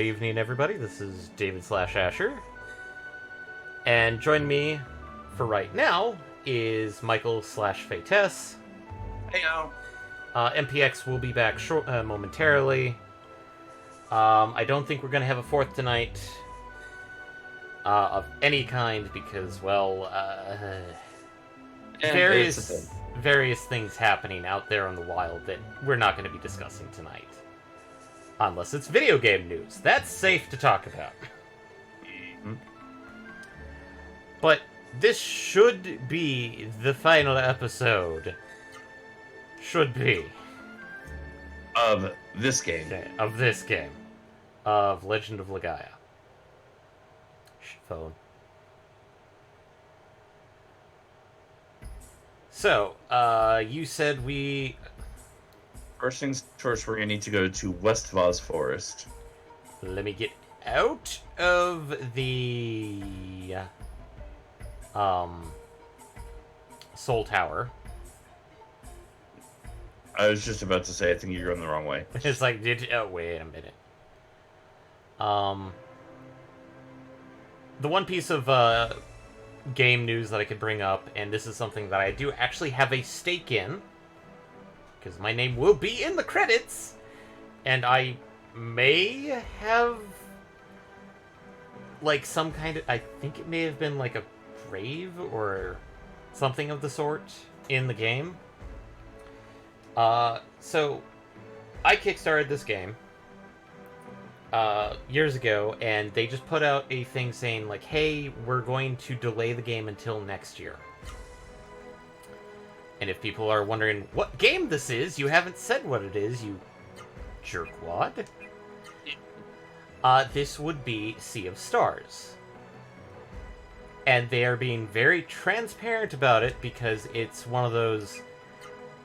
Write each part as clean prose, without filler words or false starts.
Good evening, everybody. This is David slash Asher. And join me for right now is Michael slash Fates. Hey, MPX will be back momentarily. I don't think we're going to have a fourth tonight of any kind because, well, it's a thing. various things happening out there in the wild that we're not going to be discussing tonight. Unless it's video game news. That's safe to talk about. Mhm. But this should be the final episode. Should be. Of this game. Okay, of this game. Of Legend of Legaia. Phone. So, you said we... First things first, we're going to need to go to West Vaz Forest. Let me get out of the... Soul Tower. I was just about to say, I think you're going the wrong way. It's like, oh, wait a minute. The one piece of, game news that I could bring up, and this is something that I do actually have a stake in, because my name will be in the credits, and I may have, like, some kind of... I think it may have been, like, a grave or something of the sort in the game. So, I kickstarted this game years ago, and they just put out a thing saying, like, hey, we're going to delay the game until next year. And if people are wondering what game this is, you haven't said what it is, you jerkwad. This would be Sea of Stars. And they are being very transparent about it because it's one of those,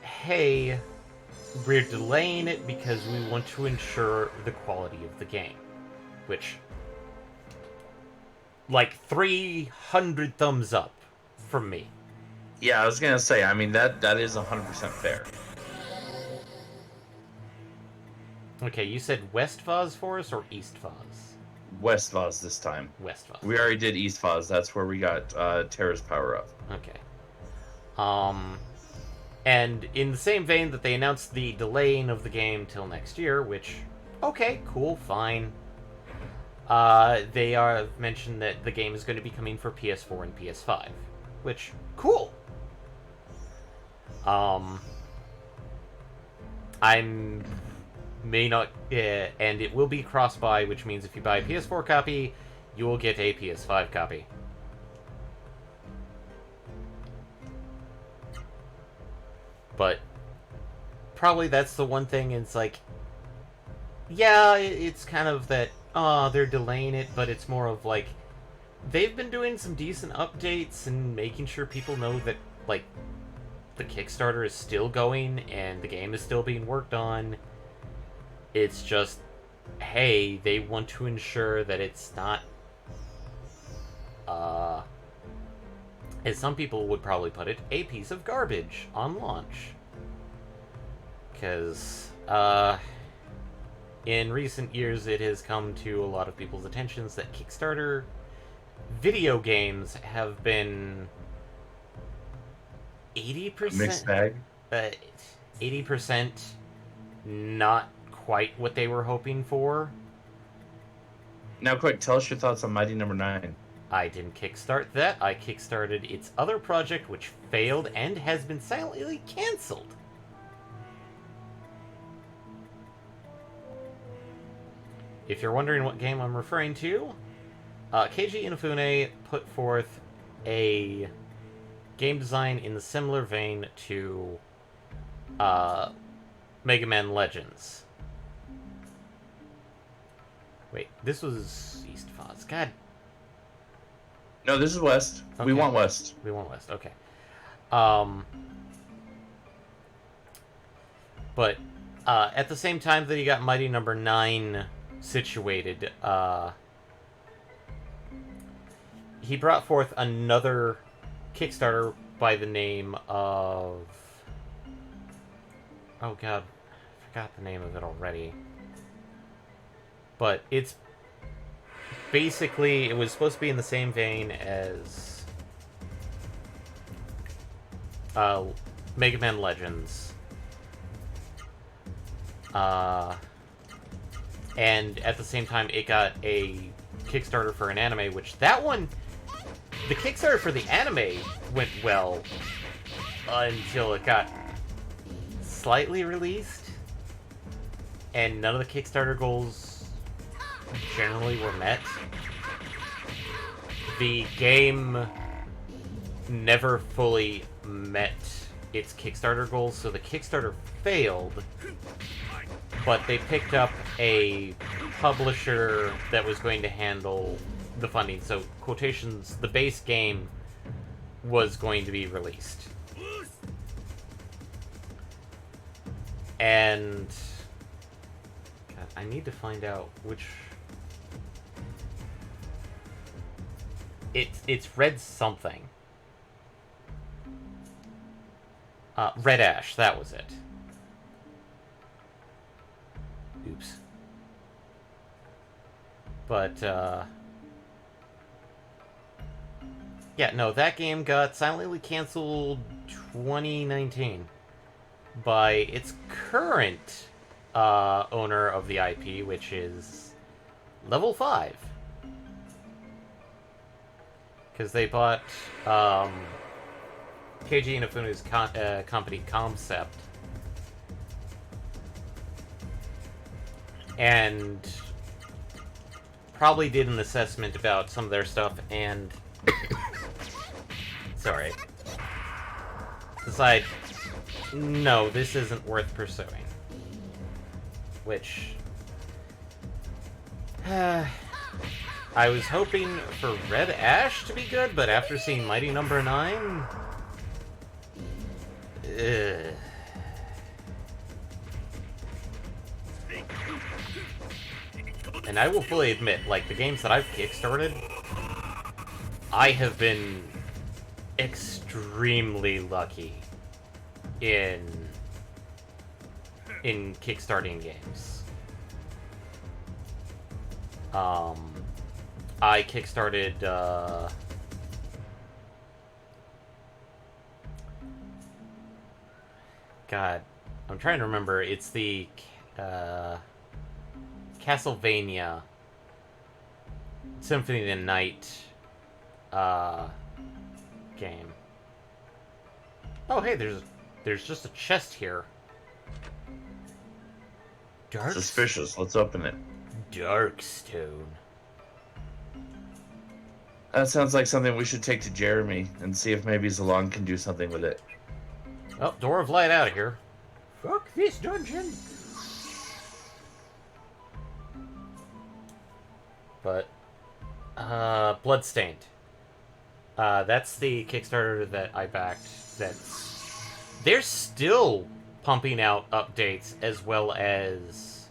hey, we're delaying it because we want to ensure the quality of the game. Which, like, 300 thumbs up from me. Yeah, I was going to say, I mean, that is 100% fair. Okay, you said West Vaz Forest or East Vaz? West Vaz this time. West Vaz. We already did East Vaz. That's where we got Terra's power up. Okay. And in the same vein that they announced the delaying of the game till next year, which, okay, cool, fine. They are mentioned that the game is going to be coming for PS4 and PS5, which, cool. I'm may not, and it will be cross-buy, which means if you buy a PS4 copy, you will get a PS5 copy. But probably that's the one thing, it's like, yeah, it's kind of that, they're delaying it, but it's more of like, they've been doing some decent updates and making sure people know that, like, the Kickstarter is still going and the game is still being worked on. It's just, hey, they want to ensure that it's not, as some people would probably put it, a piece of garbage on launch. Because, in recent years it has come to a lot of people's attentions that Kickstarter video games have been 80%... Mixed bag? 80% not quite what they were hoping for. Now, quick, tell us your thoughts on Mighty Number 9. I didn't kickstart that. I kickstarted its other project, which failed and has been silently cancelled. If you're wondering what game I'm referring to, Keiji Inafune put forth a game design in the similar vein to Mega Man Legends. Wait, this was East Vaz. God. No, this is West. Okay. We want West. We want West, okay. But at the same time that you got Mighty Number 9 situated, he brought forth another Kickstarter by the name of... Oh god, I forgot the name of it already. But it's basically, it was supposed to be in the same vein as Mega Man Legends. And at the same time, it got a Kickstarter for an anime, which that one, the Kickstarter for the anime went well until it got slightly released, and none of the Kickstarter goals generally were met. The game never fully met its Kickstarter goals, so the Kickstarter failed, but they picked up a publisher that was going to handle the funding. So, quotations, the base game was going to be released. And God, I need to find out which... It's Red something. Red Ash, that was it. Oops. But, yeah, no, that game got silently canceled 2019 by its current owner of the IP, which is Level 5. Because they bought Keiji Inafuna's company Concept, and probably did an assessment about some of their stuff and sorry, decide, no, this isn't worth pursuing. Which I was hoping for Red Ash to be good, but after seeing Mighty Number 9, and I will fully admit, like, the games that I've kickstarted, I have been extremely lucky in kickstarting games. I kickstarted, God, I'm trying to remember. It's the, Castlevania Symphony of the Night, game. Oh, hey, there's just a chest here. Dark... Suspicious. Let's open it. Darkstone. That sounds like something we should take to Jeremy and see if maybe Zalon can do something with it. Oh, door of light out of here. Fuck this dungeon. But, Bloodstained. That's the Kickstarter that I backed. They're still pumping out updates as well as,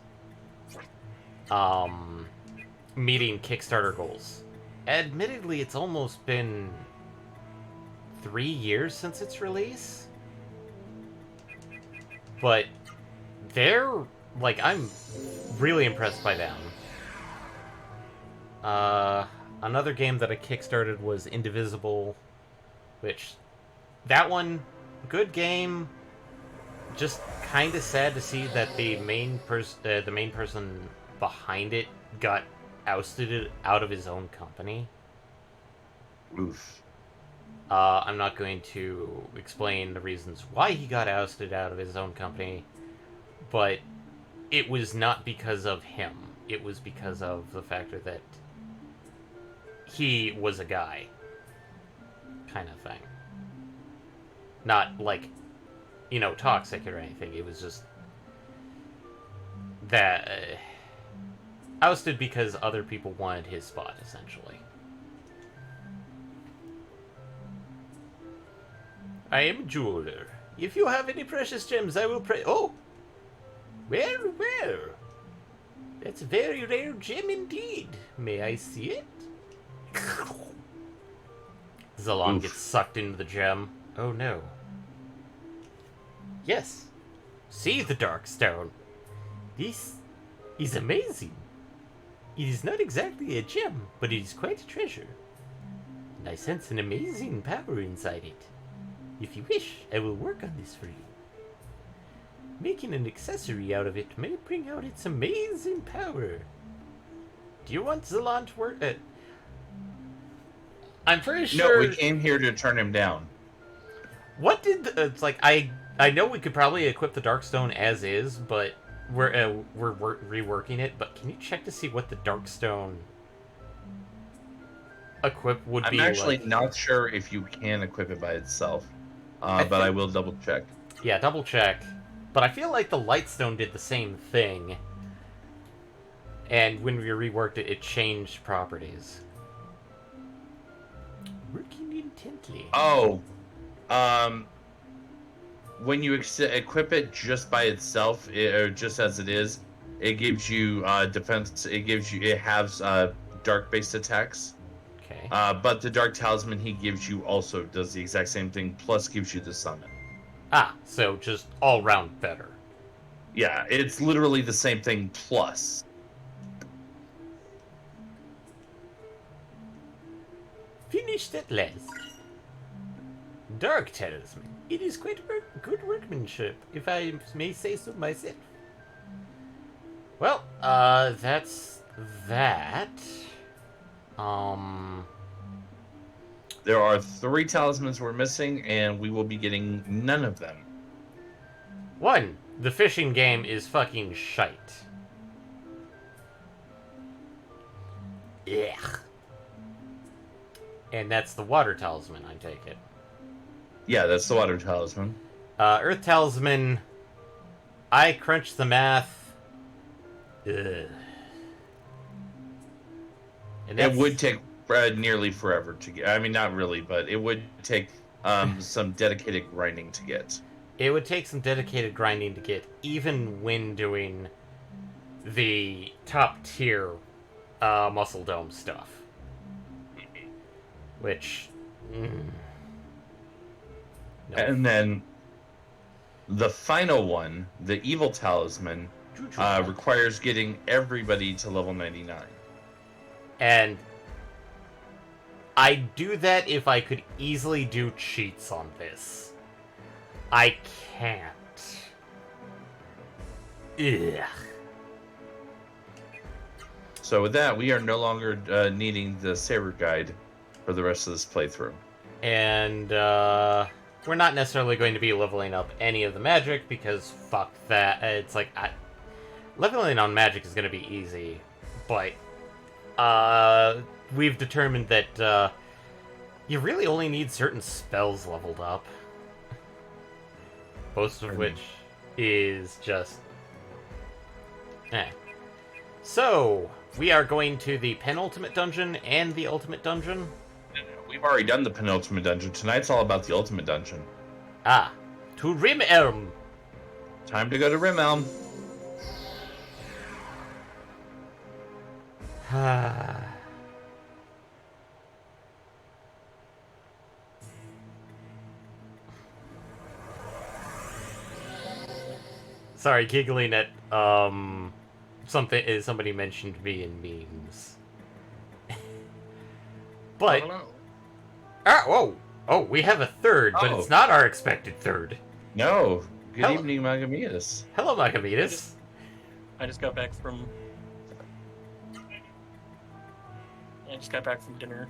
meeting Kickstarter goals. Admittedly, it's almost been 3 years since its release. But they're, like, I'm really impressed by them. Another game that I kickstarted was Indivisible, which, that one, good game. Just kind of sad to see that the main person behind it got ousted out of his own company. Oof. I'm not going to explain the reasons why he got ousted out of his own company, but it was not because of him. It was because of the factor that he was a guy, kind of thing. Not like, you know, toxic or anything. It was just that ousted because other people wanted his spot, essentially. I am a jeweler. If you have any precious gems, I will pray. Oh! Well, well. That's a very rare gem indeed. May I see it? Zalon gets sucked into the gem. Oh no. Yes. See the dark stone. This is amazing. It is not exactly a gem, but it is quite a treasure. And I sense an amazing power inside it. If you wish, I will work on this for you. Making an accessory out of it may bring out its amazing power. Do you want Zalon to work? I'm pretty sure. No, we came here to turn him down. What did it's like? I know we could probably equip the Darkstone as is, but we're reworking it. But can you check to see what the Darkstone equip would be? I'm actually like? not sure if you can equip it by itself, but I will double check. Yeah, double check. But I feel like the Lightstone did the same thing, and when we reworked it, it changed properties. Working intently. Oh, when you equip it just by itself, or just as it is, it gives you defense. It has dark-based attacks. Okay. But the Dark Talisman he gives you also does the exact same thing, plus gives you the summon. Ah, so just all round better. Yeah, it's literally the same thing plus. Finished at last. Dark Talisman. It is quite good workmanship, if I may say so myself. Well, that's that. There are 3 talismans we're missing, and we will be getting none of them. 1. The fishing game is fucking shite. Ugh. And that's the water talisman, I take it. Yeah, that's the water talisman. Earth talisman. I crunched the math. Ugh. And It would take nearly forever to get. I mean, not really, but it would take some dedicated grinding to get. It would take some dedicated grinding to get, even when doing the top tier Muscle Dome stuff. Which. No. And then the final one, the Evil Talisman, requires getting everybody to level 99. And I'd do that if I could easily do cheats on this. I can't. Ugh. So with that, we are no longer needing the Saber Guide for the rest of this playthrough. And we're not necessarily going to be leveling up any of the magic, because fuck that. It's like, leveling on magic is going to be easy, but we've determined that you really only need certain spells leveled up. Most of which is just... So, we are going to the penultimate dungeon and the ultimate dungeon. We've already done the penultimate dungeon. Tonight's all about the ultimate dungeon. Ah, to Rim Elm. Time to go to Rimelm. Sorry, giggling at somebody mentioned me in memes. But oh, we have a third, but it's not our expected third. No. Good evening, Magamidas. Hello, Magamidas. I just got back from dinner.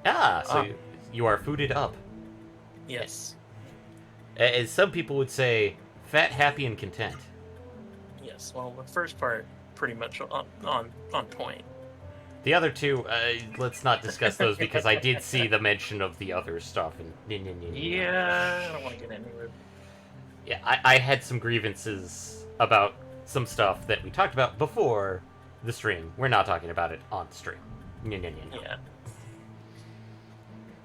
Ah, so you are fooded up. Yes. As some people would say, fat, happy, and content. Yes. Well, the first part pretty much on point. The other two, let's not discuss those because I did see the mention of the other stuff. And yeah, I don't want to get into it. Yeah, I had some grievances about some stuff that we talked about before the stream. We're not talking about it on stream. Yeah.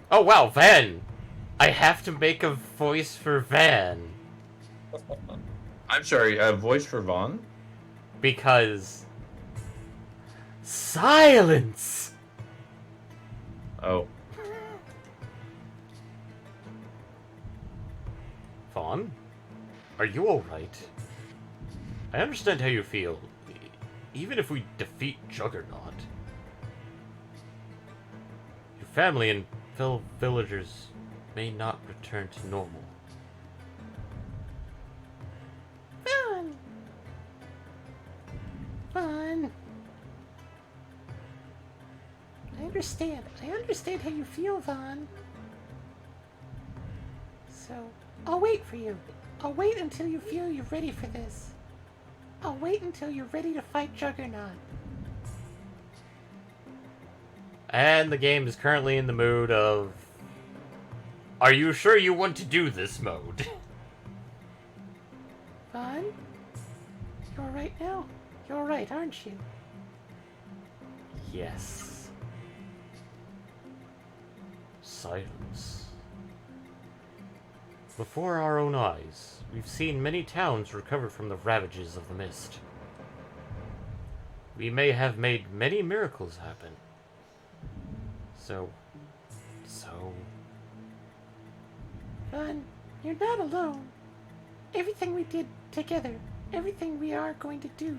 Oh wow, Van! I have to make a voice for Van. I'm sorry, a voice for Vaughn? Because... silence! Oh. Vaughn? Are you alright? I understand how you feel. even if we defeat Juggernaut, your family and fellow villagers may not return to normal. Fun! Fun! I understand. I understand how you feel, Vaughn. So, I'll wait for you. I'll wait until you feel you're ready for this. I'll wait until you're ready to fight Juggernaut. And the game is currently in the mood of... Are you sure you want to do this mode? Vaughn? You're alright now? You're alright, aren't you? Yes. Silence. Before our own eyes, we've seen many towns recover from the ravages of the mist. We may have made many miracles happen. So... Fun, you're not alone. Everything we did together, everything we are going to do,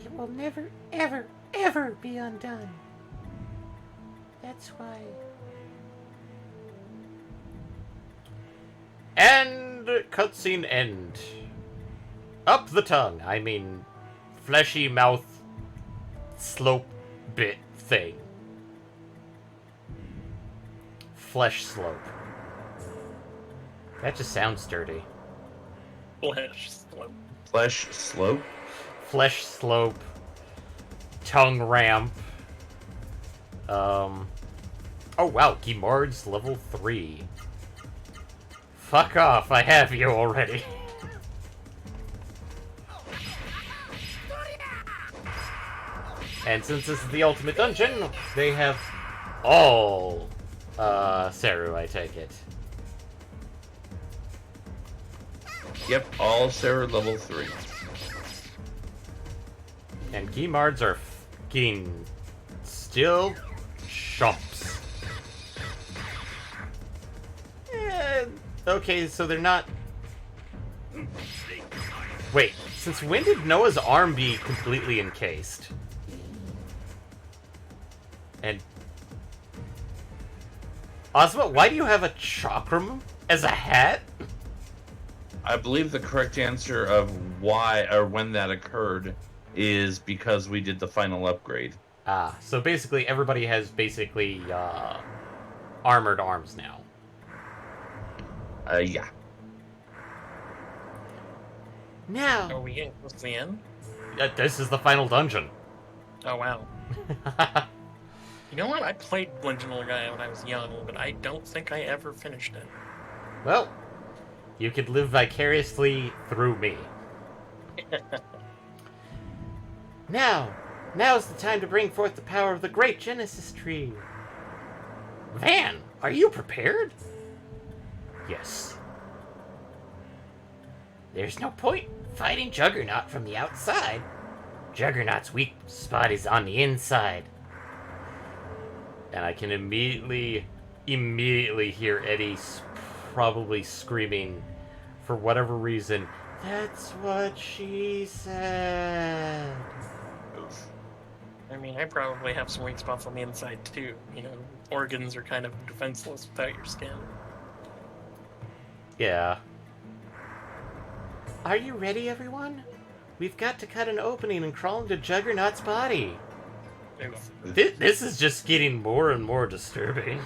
it will never, ever, ever be undone. That's why... And cutscene end. Up the tongue. I mean, fleshy mouth slope bit thing. Flesh slope. That just sounds dirty. Flesh slope. Flesh slope. Flesh slope. Tongue ramp. Oh wow, Guimard's level 3. Fuck off, I have you already. And since this is the ultimate dungeon, they have all Seru, I take it. Yep, all Sarah level 3. And Guimards are fucking still chumps. Okay, so they're not... Wait, since when did Noah's arm be completely encased? And... Ozma, why do you have a chakram as a hat? I believe the correct answer of why or when that occurred is because we did the final upgrade. Ah, so basically everybody has basically armored arms now. Yeah. Now, Are we getting close to the end? this is the final dungeon. Oh, wow. You know what? I played Legend of the Gaia when I was young, but I don't think I ever finished it. Well, you could live vicariously through me. Now's the time to bring forth the power of the great Genesis tree. Van, are you prepared? Yes. There's no point fighting Juggernaut from the outside. Juggernaut's weak spot is on the inside. And I can immediately hear Eddie probably screaming, for whatever reason, "That's what she said." I mean, I probably have some weak spots on the inside, too. You know, organs are kind of defenseless without your skin. Yeah. Are you ready, everyone? We've got to cut an opening and crawl into Juggernaut's body. Oof. This is just getting more and more disturbing.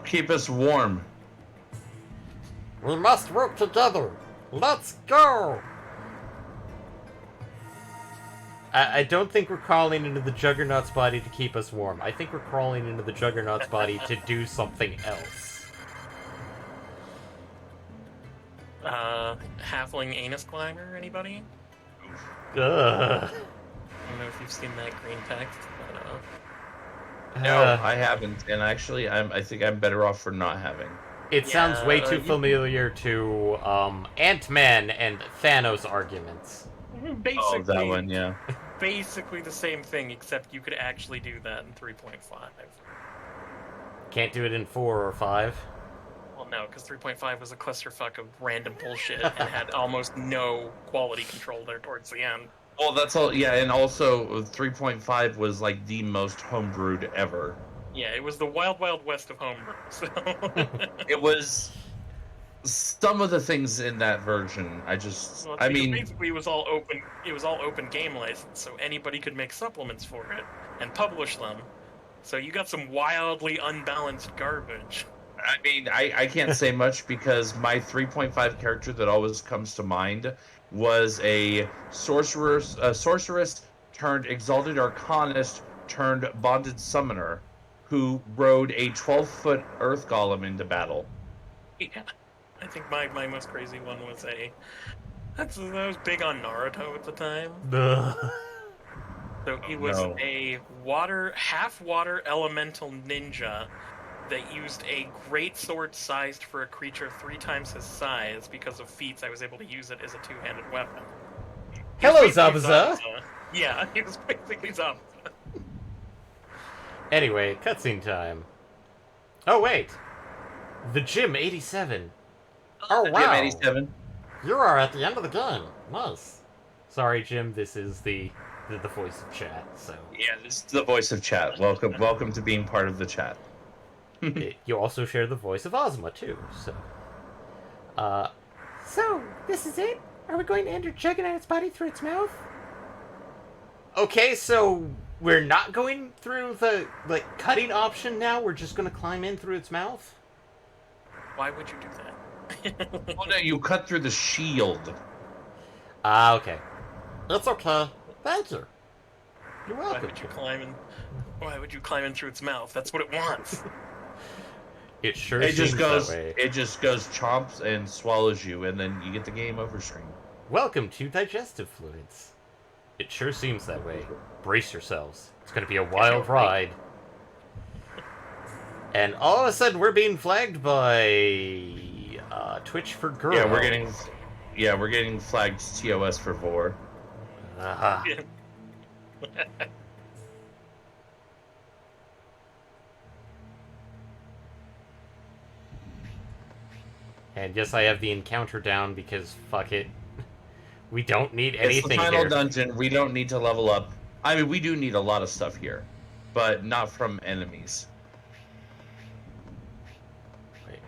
Keep us warm. We must work together. Let's go! I don't think we're crawling into the Juggernaut's body to keep us warm. I think we're crawling into the Juggernaut's body to do something else. Halfling anus climber, anybody? Ugh. I don't know if you've seen that green text, but, No, I haven't, and actually, I think I'm better off for not having. It sounds way too you- familiar to Ant-Man and Thanos arguments. basically, Oh, that one, yeah. basically the same thing, except you could actually do that in 3.5. Can't do it in 4 or 5. Well, Well, no, because 3.5 was a clusterfuck of random bullshit and had almost no quality control there towards the end. Well, that's all. Yeah, and also 3.5 was like the most homebrewed ever. Yeah, it was the wild, wild west of homebrew. So It was some of the things in that version. Well, I because mean, basically it was all open. It was all open game license, so anybody could make supplements for it and publish them. So you got some wildly unbalanced garbage. I can't say much because my 3.5 character that always comes to mind was a sorceress turned exalted arcanist turned bonded summoner who rode a 12-foot earth golem into battle. Yeah, I think my most crazy one was that was big on Naruto at the time. So he was No. a half water elemental ninja that used a great sword sized for a creature 3 times his size. Because of feats, I was able to use it as a 2-handed weapon. He was Hello, basically Zabuza! Yeah, he was basically Zabuza. Anyway, cutscene time. Oh, wait. The Gym 87. Oh, Jim wow. 87. You are at the end of the game. Nice. Sorry, Jim, this is the voice of chat, so... Yeah, this is the voice of chat. Welcome to being part of the chat. You also share the voice of Ozma, too, so... So, this is it? Are we going to enter Juggernaut's body through its mouth? Okay, so we're not going through the, cutting option now? We're just gonna climb in through its mouth? Why would you do that? Oh no, you cut through the shield. Ah, okay. That's okay. Thank you. You're Why welcome. Why would you climb in through its mouth? That's what it wants. It sure It seems just goes. that way. It just goes chomps and swallows you, and then you get the game over screen. Welcome to Digestive Fluids. It sure seems that way. Brace yourselves. It's going to be a wild ride. And all of a sudden, we're being flagged by Twitch for Girl. Yeah, we're getting flagged TOS for Vor. Uh-huh. And yes, I have the encounter down because fuck it. We don't need anything It's the final here. dungeon. We don't need to level up. I mean, we do need a lot of stuff here, but not from enemies. Wait.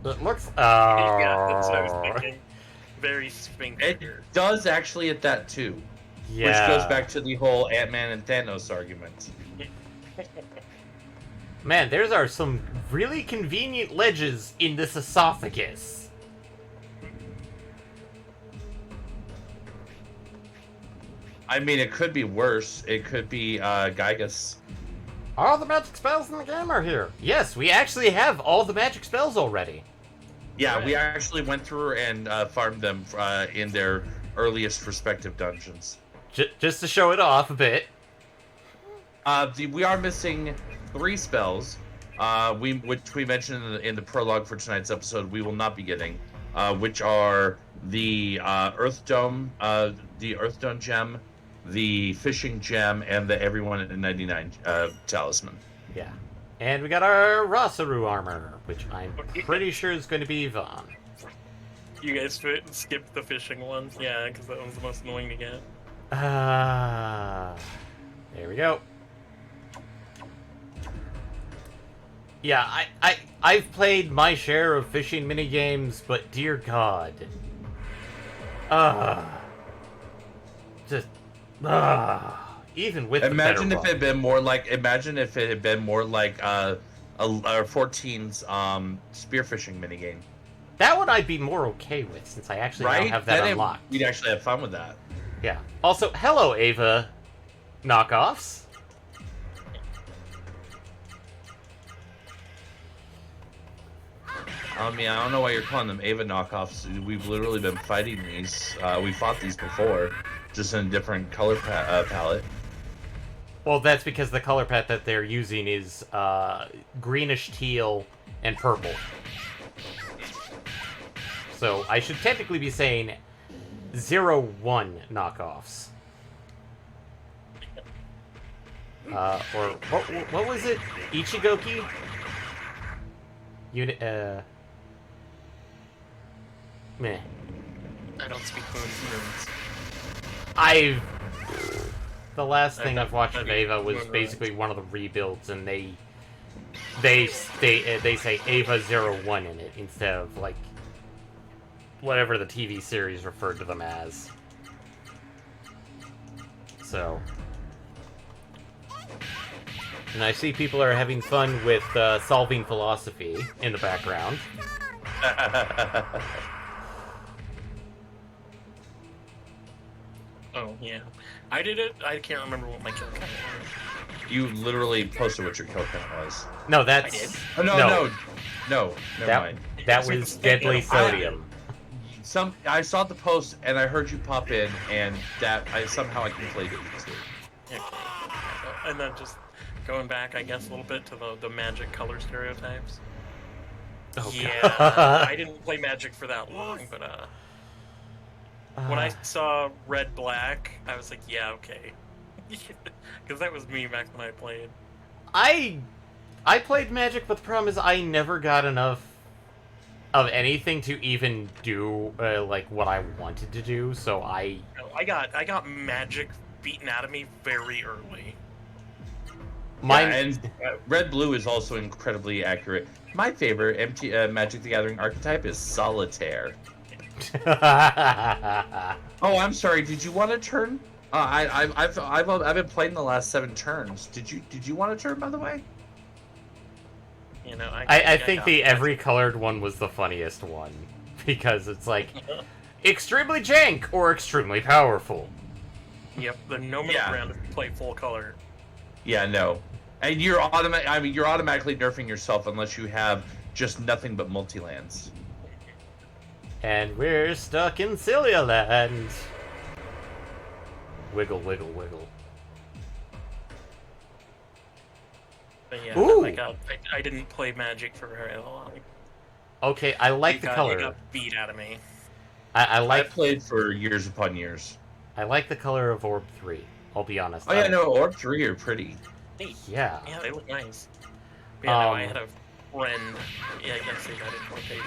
It looks. Yeah, that's what I was thinking. Very sphinx. It does actually at that too, Yeah. which goes back to the whole Ant-Man and Thanos argument. Man, there are some really convenient ledges in this esophagus. I mean, it could be worse. It could be Gygus. All the magic spells in the game are here. Yes, we actually have all the magic spells already. Yeah, we actually went through and farmed them in their earliest respective dungeons. Just to show it off a bit. We are missing 3 spells, which we mentioned in the prologue for tonight's episode. We will not be getting, which are the Earth Dome gem, the Fishing gem, and the Everyone at 99 talisman. Yeah. And we got our Rosaru armor, which I'm pretty sure is going to be Yvonne. You guys skipped the fishing one? Yeah, because that one's the most annoying to get. There we go. Yeah, I've played my share of fishing minigames, but dear God. Even with Imagine the if it had been more like 14's spearfishing minigame. that one I'd be more okay with, since I actually Right? don't have that Then unlocked. We'd actually have fun with that. Yeah. Also, hello, Ava knockoffs. I mean, I don't know why you're calling them Ava knockoffs. We've literally been fighting these. We fought these before, just in a different color palette. Well, that's because the color palette that they're using is greenish teal and purple. So I should technically be saying 0-1 knockoffs. Or what was it? Ichigoki? Meh. I don't speak moons. The last thing I've watched I of mean, Ava was Moonrise. basically one of the rebuilds, and they say Ava 01 in it instead of like whatever the TV series referred to them as. So, and I see people are having fun with solving philosophy in the background. Oh, yeah. I did it. I can't remember what my kill count was. You literally posted what your kill count was. No, I did. that's Oh, no. Never that mind. that was deadly sodium. I saw the post and I heard you pop in, and that I conflated the two. Okay. And then just going back, I guess, a little bit to the Magic color stereotypes. Oh, Yeah, God. I didn't play Magic for that long, but when I saw red black, I was like, yeah, okay, because that was me back when I played. I played Magic, but the problem is I never got enough of anything to even do like what I wanted to do. So I got Magic beaten out of me very early. mine. Yeah, and red blue is also incredibly accurate. My favorite Magic the Gathering archetype is Solitaire. Oh, I'm sorry. Did you want a turn? I've been playing the last 7 turns. Did you want a turn, by the way? You know, I think the every colored one was the funniest one because it's like extremely jank or extremely powerful. Yep, the no middle ground if you play full color. Yeah, no. And you're automatically nerfing yourself unless you have just nothing but multi-lands. And we're stuck in Cilia Land. Wiggle, wiggle, wiggle. But yeah, Ooh. I didn't play Magic for very long. Okay, I like the color. It got beat out of me. I played for years upon years. I like the color of Orb 3. I'll be honest. Oh yeah, no, Orb 3 are pretty. Neat. Yeah. Yeah, they look nice. But yeah, no, I had a friend, yeah, I guess they had in quotations,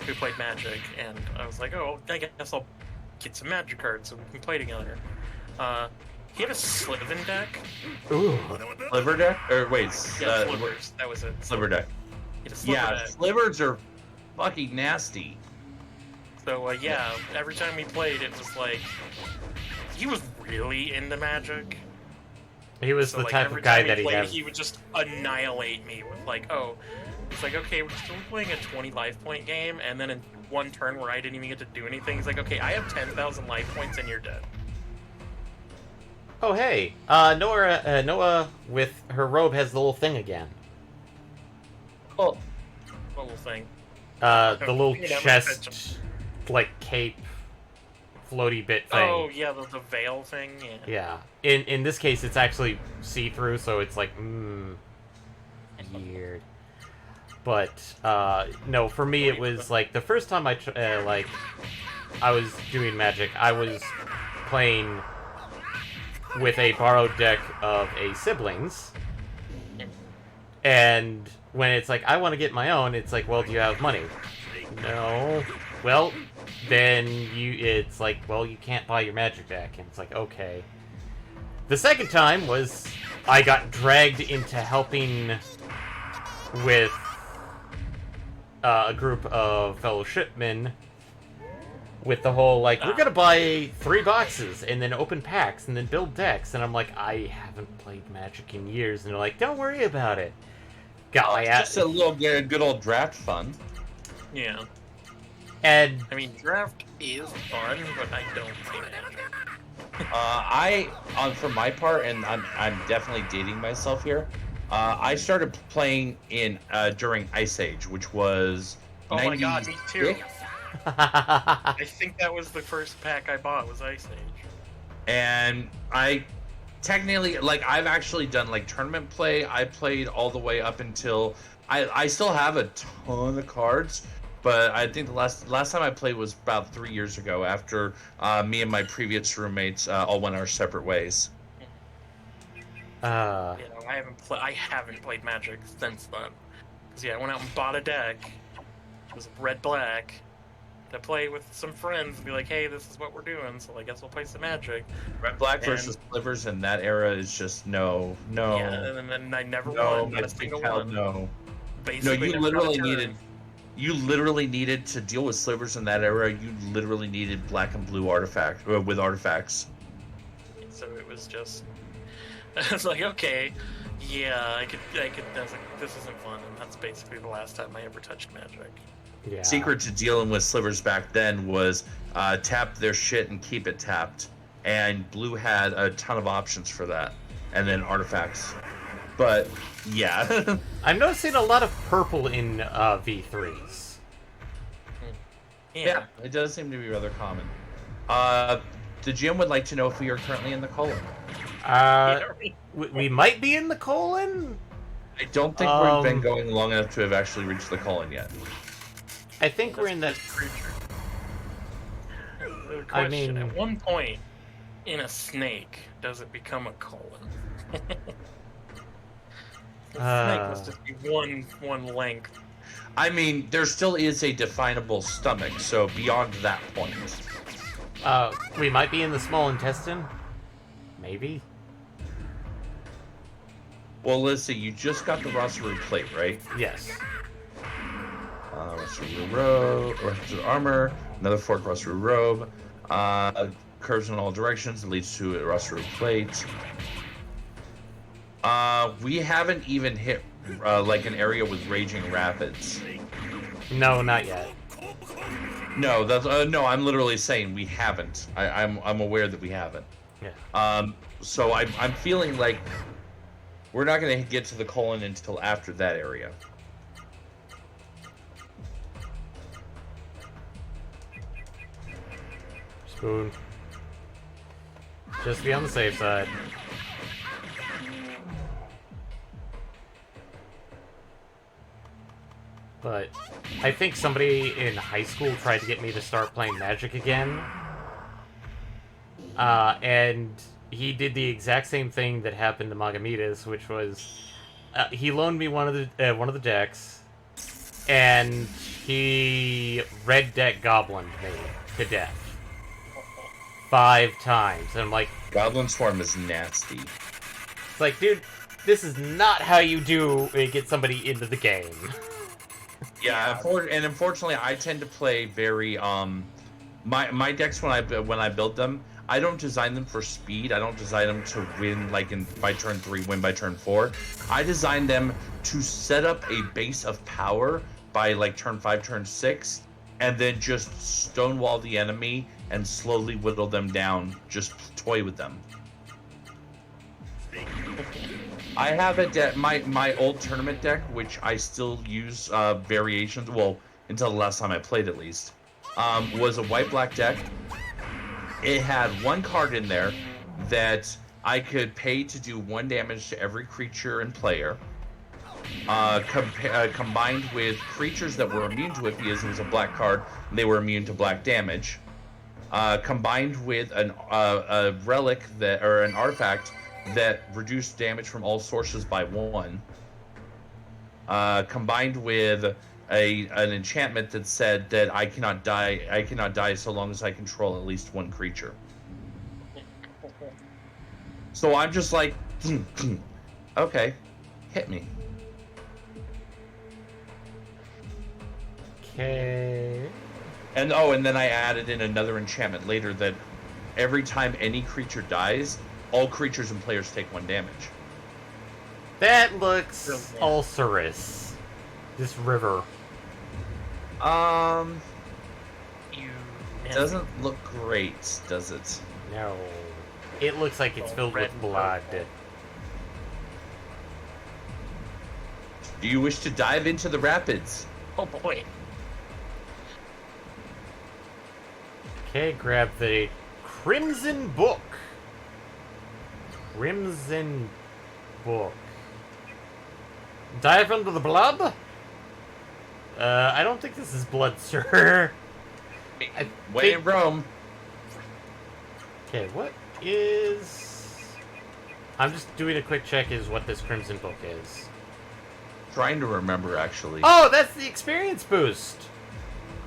who played Magic, and I was like, oh, I guess I'll get some Magic cards so we can play together. He had a Sliven deck. Ooh. Sliver deck? Or wait, Yeah, Slivers. That was it. Sliver deck. He had a Sliver Yeah, deck. slivers are fucking nasty. So, yeah, every time we played, it was like, he was really into Magic. He was So, the like, type every of guy time that he he'd played, have. he would just annihilate me with like, oh, it's like, okay, we're still playing a 20 life point game, and then in one turn where I didn't even get to do anything, he's like, okay, I have 10,000 life points and you're dead. Oh hey, Noah with her robe has the little thing again. Cool. What little thing? The little Yeah, chest, like cape, floaty bit thing. Oh yeah, the veil thing. Yeah. Yeah. In this case, it's actually see-through, so it's like, weird. But no, for me it was like the first time I was doing Magic, I was playing with a borrowed deck of a siblings, and when it's like I want to get my own, it's like, well, do you have money? No. Well, then it's like, well, you can't buy your Magic deck, and it's like, okay. The second time was I got dragged into helping with a group of fellow shipmen with the whole, like, we're gonna buy 3 boxes and then open packs and then build decks, and I'm like, I haven't played Magic in years, and they're like, don't worry about it. Got my ass. Just a little good old draft fun. Yeah. And I mean, draft is fun, but I don't play Magic. For my part, and I'm definitely dating myself here. I started playing during Ice Age, which was. Oh my god, me too. 96? I think that was the first pack I bought, was Ice Age. And I technically, like, I've actually done like tournament play. I played all the way up until I still have a ton of cards, but I think the last time I played was about 3 years ago, after me and my previous roommates all went our separate ways. You know, I haven't played Magic since then. 'Cause, yeah, I went out and bought a deck. It was red black. to play with some friends and be like, hey, this is what we're doing, so I guess we'll play some Magic. Red Black And- versus Slivers in that era is just no. Yeah, and then I never No, won, my not a sweet single child, one. no. No, Basically, you never got a literally turn. needed. You literally needed to deal with Slivers in that era. You literally needed black and blue with artifacts. So it was just, I was like, okay, yeah, I could. I was like, this isn't fun, and that's basically the last time I ever touched Magic. Yeah. Secret to dealing with Slivers back then was tap their shit and keep it tapped. And blue had a ton of options for that, and then artifacts. But yeah, I'm noticing a lot of purple in V3s. yeah, it does seem to be rather common. The gym would like to know if we are currently in the colon. We might be in the colon. I don't think we've been going long enough to have actually reached the colon yet. I think we're in that. creature. The question, I mean- at one point in a snake, does it become a colon? The snake must just be one length. I mean, there still is a definable stomach, so beyond that point. We might be in the small intestine. Maybe. Well, let's see, you just got the Rosaroo plate, right? Yes. Rosaroo robe, Rosaroo armor, another fork Rosaroo robe, curves in all directions, it leads to a Rosaroo plate. We haven't even hit like an area with raging rapids. No, not yet. No, that's no. I'm literally saying we haven't. I'm aware that we haven't. Yeah. So I'm feeling like we're not going to get to the colon until after that area. Spoon. Just be on the safe side. But I think somebody in high school tried to get me to start playing Magic again. And he did the exact same thing that happened to Magamitas, which was he loaned me one of the decks, and he red deck goblined me to death 5 times. And I'm like, Goblin Swarm is nasty. it's like, dude, this is not how you get somebody into the game. Yeah, and unfortunately, I tend to play very my decks when I build them, I don't design them for speed. I don't design them to win like by turn 3, win by turn 4. I design them to set up a base of power by like turn 5, turn 6, and then just stonewall the enemy and slowly whittle them down. Just toy with them. I have a deck, my old tournament deck, which I still use variations. Well, until the last time I played, at least, was a white-black deck. It had one card in there that I could pay to do 1 damage to every creature and player, combined with creatures that were immune to it because it was a black card. And they were immune to black damage. Combined with a relic or an artifact that reduced damage from all sources by 1. Combined with an enchantment that said that I cannot die so long as I control at least 1 creature. So I'm just like, okay, hit me. Okay. And then I added in another enchantment later that every time any creature dies, all creatures and players take 1 damage. That looks ulcerous. This river. It doesn't look great, does it? No. It looks like it's filled with blood. Do you wish to dive into the rapids? Oh boy. Okay, grab the Crimson Book. Crimson Book. Dive into the blood? I don't think this is blood, sir. Way in Rome. Okay, what is... I'm just doing a quick check is what this Crimson Book is. Trying to remember, actually. Oh, that's the experience boost!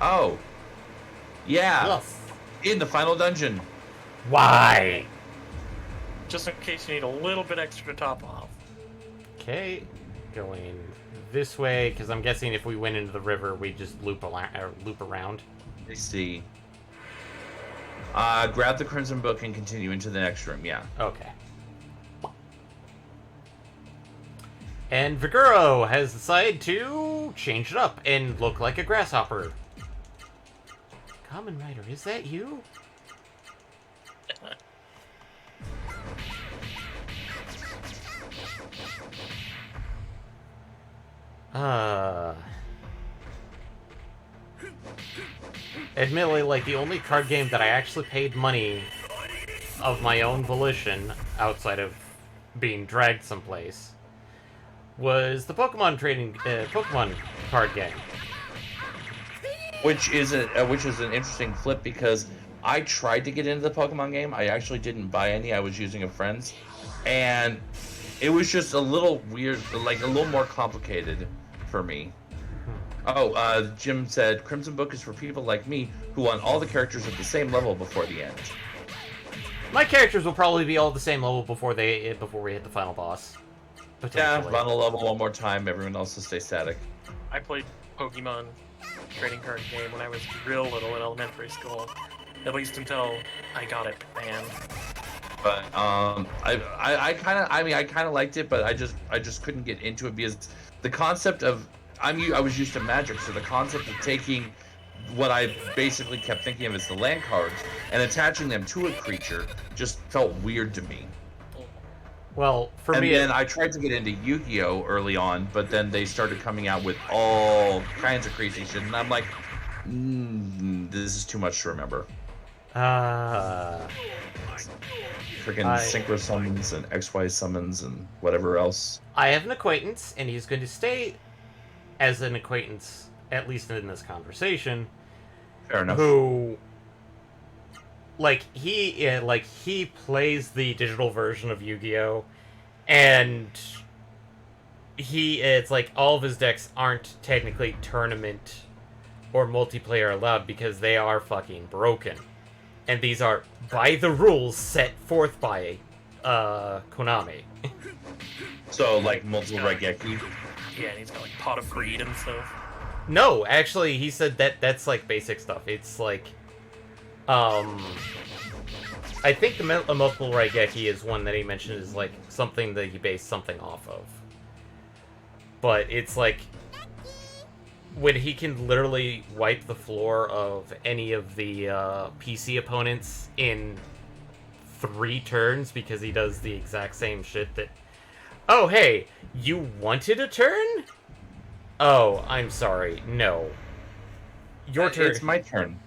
Oh. Yeah, Yes. in the final dungeon. Why? Just in case you need a little bit extra to top off. Okay, going this way because I'm guessing if we went into the river, we just loop around. I see. Grab the Crimson Book and continue into the next room. Yeah. Okay. And Viguro has decided to change it up and look like a grasshopper. Kamen Rider, is that you? Admittedly, like, the only card game that I actually paid money of my own volition, outside of being dragged someplace, was the Pokemon card game. Which is an interesting flip because I tried to get into the Pokemon game. I actually didn't buy any. I was using a friend's, and it was just a little weird, like a little more complicated for me. Oh, Jim said Crimson Book is for people like me who want all the characters at the same level before the end. My characters will probably be all the same level before we hit the final boss. Yeah, Potentially. final level one more time. Everyone else will stay static. I played Pokemon trading card game when I was real little in elementary school. At least until I got it banned. But I kind of liked it, but I just couldn't get into it because the concept of I was used to Magic, so the concept of taking what I basically kept thinking of as the land cards and attaching them to a creature just felt weird to me. Well, for And me, then I tried to get into Yu-Gi-Oh early on, but then they started coming out with all kinds of crazy shit, and I'm like, this is too much to remember. Freaking synchro summons and XY summons and whatever else. I have an acquaintance, and he's going to stay as an acquaintance, at least in this conversation, Fair enough. who, he plays the digital version of Yu-Gi-Oh! And it's like all of his decks aren't technically tournament or multiplayer allowed because they are fucking broken. And these are by the rules set forth by Konami. So, like, multiple Raigeki. Yeah, and he's got like Pot of Greed and stuff. No, actually, he said that's like basic stuff. It's like, I think the multiple Raigeki is one that he mentioned is like something that he based something off of. But it's like when he can literally wipe the floor of any of the PC opponents in 3 turns because he does the exact same shit that. Oh, hey, you wanted a turn? Oh, I'm sorry. No. Your turn. It's my turn.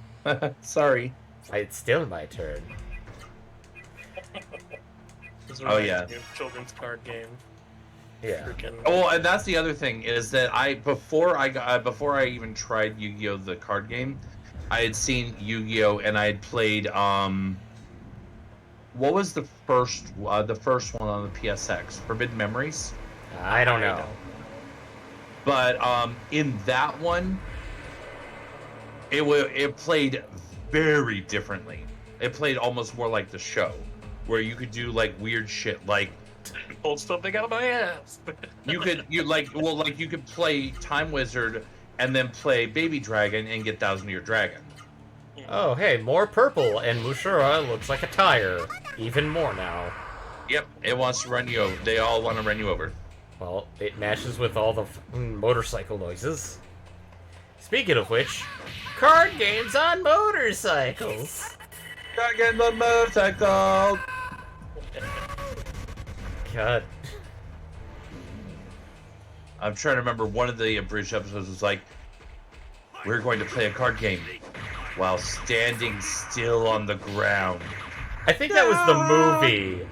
Sorry. It's still my turn. This Oh, reminds yeah. me of children's card game. Yeah. Freaking. Oh, and that's the other thing is that before I even tried Yu-Gi-Oh the card game, I had seen Yu-Gi-Oh and I had played what was the first one on the PSX? Forbidden Memories. I don't know. But in that one, it played very differently. It played almost more like the show, where you could do like weird shit, like Pulled something out of my ass. you could play Time Wizard and then play Baby Dragon and get 1,000-Year Dragon. Oh, hey, more purple, and Mushura looks like a tire. Even more now. Yep, it wants to run you over. They all want to run you over. Well, it matches with all the motorcycle noises. Speaking of which, card games on motorcycles. Gotta get the motorcycle. God. I'm trying to remember one of the abridged episodes was like, we're going to play a card game while standing still on the ground. I think that was the movie.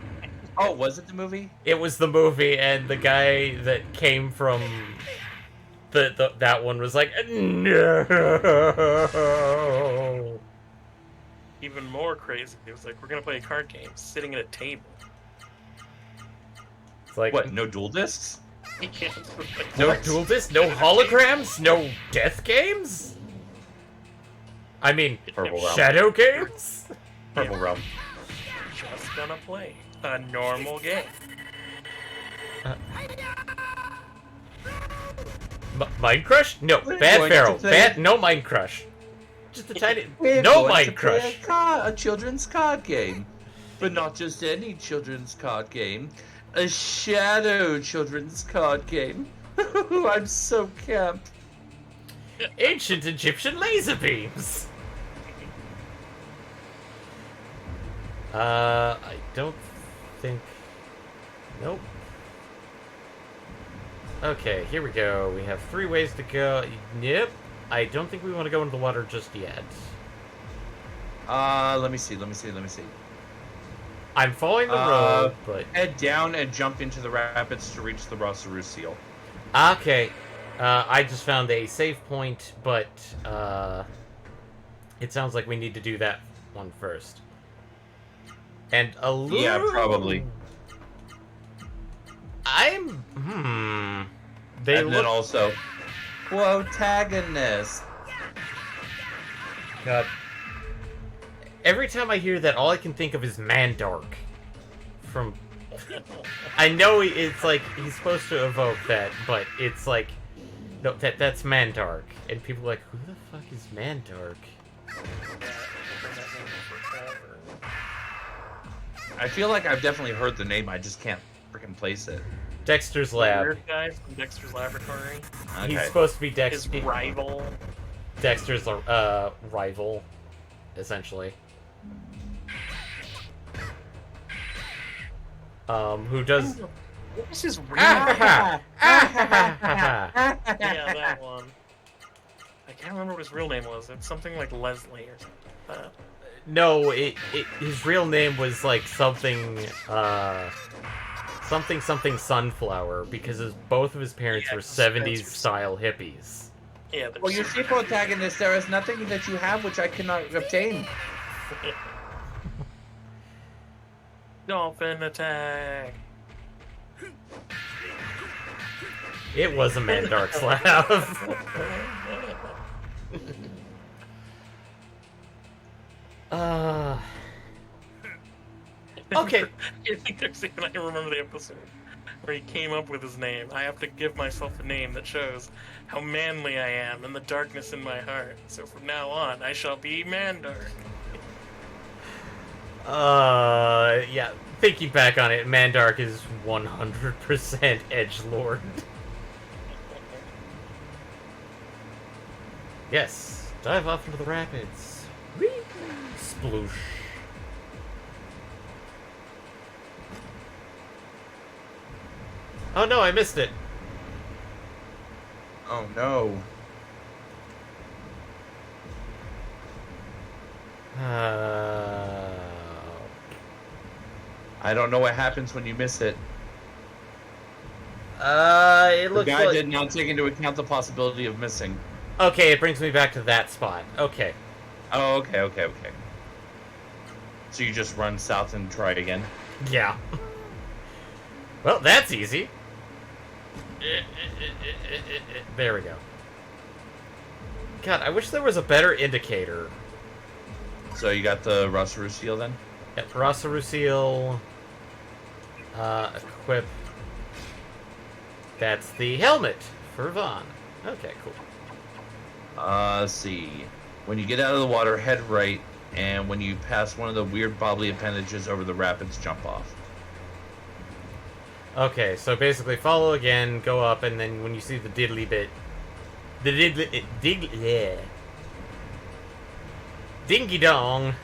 Oh, was it the movie? It was the movie, and the guy that came from that one was like, no. Even more crazy. It was like, we're gonna play a card game, sitting at a table. It's like, What, no dual discs? no dual discs, no holograms, no death games? I mean, Purple Realm. Shadow Games? Purple Realm. Just gonna play a normal game. Mind Crush? No, We're Bad going Pharaoh. to play- Bad, no Mind Crush. Just a tiny, We're no going Mind to play Crush. a children's card game. But not just any children's card game. A shadow children's card game. I'm so camp. Ancient Egyptian laser beams. I don't think. Nope. Okay, here we go. We have 3 ways to go. Yep. I don't think we want to go into the water just yet. Let me see. I'm following the road, but... Head down and jump into the rapids to reach the Rossaru Seal. Okay. I just found a save point, but, it sounds like we need to do that one first. And a little... Yeah, probably. They And look... then also, protagonist. God. Every time I hear that, all I can think of is Mandark. From... I know it's like, he's supposed to evoke that, but it's like... No, that's Mandark. And people are like, who the fuck is Mandark? I feel like I've definitely heard the name, I just can't freaking place it. Dexter's Lab. Weird guy from Dexter's Laboratory. Okay. He's supposed to be His rival. Dexter's rival, essentially. Who does... What was his real Ah, Yeah, that one. I can't remember what his real name was. It's something like Leslie or something like that. No, his real name was like something, something Sunflower, because both of his parents Yeah, were Spencer. 70s style hippies. Yeah, Well, you see, protagonist, there is nothing that you have which I cannot obtain. Dolphin attack. It was a Mandark Slab. Okay. I think there's even, I remember the episode where he came up with his name. I have to give myself a name that shows how manly I am and the darkness in my heart. So from now on, I shall be Mandark. Yeah. Thinking back on it, Mandark is 100% edgelord. Yes. Dive off into the rapids. Whee! Sploosh. Oh no, I missed it. Oh no. I don't know what happens when you miss it. It The looks guy like... did not take into account the possibility of missing. Okay, it brings me back to that spot. Okay. Oh, okay. So you just run south and try it again? Yeah. Well, that's easy. There we go. God, I wish there was a better indicator. So you got the Rossaru Seal then? Rossaru Seal. Equip. That's the helmet for Vaughn. Okay, cool. Let's see. When you get out of the water, head right, and when you pass one of the weird bobbly appendages over the rapids, jump off. Okay, so basically follow again, go up, and then when you see the diddly bit... Yeah. Dingy dong.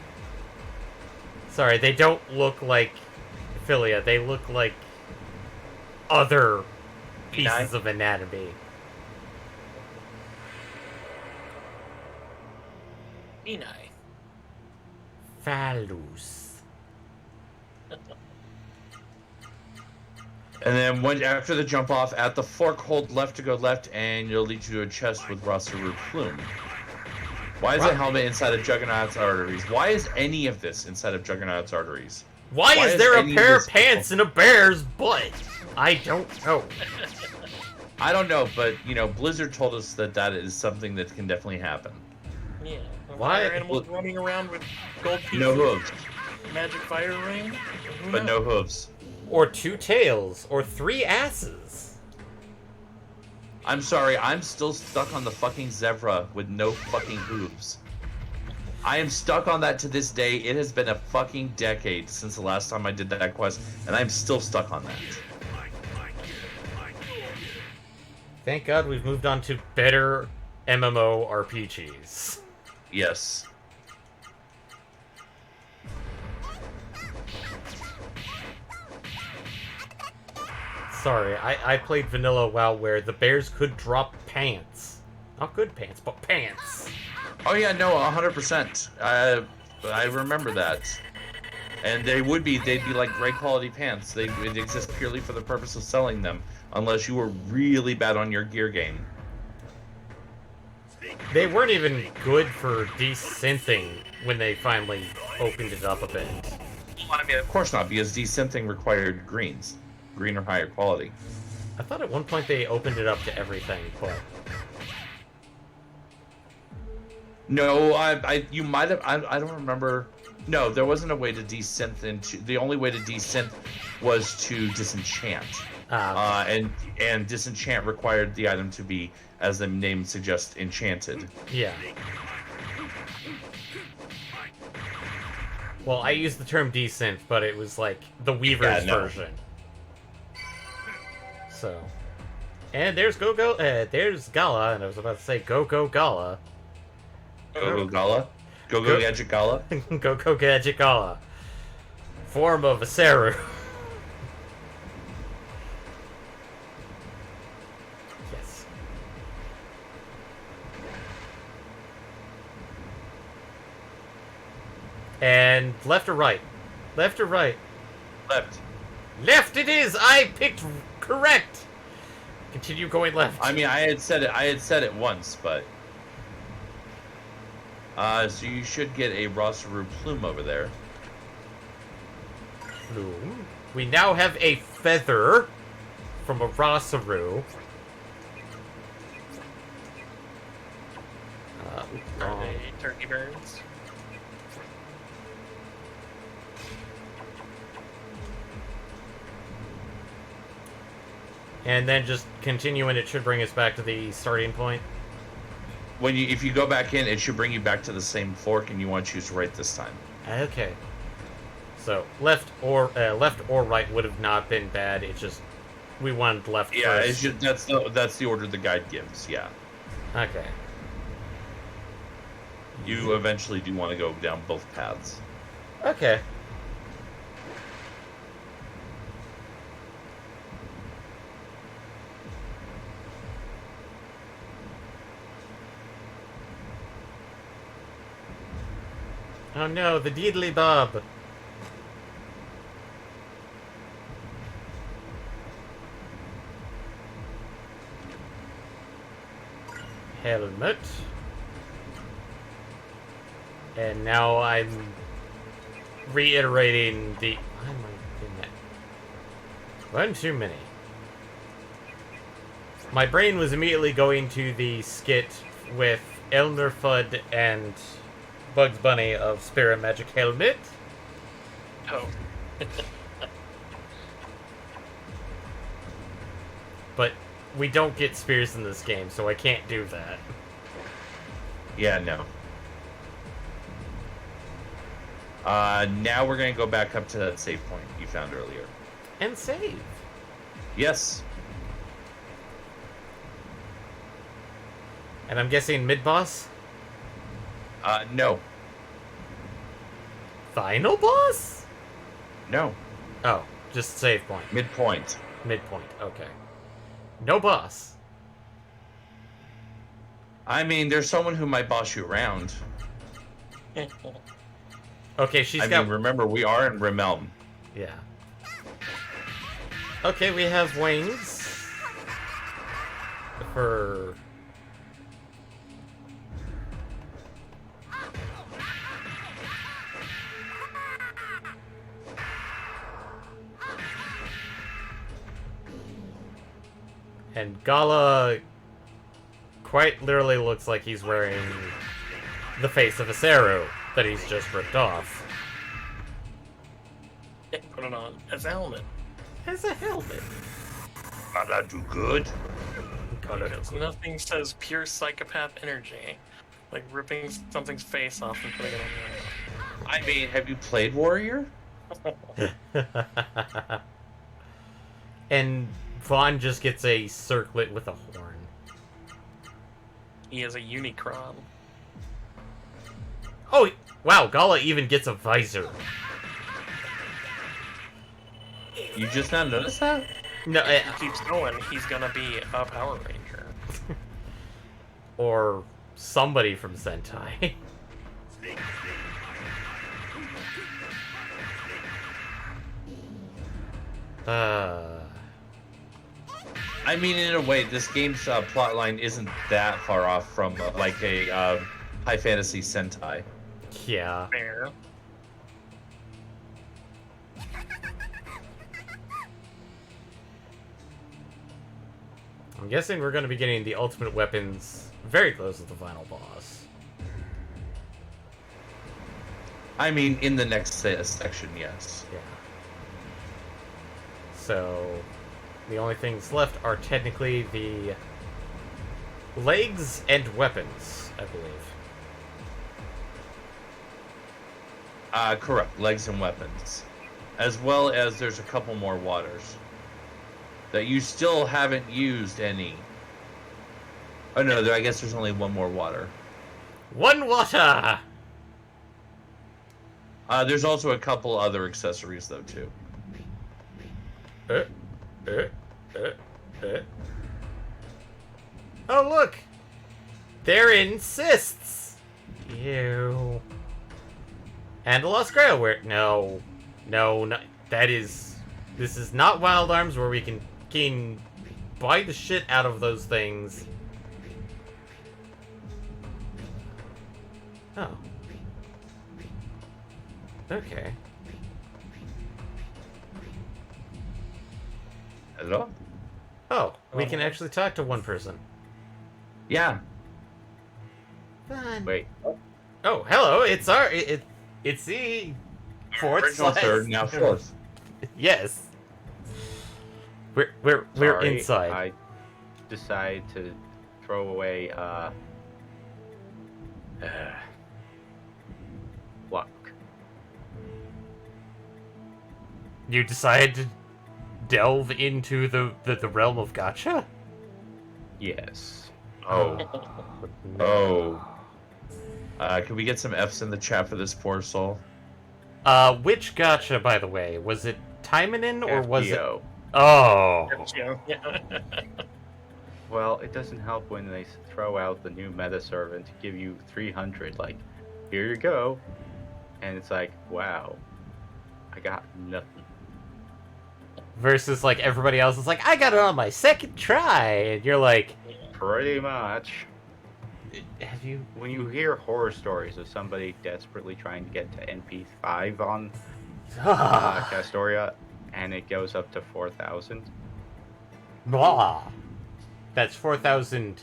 Sorry, they don't look like Philia. They look like other pieces of anatomy. Enai. Phallus. And then after the jump off, at the fork, hold left to go left, and it'll lead you to a chest with Rossaru Plume. Why is the helmet inside of Juggernaut's arteries? Why is any of this inside of Juggernaut's arteries? Why is there a any pair of this- pants in a bear's butt? I don't know. I don't know, but, Blizzard told us that is something that can definitely happen. Yeah. Why- Fire animals running around with gold pieces. No hooves, Magic fire ring. Who but knows? no hooves. Or 2 tails, or 3 asses. I'm sorry, I'm still stuck on the fucking zebra with no fucking hooves. I am stuck on that to this day. It has been a fucking decade since the last time I did that quest, and I'm still stuck on that. Thank God we've moved on to better MMORPGs. Yes. Sorry, I played Vanilla WoW where the bears could drop pants. Not good pants, but pants. Oh yeah, no, 100%. I remember that. And they'd be like great quality pants. They'd exist purely for the purpose of selling them, unless you were really bad on your gear game. They weren't even good for desynthing when they finally opened it up a bit. Well, I mean, of course not, because desynthing required greens. Green or higher quality. I thought at one point they opened it up to everything, but... No, you might have, I don't remember. No, there wasn't a way to desynth into, the only way to desynth was to disenchant. And disenchant required the item to be, as the name suggests, enchanted. Yeah. Well, I used the term desynth, but it was like the Weaver's version. So. And there's there's Gala, and I was about to say Go Gala. Go Gala? Go Gadget Gala? Go Gadget Gala. Form of a Saru. Yes. And left or right? Left or right? Left. Left it is! I picked correct! Continue going left. I mean, I had said it once, but... so you should get a Rosaru plume over there. Plume. We now have a feather from a Rosaru. Are they turkey birds? And then just continue, and it should bring us back to the starting point. If you go back in, it should bring you back to the same fork, and you want to choose right this time. Okay. So left or right would have not been bad. It's just we wanted left Yeah, first. it's just, that's the order the guide gives. Yeah. Okay. You eventually do want to go down both paths. Okay. Oh no, the Deedly Bob. Helmet. And now I'm reiterating the... Why am I doing that? One too many. My brain was immediately going to the skit with Elmer Fudd and Bugs Bunny of Spirit Magic Helmet. Oh. But we don't get spears in this game, so I can't do that. Yeah, no. Now we're going to go back up to that save point you found earlier. And save. Yes. And I'm guessing mid-boss? No. Final boss? No. Oh, just save point. Midpoint. Midpoint, okay. No boss. I mean, there's someone who might boss you around. Okay, I mean, remember, we are in Rimelm. Yeah. Okay, we have wings. For... And Gala quite literally looks like he's wearing the face of a Saru that he's just ripped off. Yeah, put it on as a helmet. As a helmet. Not that too good. Because nothing says pure psychopath energy like ripping something's face off and putting it on your I mean, have you played Warrior? And Vaughn just gets a circlet with a horn. He is a Unicron. Oh, wow, Gala even gets a visor. You just not noticed that? No, He keeps going, he's gonna be a Power Ranger. or somebody from Sentai. I mean, in a way, this game's plotline isn't that far off from like a high fantasy Sentai. Yeah. Fair. I'm guessing we're going to be getting the ultimate weapons very close to the final boss. I mean, in the next section, yes. Yeah. So, the only things left are technically the legs and weapons, I believe. Correct. Legs and weapons. As well as there's a couple more waters. That you still haven't used any. Oh no, I guess there's only one more water. One water! There's also a couple other accessories though too. Oh, look! They're in cysts! Ew. And a Lost Grail where... No. No, that is... This is not Wild Arms where we can buy the shit out of those things. Oh. Okay. Hello? Oh, we can actually talk to one person. Yeah. Fun. Wait. Oh, hello. It's our... It's the... Original third, now fourth. Yes. We're Sorry, inside. I decided to throw away luck. You decided to delve into the realm of gacha? Yes. Oh. Oh. Can we get some F's in the chat for this poor soul? Which gacha, by the way? Was it Taimanin or was it... FBO. Oh. Yeah. Well, it doesn't help when they throw out the new meta servant to give you 300. Like, here you go, and it's like, wow, I got nothing. Versus, like, everybody else is like, I got it on my second try! And you're like... Pretty much. Have you... When you hear horror stories of somebody desperately trying to get to NP5 on Castoria, and it goes up to 4,000. Blah. That's 4,000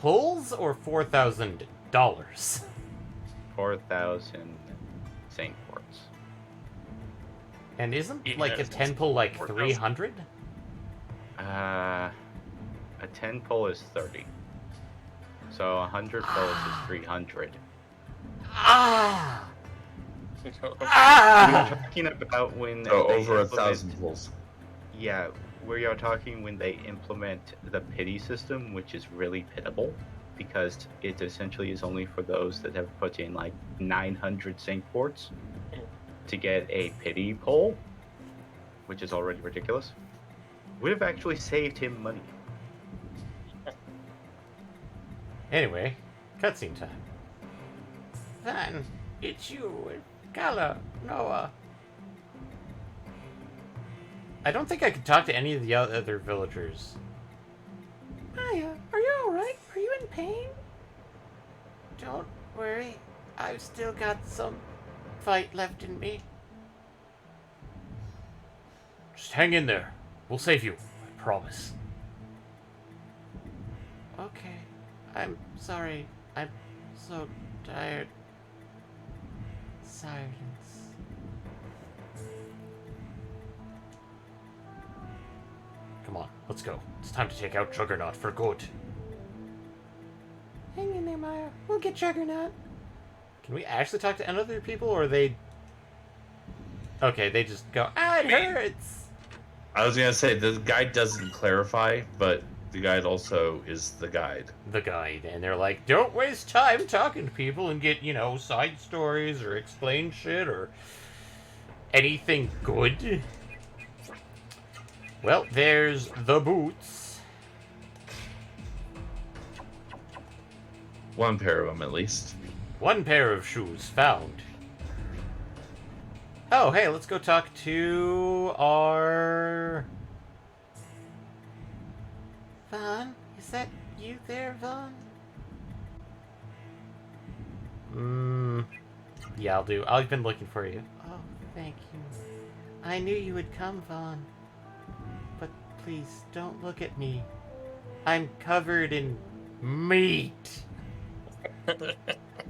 pulls or $4,000? 4,000 Saint quartz. And isn't, Yeah, like, a it's 10 pull, like, 4,000. 300? A 10 pull is 30. So 100 pulls is 300. Ah! We're Ah! talking about when So they over implement- 1,000 pulls. Yeah, we are talking when they implement the pity system, which is really pitiable, because it essentially is only for those that have put in like 900 Saint quartz to get a pity pull, which is already ridiculous. Would have actually saved him money. Anyway, cutscene time. Then, it's you, Gala, Noah. I don't think I could talk to any of the other villagers. Maya, are you alright? Are you in pain? Don't worry. I've still got some fight left in me. Just hang in there. We'll save you. I promise. Okay. I'm sorry. I'm so tired. Silence. Come on, let's go. It's time to take out Juggernaut for good. Hang in there, Maya. We'll get Juggernaut. Can we actually talk to other people, or are they... Okay, they just go, ah, it hurts! I was gonna say, the guide doesn't clarify, but the guide also is the guide. The guide, and they're like, don't waste time talking to people and get, side stories or explain shit or anything good. Well, there's the boots. One pair of them, at least. One pair of shoes found. Oh, hey, let's go talk to our... Vaughn? Is that you there, Vaughn? Yeah, I'll do. I've been looking for you. Oh, thank you. I knew you would come, Vaughn. But please, don't look at me. I'm covered in meat.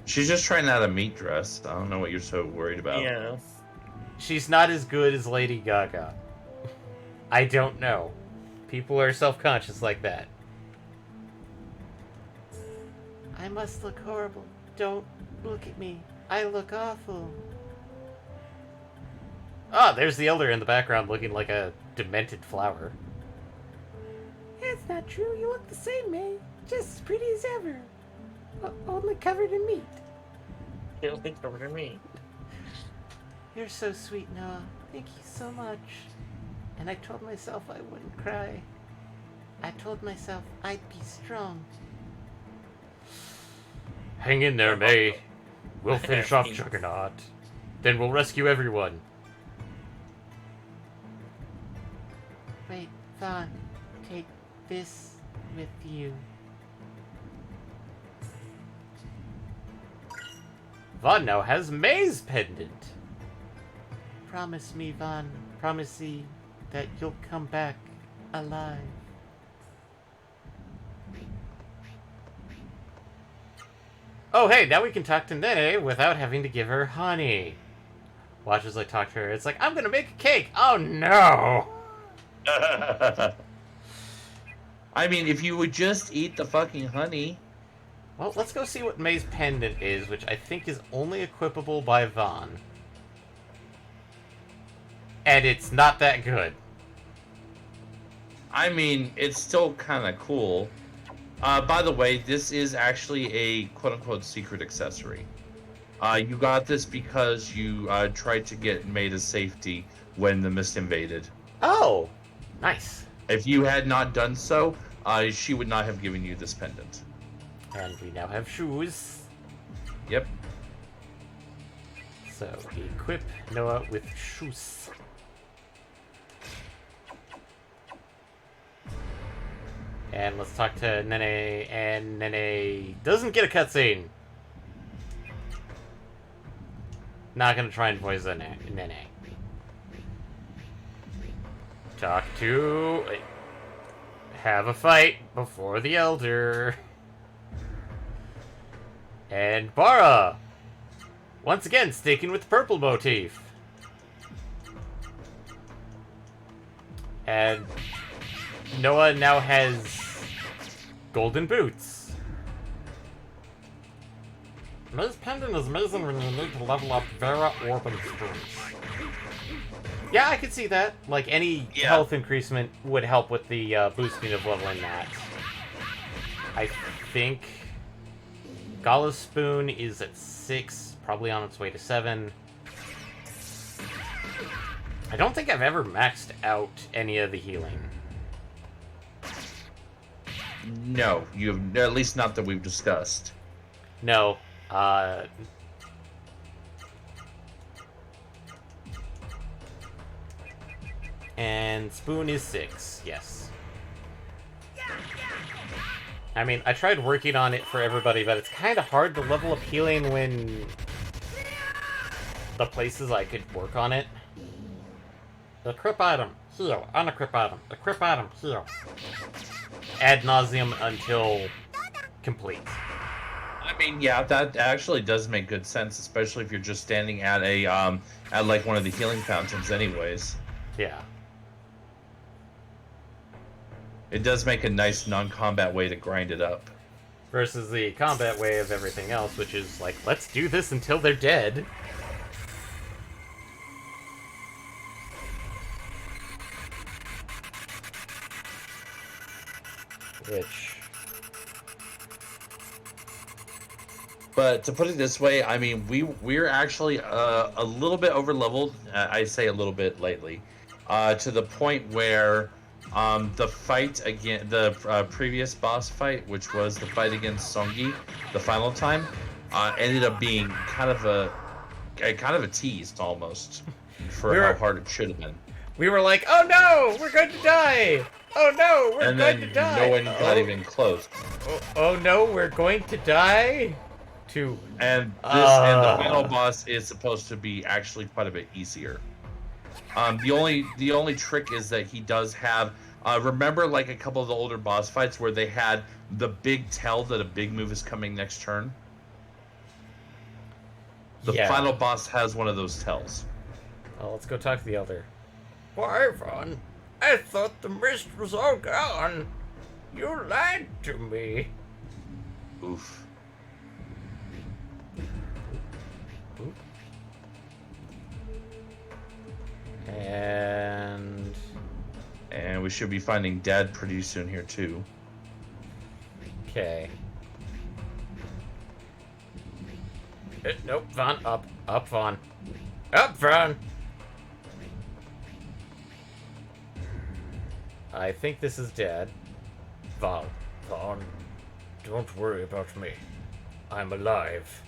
She's just trying out a meat dress. I don't know what you're so worried about. Yeah. She's not as good as Lady Gaga. I don't know. People are self-conscious like that. I must look horrible. Don't look at me. I look awful. Ah, there's the Elder in the background looking like a demented flower. That's not true. You look the same, May. Just as pretty as ever. Only covered in meat. You don't think over to me. You're so sweet, Noah. Thank you so much. And I told myself I wouldn't cry. I told myself I'd be strong. Hang in there, May. We'll finish off Juggernaut. Then we'll rescue everyone. Wait, Vaughn. Take this with you. Vaughn now has May's pendant. Promise me, Vaughn. Promise me that you'll come back alive. Oh, hey, now we can talk to Nene without having to give her honey. Watch as I talk to her. It's like, I'm gonna make a cake. Oh, no. I mean, if you would just eat the fucking honey. Well, let's go see what May's pendant is, which I think is only equipable by Vaughn. And it's not that good. I mean, it's still kind of cool. By the way, this is actually a quote-unquote secret accessory. You got this because you tried to get May to safety when the mist invaded. Oh, nice. If you had not done so, she would not have given you this pendant. And we now have shoes. Yep. So, equip Noah with shoes. And let's talk to Nene, and Nene doesn't get a cutscene. Not gonna try and voice Nene. Talk to... Have a fight before the Elder. And Bara! Once again, sticking with the purple motif. And Noah now has golden boots. May's pendant is amazing when you need to level up Vera Orban strength. Yeah, I could see that. Like, any health increasement would help with the boosting of leveling that. I think Gala's Spoon is at 6, probably on its way to 7. I don't think I've ever maxed out any of the healing. No, you've at least not that we've discussed. No. And Spoon is 6, yes. I mean, I tried working on it for everybody, but it's kind of hard to level up healing when the places I could work on it. Equip item, heal, unequip item, equip item, heal. Ad nauseum until complete. I mean, yeah, that actually does make good sense, especially if you're just standing at a at like one of the healing fountains, anyways. Yeah. It does make a nice non-combat way to grind it up. Versus the combat way of everything else, which is like, let's do this until they're dead. Which... But to put it this way, I mean, we're actually a little bit over leveled. I say a little bit lately, to the point where the fight again, the previous boss fight, which was the fight against Songi, the final time, ended up being kind of a tease almost for how hard it should have been. We were like, oh no, we're going to die! Oh no, we're going to die! No one got even close. Oh no, we're going to die? And the final boss is supposed to be actually quite a bit easier. The only trick is that he does have remember like a couple of the older boss fights where they had the big tell that a big move is coming next turn. The final boss has one of those tells. Well, let's go talk to the elder. Wyvern, I thought the mist was all gone. You lied to me. Oof. And we should be finding Dad pretty soon here too. Okay. Nope, Vaughn, up, Vaughn. Up, Vaughn! I think this is Dad. Vaughn, don't worry about me. I'm alive.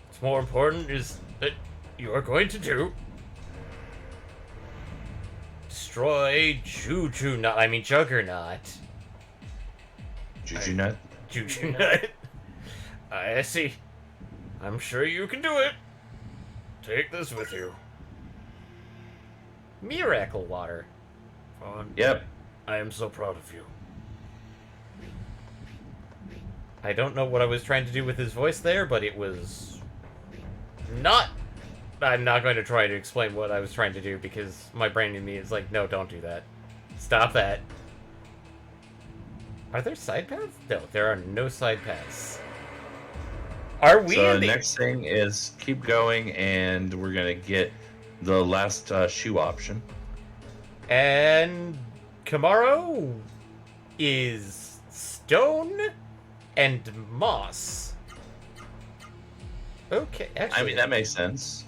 What's more important is that you are going to do... destroy Juggernaut. Juggernaut? Juggernaut. I see. I'm sure you can do it. Take this with you. Miracle water. Vaughn, Yep. I am so proud of you. I don't know what I was trying to do with his voice there, but it was not... I'm not going to try to explain what I was trying to do because my brain in me is like, no, don't do that. Stop that. Are there side paths? No, there are no side paths. Are we So in the the... next thing is keep going, and we're gonna get the last shoe option. And Kamaro is stone and moss. Okay, actually... I mean, that makes sense.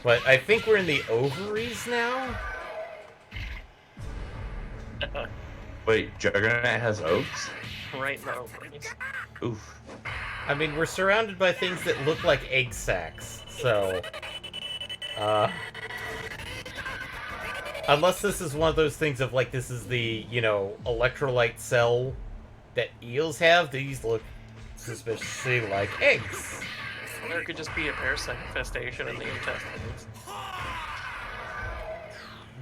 But I think we're in the ovaries now? Wait, Juggernaut has oaks? Right now, please. Oof. I mean, we're surrounded by things that look like egg sacs, so... unless this is one of those things of, like, this is the, you know, electrolyte cell that eels have, these look suspiciously like eggs. Or it could just be a parasite infestation in the intestines.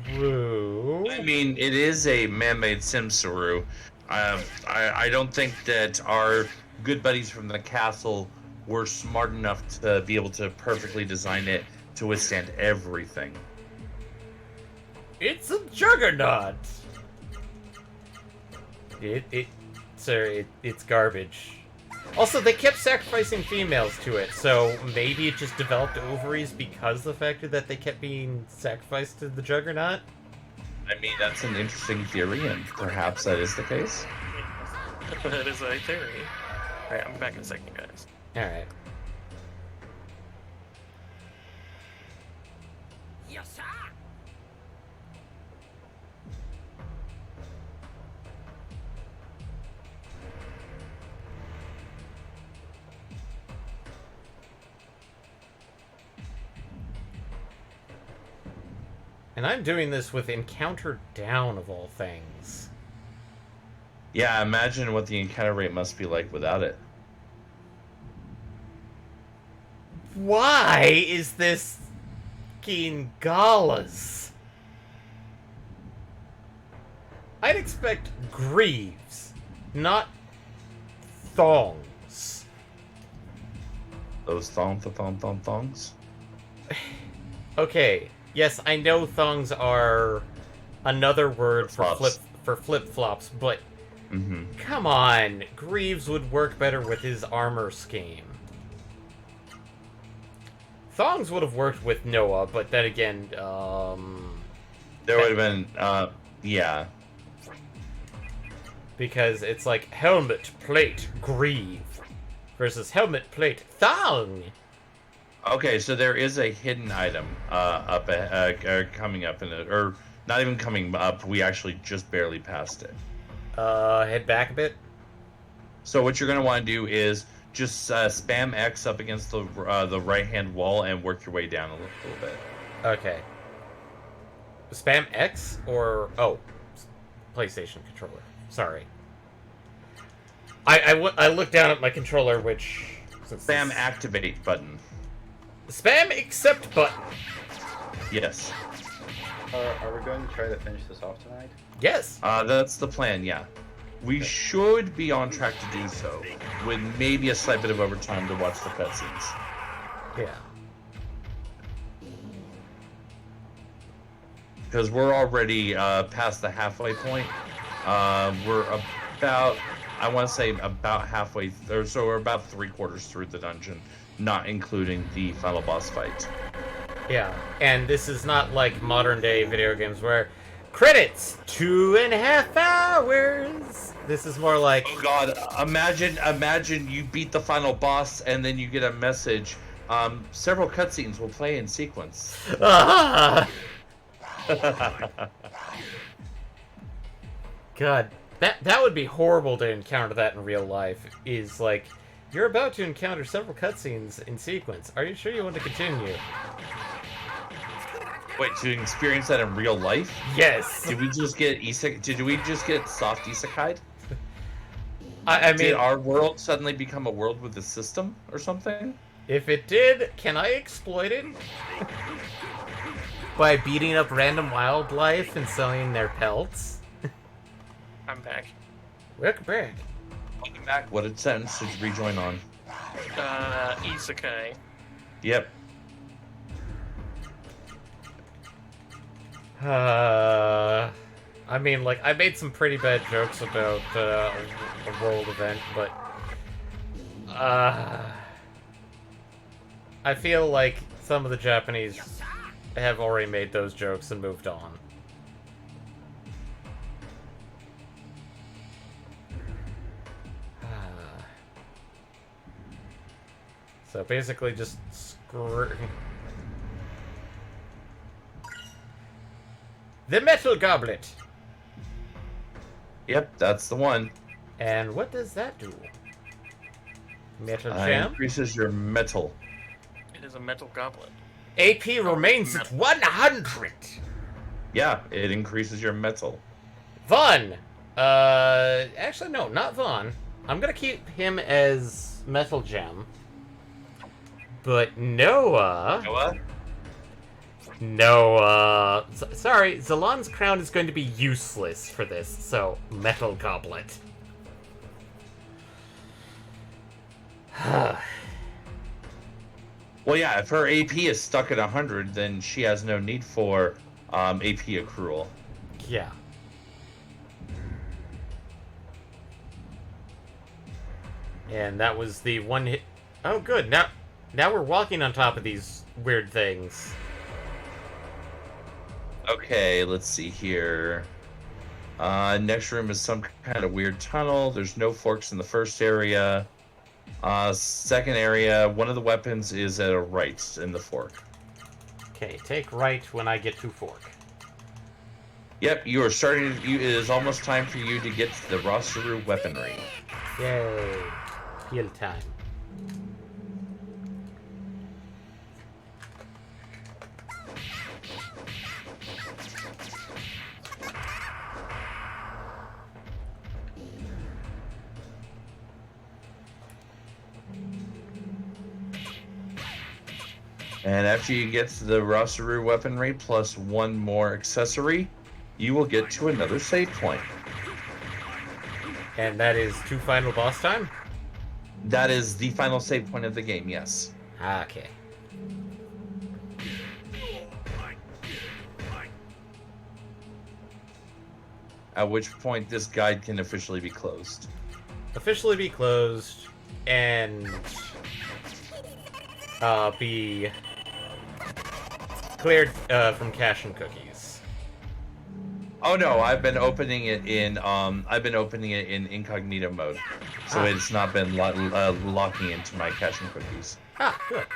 True. I mean, it is a man-made Simsaru. I don't think that our good buddies from the castle were smart enough to be able to perfectly design it to withstand everything. It's a juggernaut! It's garbage. Also, they kept sacrificing females to it, so maybe it just developed ovaries because of the fact that they kept being sacrificed to the Juggernaut? I mean, that's an interesting theory, and perhaps that is the case. That is a theory. Alright, I'm back in a second, guys. Alright. Yes, sir. And I'm doing this with Encounter Down, of all things. Yeah, imagine what the encounter rate must be like without it. Why is this Kingalas? I'd expect greaves, not thongs. Those thongs? Okay, yes, I know thongs are another word for flip-flops, but Mm-hmm. come on, Greaves would work better with his armor scheme. Thongs would have worked with Noah, but then again, There would have been, yeah. because it's like helmet, plate, greave versus helmet, plate, thong. Okay, so there is a hidden item coming up in it, or not even coming up. We actually just barely passed it. Head back a bit. So what you're gonna want to do is just spam X up against the right-hand wall and work your way down a little bit. Okay. Spam X or PlayStation controller. Sorry. I looked down at my controller, which Spam activate button. Spam accept button. Yes. Are we going to try to finish this off tonight? Yes. That's the plan. Yeah. We should be on track to do so, with maybe a slight bit of overtime to watch the cutscenes. Yeah. Because we're already past the halfway point. We're about, I want to say about halfway, so we're about 3/4 through the dungeon, not including the final boss fight. Yeah. And this is not like modern day video games where credits 2.5 hours. This is more like, Oh God! Imagine you beat the final boss and then you get a message. Several cutscenes will play in sequence. God, that would be horrible to encounter that in real life. Is like, you're about to encounter several cutscenes in sequence. Are you sure you want to continue? Wait, to experience that in real life? Yes. Did we just get isekai? Did we just get soft isekai? I mean, Did our world suddenly become a world with a system or something? if it did, can I exploit it? By beating up random wildlife and selling their pelts? I'm back. Welcome back. Welcome back. What sentence did you rejoin on? Isekai. Yep. I mean, like, I made some pretty bad jokes about a world event, but I feel like some of the Japanese have already made those jokes and moved on. So basically just screw... The Metal Goblet! Yep, that's the one. And what does that do? Metal Gem? Increases your metal. It is a metal goblet. AP remains at 100! Yeah, it increases your metal. Vaughn! Actually, no, not Vaughn. I'm gonna keep him as Metal Gem. But Noah... sorry, Zalon's crown is going to be useless for this, so Metal Goblet. Well, yeah, if her AP is stuck at 100, then she has no need for AP accrual. Yeah. And that was the one hit... Oh, good. Now we're walking on top of these weird things. Okay, let's see here. Next room is some kind of weird tunnel. There's no forks in the first area. Second area, one of the weapons is at a right in the fork. Okay, take right when I get to fork. Yep, you are starting. It is almost time for you to get to the Rosaru weaponry. Yay. Heal time. And after you get to the Rosaru weaponry plus one more accessory, you will get to another save point. And that is 2 final boss time? That is the final save point of the game, yes. Okay. At which point this guide can officially be closed. Officially be closed and be cleared from cache and cookies. Oh no, I've been opening it in incognito mode, so it's not been locking into my cache and cookies. Ah, good.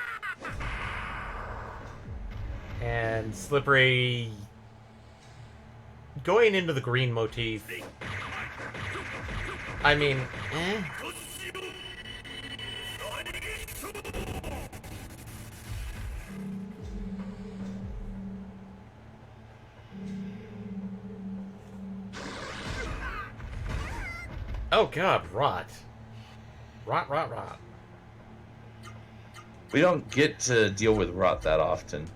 And Slippery going into the green motif. I mean, Oh god, rot. Rot. We don't get to deal with rot that often.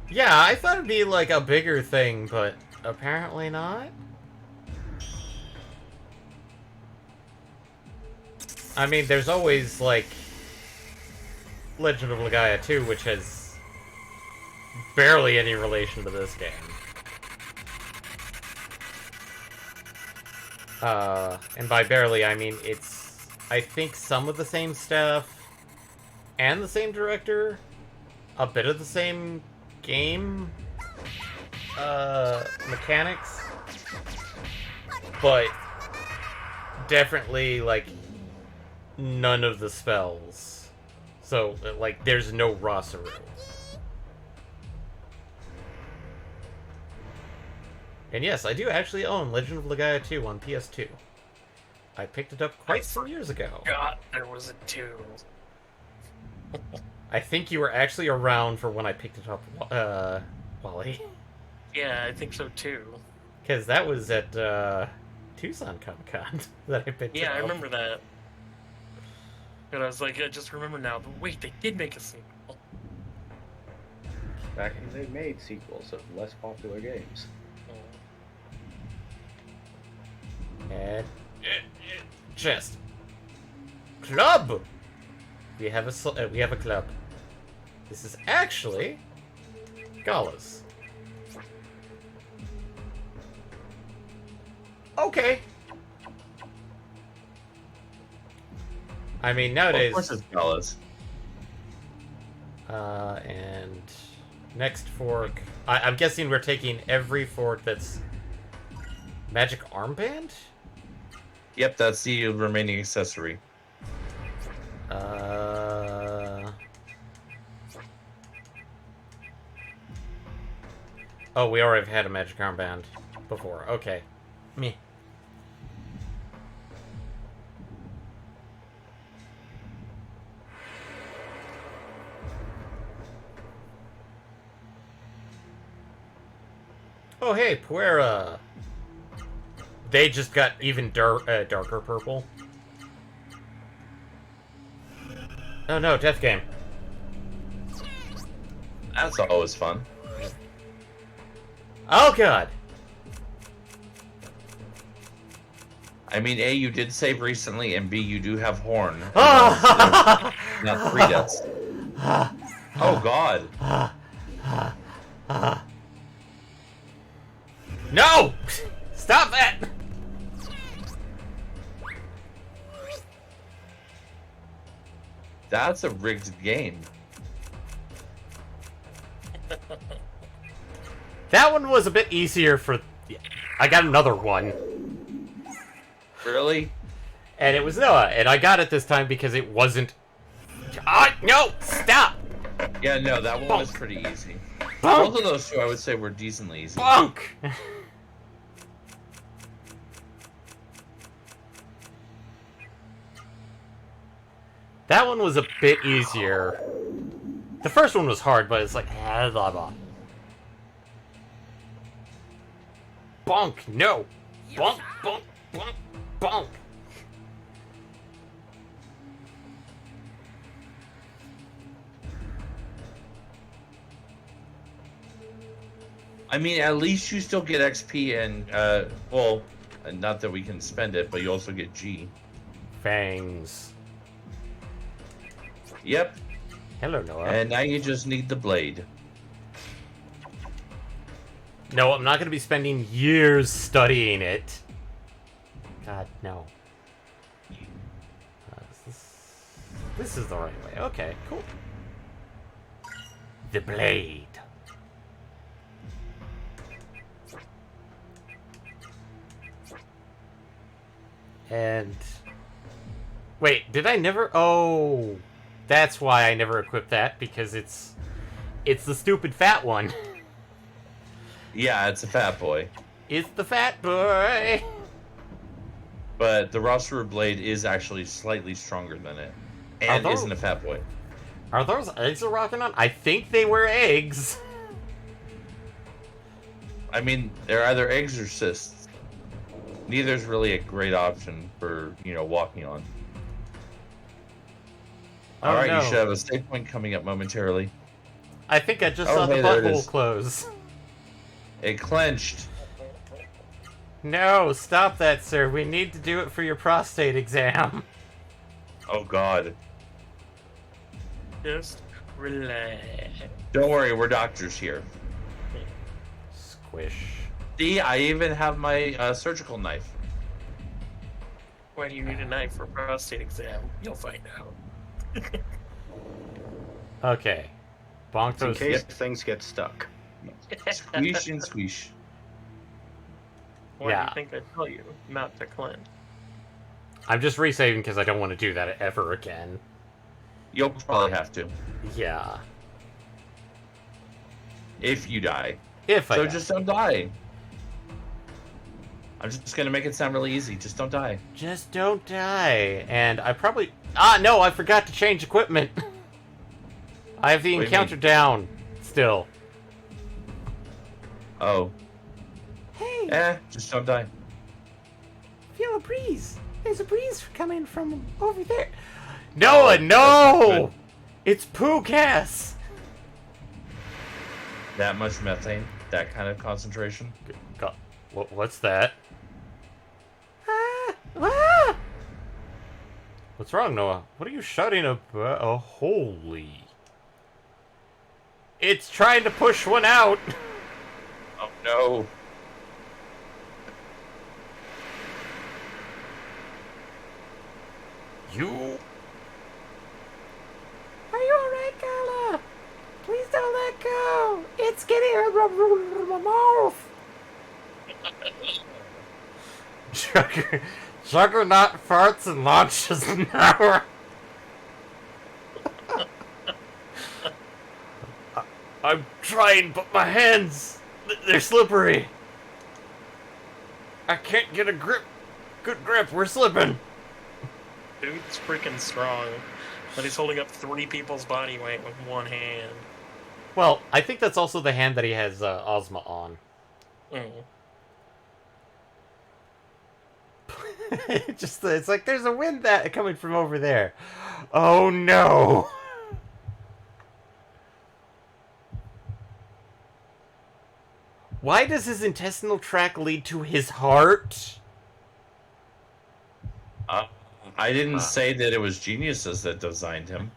Yeah, I thought it'd be like a bigger thing, but apparently not. I mean, there's always, like, Legend of Legaia 2, which has barely any relation to this game. And by barely, I mean it's, I think, some of the same stuff, and the same director, a bit of the same game, mechanics, but definitely, like, none of the spells. So, like, there's no Rosaru. And yes, I do actually own Legend of Legaia 2 on PS2. I picked it up quite some years ago. God, there was a 2. I think you were actually around for when I picked it up, Wally. Yeah, I think so too. Because that was at, Tucson Comic-Con that I picked it up. Yeah, I remember that. And I was like, I just remember now, but wait, they did make a sequel. Back when they made sequels of less popular games. And chest. Club. We have a club. This is actually Gala's. Okay. I mean, nowadays. Well, of course it's Gala's. And next fork. I'm guessing we're taking every fork that's magic armband. Yep, that's the remaining accessory. Oh, we already had a magic armband before. Okay. Me. Oh, hey, Puera. They just got even darker purple. Oh no, Death Game. That's always fun. Oh god! I mean, A, you did save recently, and B, you do have Horn. Oh! Not 3 deaths. Oh god. No! Stop that! That's a rigged game. That one was a bit easier for... I got another one. Really? And it was Noah, and I got it this time because it wasn't... no! Stop! Yeah, no, that one was pretty easy. Bonk! Both of those two, I would say, were decently easy. Bonk! That one was a bit easier. The first one was hard, but it's like... blah, blah. Bonk! No! Bonk! Bonk! Bonk! Bonk! I mean, at least you still get XP and, well, not that we can spend it, but you also get G. Fangs. Yep. Hello, Noah. And now you just need the blade. No, I'm not going to be spending years studying it. God, no. This is the right way. Okay, cool. The blade. And... Wait, did I never... Oh... That's why I never equipped that, because it's the stupid fat one. Yeah, it's a fat boy. It's the fat boy! But the Roster Blade is actually slightly stronger than it. And Although- isn't a fat boy. Are those eggs are rocking on? I think they were eggs. I mean, they're either eggs or cysts. Neither's really a great option for, walking on. Oh, Alright, no. you should have a save point coming up momentarily. I think I just Oh, saw the hey, there it butthole is. close. It clenched. No, stop that, sir. We need to do it for your prostate exam. Oh god. Just relax. Don't worry, we're doctors here. Squish. See, I even have my surgical knife. Why do you need a knife for a prostate exam? You'll find out. Okay. Bonk In those. case things get stuck. Squish and squish. Why Yeah. do you think I tell you not to cleanse? I'm just resaving because I don't want to do that ever again. You'll probably have to. Yeah. If you die. If I So die. just don't die. I'm just gonna make it sound really easy. Just don't die. Just don't die. And I probably... Ah, no, I forgot to change equipment. I have the What do you encounter mean? down. Still. Oh. Hey, Just don't die. feel a breeze. There's a breeze coming from over there. Noah, Oh, no! that's It's poo gas. That much methane? That kind of concentration? God, what's that? Ah! What's wrong, Noah? What are you shouting about? Oh, holy. It's trying to push one out. Oh no. You... Are you alright, Carla? Please don't let go. It's getting my mouth. Juggernaut farts and launches now. I'm trying, but my hands, they're slippery. I can't get a grip. Good grip, we're slipping. Dude's freaking strong, but he's holding up 3 people's body weight with one hand. Well, I think that's also the hand that he has Ozma on. It's like there's a wind that coming from over there. Oh no! Why does his intestinal tract lead to his heart? I didn't say that it was geniuses that designed him.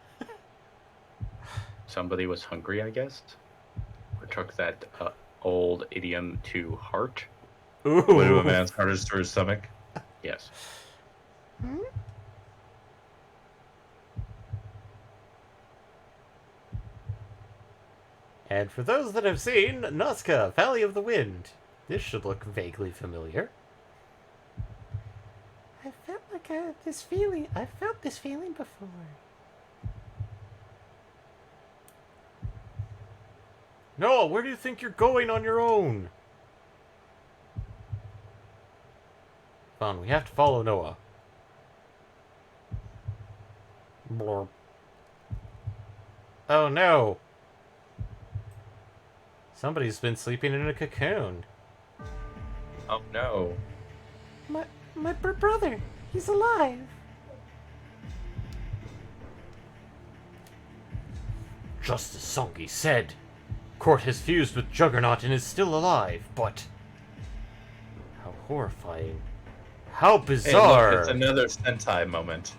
Somebody was hungry, I guess. Or took that old idiom to heart. Ooh. Put a man's heart is through his stomach. Yes. And for those that have seen Nazca, Valley of the Wind, this should look vaguely familiar. I felt like this feeling. I felt this feeling before. Noah, where do you think you're going on your own? Fun, we have to follow Noah. Blorp. Oh no! Somebody's been sleeping in a cocoon. Oh no. My brother, he's alive. Just as Songi said. Court has fused with Juggernaut and is still alive, but... How horrifying. How Hey, bizarre! look, it's another Sentai moment.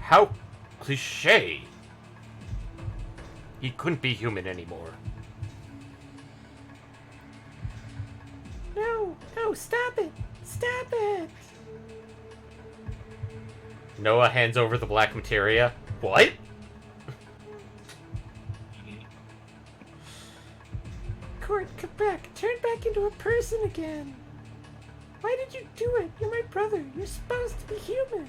How cliché! He couldn't be human anymore. No, stop it! Stop it! Noah hands over the black materia. What? Court, come back. Turn back into a person again. Why did you do it? You're my brother. You're supposed to be human.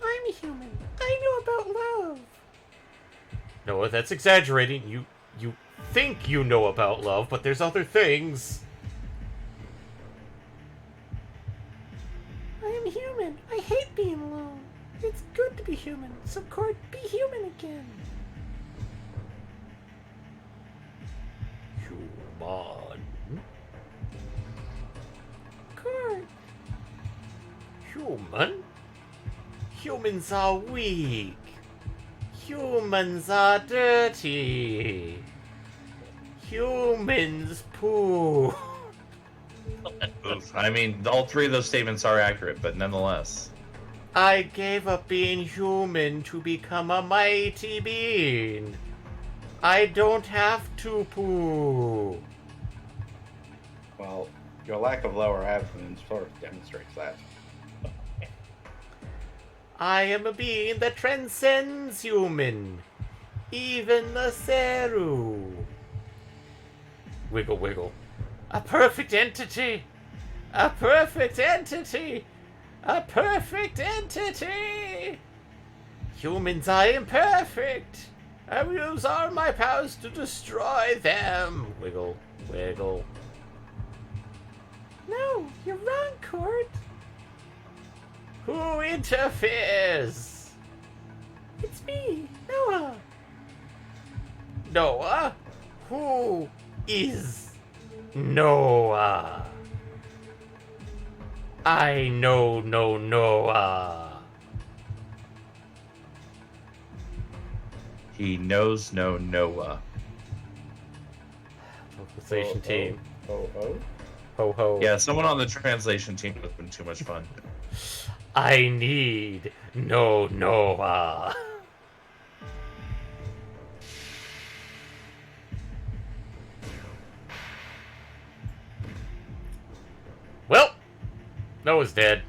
I'm human. I know about love. Noah, that's exaggerating. You think you know about love, but there's other things. I am human. I hate being alone. It's good to be human. So, Court, be human again. Human. Court. Human? Humans are weak. Humans are dirty. Humans poo. Oof. I mean, all three of those statements are accurate, but nonetheless. I gave up being human to become a mighty being. I don't have to poo. Well, your lack of lower abdomen sort of demonstrates that. I am a being that transcends human. Even the Seru. Wiggle, wiggle. A perfect entity. A perfect entity. A perfect entity. Humans are imperfect. I will use all my powers to destroy them. Wiggle, wiggle. No, you're wrong, Court. Who interferes? It's me, Noah. Noah? Who is Noah? I know no Noah. He knows no Noah. Localization team. Oh. Ho ho. Yeah, someone on the translation team would have been too much fun. I need no Noah. Well, Noah's dead.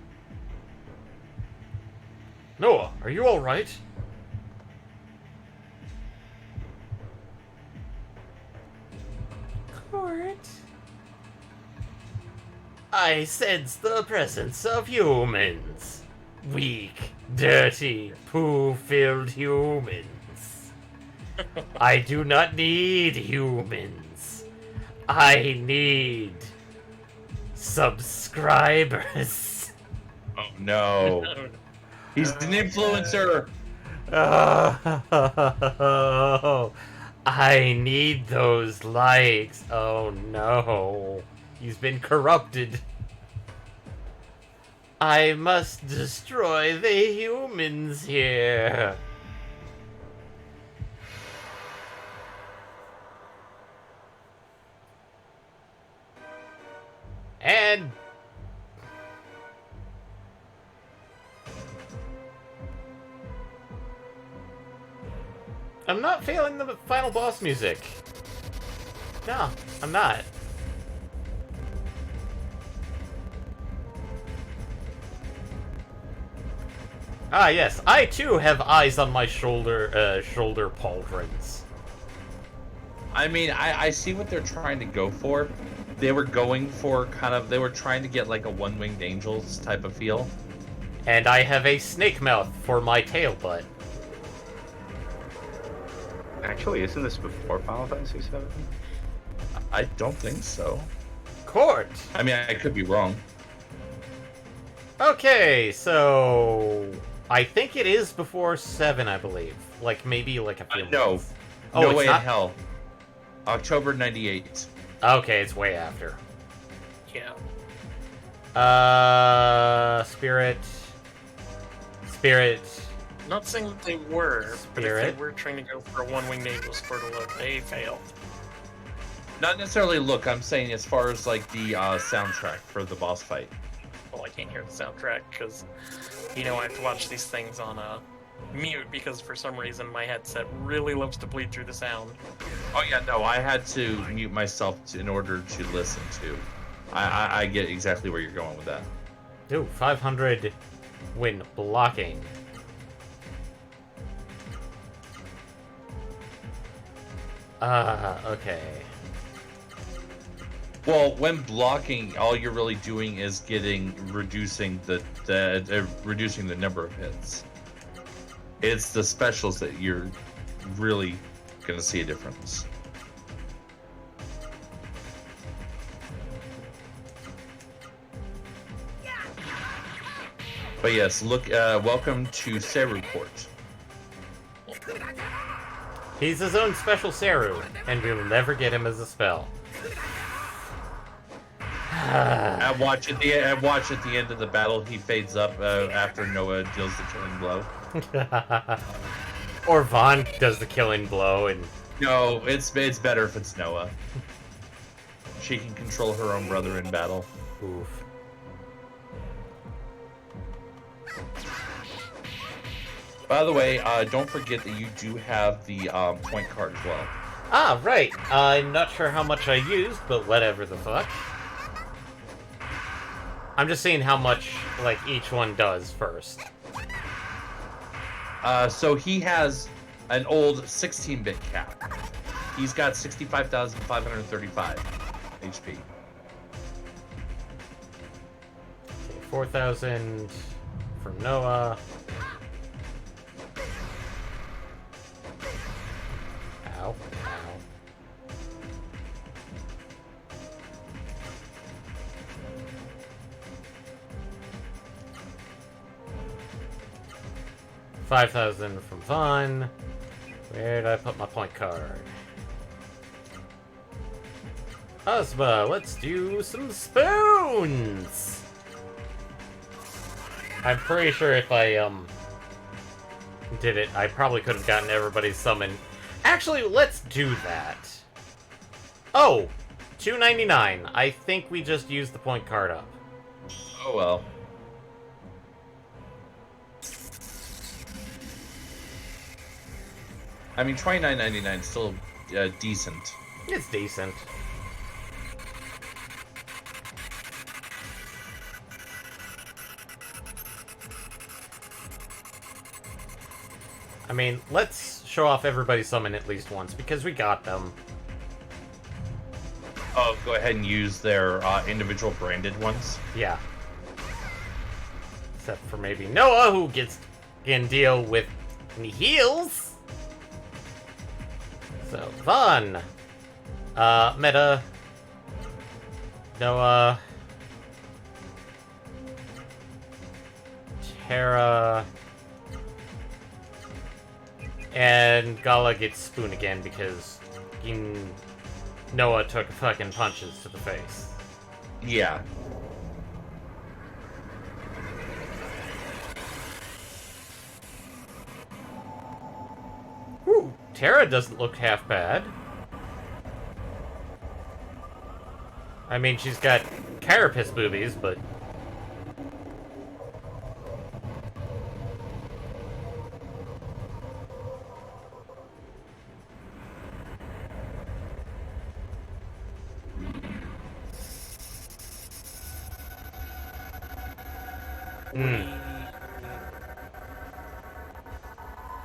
Noah, are you alright? Court? I sense the presence of humans. Weak, dirty, poo-filled humans. I do not need humans. I need subscribers. Oh no. He's an influencer! Oh, I need those likes. Oh no. He's been corrupted. I must destroy the humans here. And I'm not feeling the final boss music. No, I'm not. Ah, yes, I too have eyes on my shoulder pauldrons. I mean, I see what they're trying to go for. They were going for they were trying to get like a One-Winged Angels type of feel. And I have a snake mouth for my tail butt. Actually, isn't this before Final Fantasy VII? I don't think so. Court! I mean, I could be wrong. Okay, so I think it is before 7, I believe. Like, maybe like a few No. months. No Oh, it's way not? in hell. October 98. Okay, it's way after. Yeah. Spirit. Not saying that they were, but if Spirit. they were trying to go for a one-winged naval Squirtle, they failed. Not necessarily look, I'm saying as far as like the soundtrack for the boss fight. Well, I can't hear the soundtrack because, I have to watch these things on mute because for some reason my headset really loves to bleed through the sound. Oh yeah, no, I had to mute myself in order to listen to. I get exactly where you're going with that. Ooh, 500 when blocking. Okay. Well, when blocking, all you're really doing is reducing the number of hits. It's the specials that you're really gonna see a difference. But yes, look. Welcome to Seru Court. He's his own special Seru, and we'll never get him as a spell. At watch at the end of the battle, he fades up after Noah deals the killing blow. Or Vaughn does the killing blow, and No, it's better if it's Noah. She can control her own brother in battle. oof. By the way, don't forget that you do have the point card as well. Ah, right. I'm not sure how much I used, but whatever the fuck. I'm just seeing how much, like, each one does first. So he has an old 16-bit cap. He's got 65,535 HP. Okay, 4,000 from Noah. Ow, ow. $5,000 from Vaughn. Where did I put my point card? Ozma, let's do some spoons! I'm pretty sure if I, did it, I probably could have gotten everybody's summon. Actually, let's do that. Oh! $2.99. I think we just used the point card up. Oh well. I mean, $29.99 is still decent. It's decent. I mean, let's show off everybody's summon at least once, because we got them. Oh, go ahead and use their individual branded ones. Yeah. Except for maybe Noah, who can deal with heals. So, Vaughn. Meta. Noah. Terra. And Gala gets Spoon again because Noah took fucking punches to the face. Yeah. Ooh, Terra doesn't look half bad. I mean, she's got carapace boobies, but...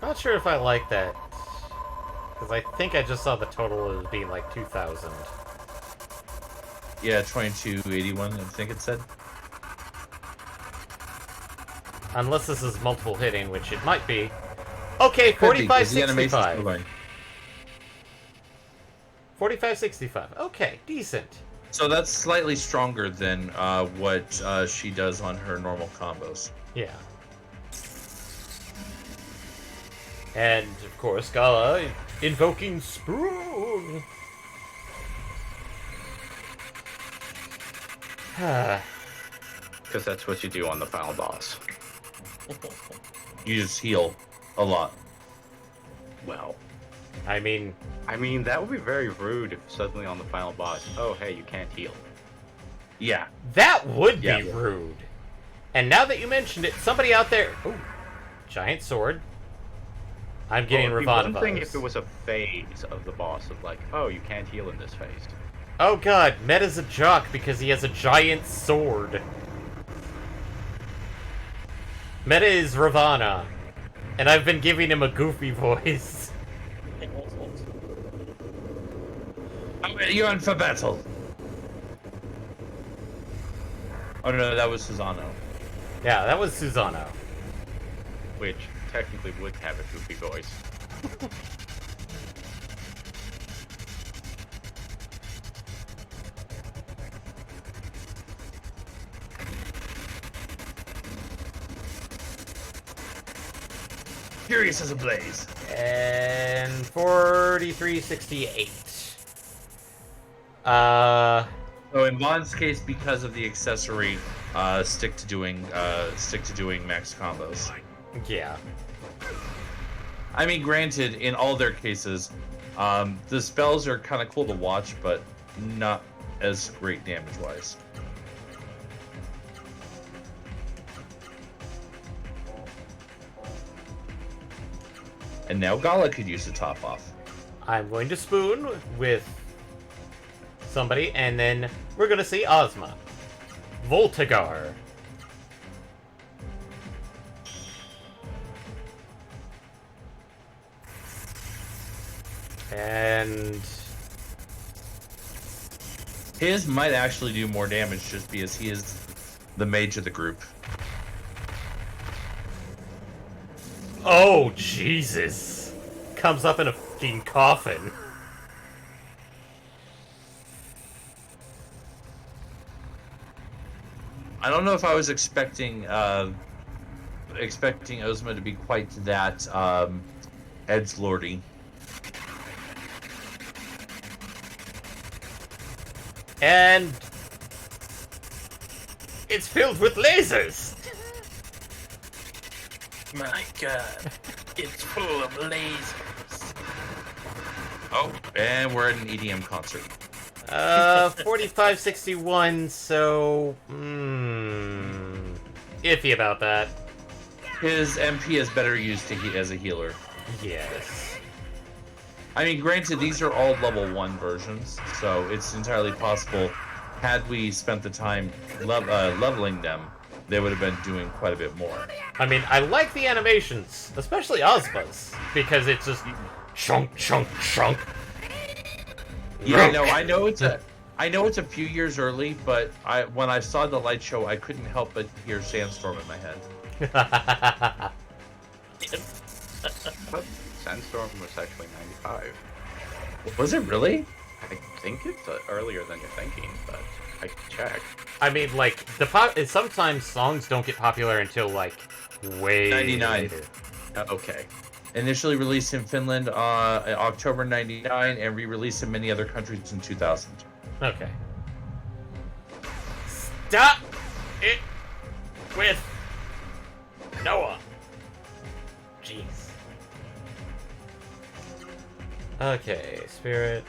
Not sure if I like that. Because I think I just saw the total as being like 2,000. Yeah, 2281, I think it said. Unless this is multiple hitting, which it might be. Okay, Could be, 'cause the animation's still 45.65. going. 45.65. Okay, decent. So that's slightly stronger than what she does on her normal combos. Yeah. And, of course, Gala invoking Spoon. Because that's what you do on the final boss. You just heal. A lot. Well, I mean, that would be very rude if suddenly on the final boss, oh hey, you can't heal. Yeah. that would Yeah. be rude. And now that you mentioned it, somebody out there... Ooh, giant sword. I'm getting Well, it'd be Ravana one thing vibes. if it was a phase of the boss of like, oh, you can't heal in this phase. Oh god, Meta's a jock because he has a giant sword. Meta is Ravana, and I've been giving him a goofy voice. You're on for battle. Oh no, that was Susano. Yeah, that was Susano. Which technically would have a goofy voice. Furious as a blaze. And 4368. So in Vaughn's case, because of the accessory, stick to doing max combos. Yeah. I mean, granted, in all their cases, the spells are kind of cool to watch, but not as great damage-wise. And now Gala could use the top off. I'm going to spoon with somebody, and then we're gonna see Ozma. Voltigar. And His might actually do more damage just because he is the mage of the group. oh Jesus, comes up in a fucking coffin. I don't know if I was expecting Ozma to be quite that edgelordy. And it's filled with lasers. My god, it's full of lasers. Oh, and we're at an EDM concert. 4561, so... iffy about that. His MP is better used as a healer. Yes. I mean, granted, these are all level 1 versions, so it's entirely possible, had we spent the time leveling them, they would have been doing quite a bit more. I mean, I like the animations, especially Ozma's, because it's just chunk, chunk, chunk. Yeah, no, I know it's a few years early, but when I saw the light show, I couldn't help but hear Sandstorm in my head. But Sandstorm was actually 95. Was it really? I think it's earlier than you're thinking, but I can check. I mean, like, sometimes songs don't get popular until, like, way 99. later. Okay. Initially released in Finland in October 99 and re-released in many other countries in 2000. Okay. Stop it with Noah. Jeez. Okay, Spirit.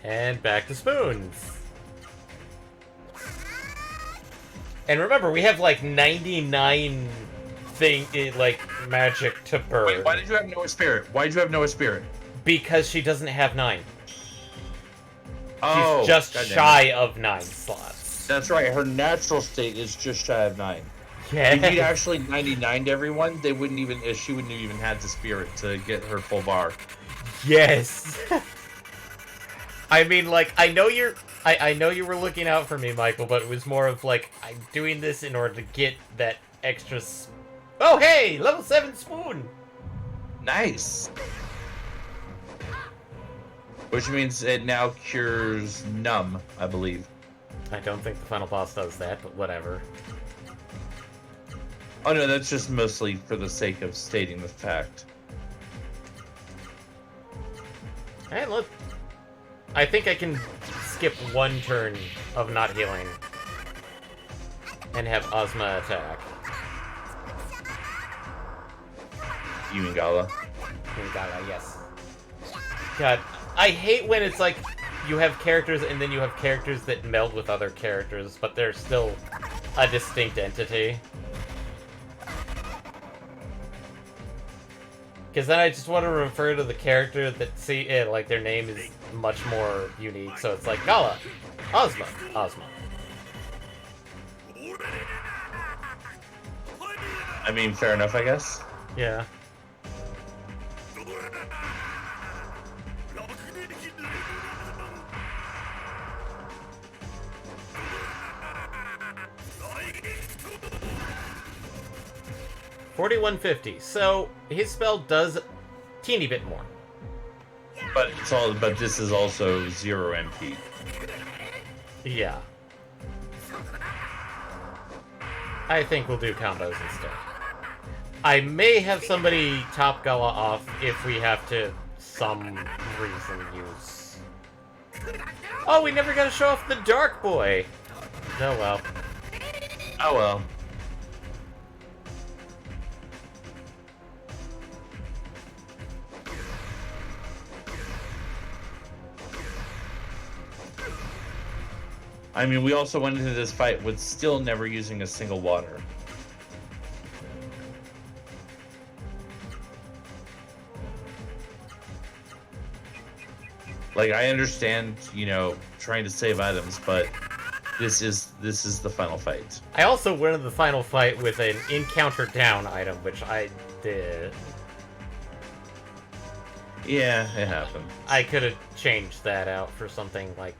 And back to spoons. And remember, we have like 99 magic to burn. Wait, why did you have Noah Spirit? Why did you have Noah Spirit? Because she doesn't have 9. Oh, She's just goddamn shy it. of 9 slots. That's right. Her natural state is just shy of 9. Yeah. If you'd actually 99 to everyone, she wouldn't even had the spirit to get her full bar. Yes. I mean, like, I know you were looking out for me, Michael, but it was more of like, I'm doing this in order to get that extra. Oh, hey, level 7 spoon. Nice. Which means it now cures numb, I believe. I don't think the final boss does that, but whatever. Oh no, that's just mostly for the sake of stating the fact. Hey, look. I think I can skip one turn of not healing. and have Ozma attack. You mean Gala? Gala, yes. God, I hate when it's like you have characters and then you have characters that meld with other characters, but they're still a distinct entity. Because then I just want to refer to the character that like their name is much more unique. So it's like Gala, Ozma, Ozma. I mean, fair enough, I guess. Yeah. $41.50. So his spell does a teeny bit more. But this is also 0 MP. Yeah. I think we'll do combos instead. I may have somebody top Gala off if we have to, some reason, use... Oh, we never got to show off the Dark Boy! Oh well. Oh well. I mean, we also went into this fight with still never using a single water. Like, I understand, you know, trying to save items, but this is the final fight. I also went into the final fight with an encounter down item, which I did. Yeah, it happened. I could have changed that out for something like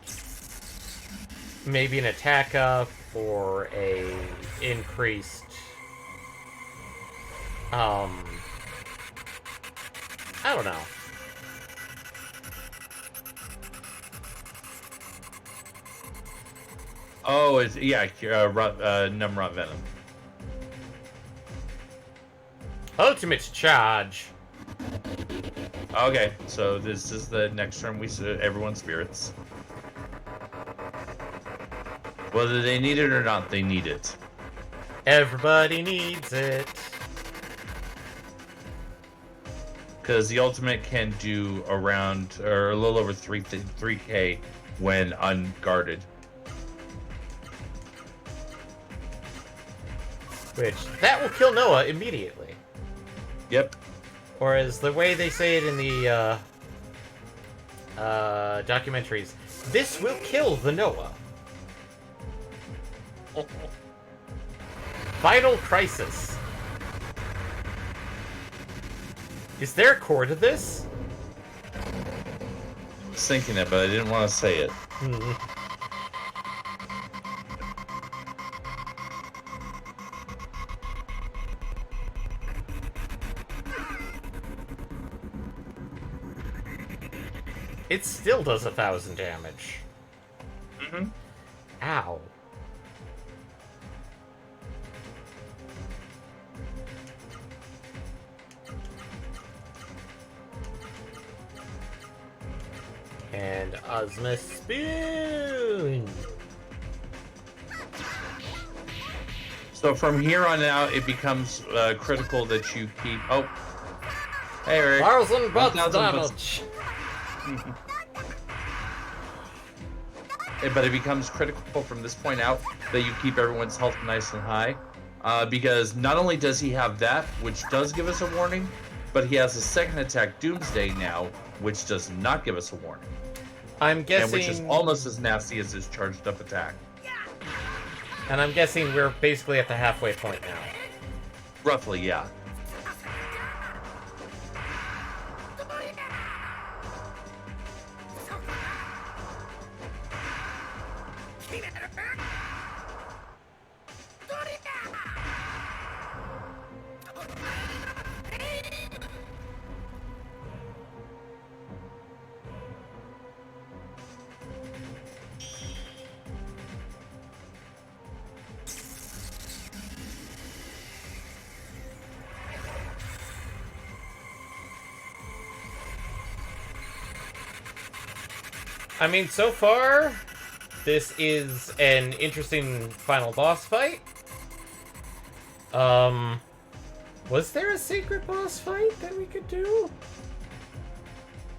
maybe an attack up or a increased I don't know. Oh, it's yeah, Numrot Venom. Ultimate charge. Okay, so this is the next turn we see everyone's spirits. Whether they need it or not, they need it. Everybody needs it. Because the ultimate can do around, or a little over 3k when unguarded. Which, that will kill Noah immediately. Yep. Whereas the way they say it in the documentaries, this will kill the Noah. Final Crisis. Is there a core to this? I was thinking it, but I didn't want to say it. It still does 1,000 damage. Mm-hmm. Ow. And Ozma Spoon. So from here on out, it becomes critical that you keep. Oh, hey, Eric. 1,000 butts 1,000 butts. damage. But it becomes critical from this point out that you keep everyone's health nice and high, because not only does he have that, which does give us a warning, but he has a second attack, Doomsday, now, which does not give us a warning. I'm guessing... And which is almost as nasty as his charged up attack. And I'm guessing we're basically at the halfway point now. Roughly, yeah. I mean, so far, this is an interesting final boss fight. Was there a secret boss fight that we could do?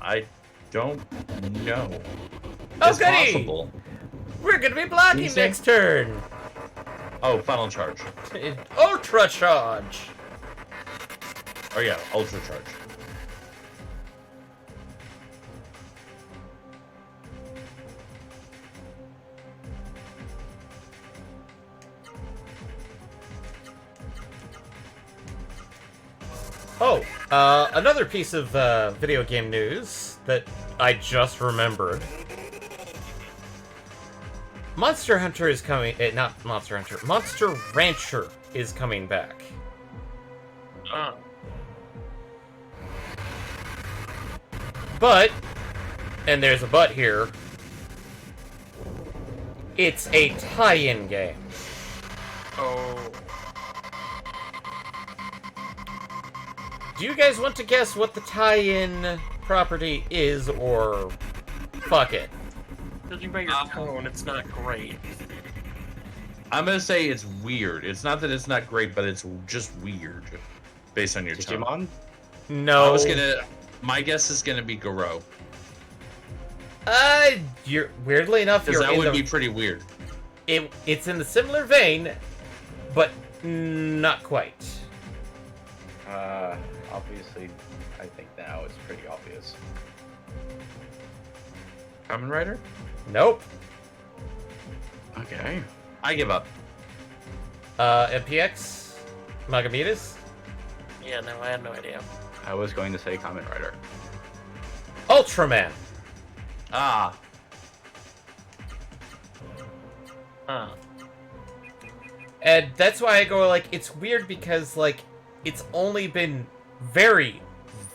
I don't know. Oh, It's goody! possible. We're gonna be blocking Tuesday? next turn! Oh, final charge. Ultra charge! Oh yeah, ultra charge. Oh, another piece of video game news that I just remembered. Monster Hunter is coming. Not Monster Hunter. Monster Rancher is coming back. Oh. But, and there's a but here, it's a tie-in game. Oh. Do you guys want to guess what the tie-in property is, or fuck it? Judging by your tone, it's not great. I'm gonna say it's weird. It's not that it's not great, but it's just weird, based on your tone. Digimon? No. My guess is gonna be Garo. You're weirdly enough, Because you're that in would the, be pretty weird. it's in the similar vein, but not quite. Obviously, I think now it's pretty obvious. Kamen Rider? Nope. Okay. I give up. MPX? Magamitas? Yeah, no, I have no idea. I was going to say Kamen Rider. Ultraman. Ah, Huh. And that's why I go, like, it's weird because, like, it's only been very,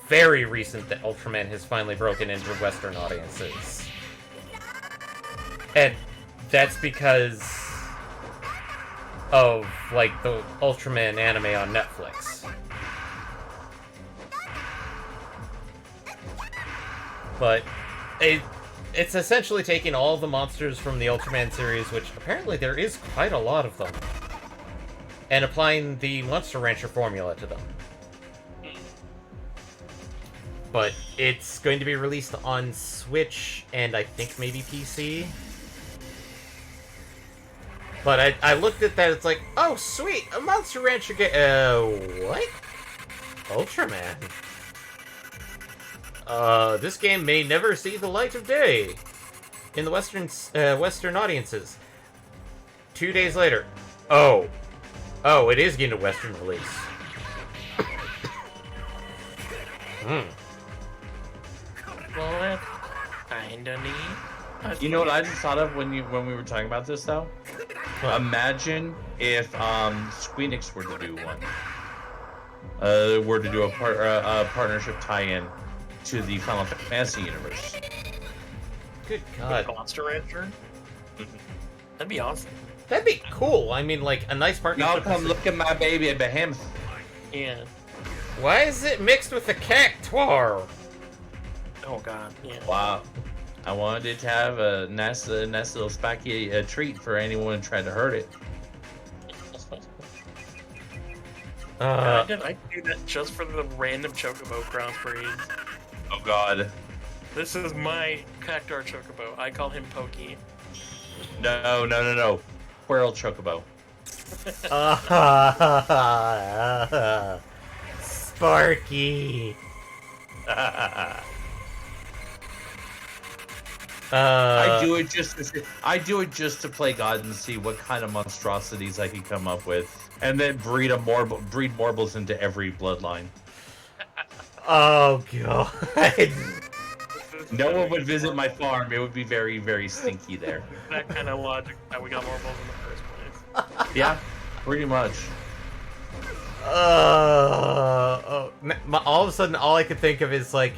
very recent that Ultraman has finally broken into Western audiences. And that's because of, like, the Ultraman anime on Netflix. But it's essentially taking all the monsters from the Ultraman series, which apparently there is quite a lot of them, and applying the Monster Rancher formula to them. But it's going to be released on Switch and I think maybe PC. But I looked at that, it's like, oh sweet, a Monster Rancher game. What? Ultraman? This game may never see the light of day in the Western audiences. 2 days later. Oh, it is getting a Western release. Well, that's kinda neat. you know what I just thought of when we were talking about this though? Imagine if Squeenix were to do one. Were to do a partnership tie-in to the Final Fantasy universe. Good God. Monster Rancher? That'd be awesome. That'd be cool. I mean, like, a nice partnership. Now come look at my baby behemoth. Yeah. Why is it mixed with the cactuar? Oh god, yeah. Wow. I wanted it to have a nice little spiky treat for anyone who tried to hurt it. I do that just for the random Chocobo crossbreeds. Oh god. This is my Cactuar Chocobo. I call him Pokey. No. Squirrel Chocobo. Sparky. I do it just to play God and see what kind of monstrosities I can come up with, and then breed Morbles into every bloodline. Oh god. No one would visit my farm. It would be very, very stinky there. That kind of logic that we got Morbles in the first place. Yeah, pretty much. All of a sudden, all I could think of is, like,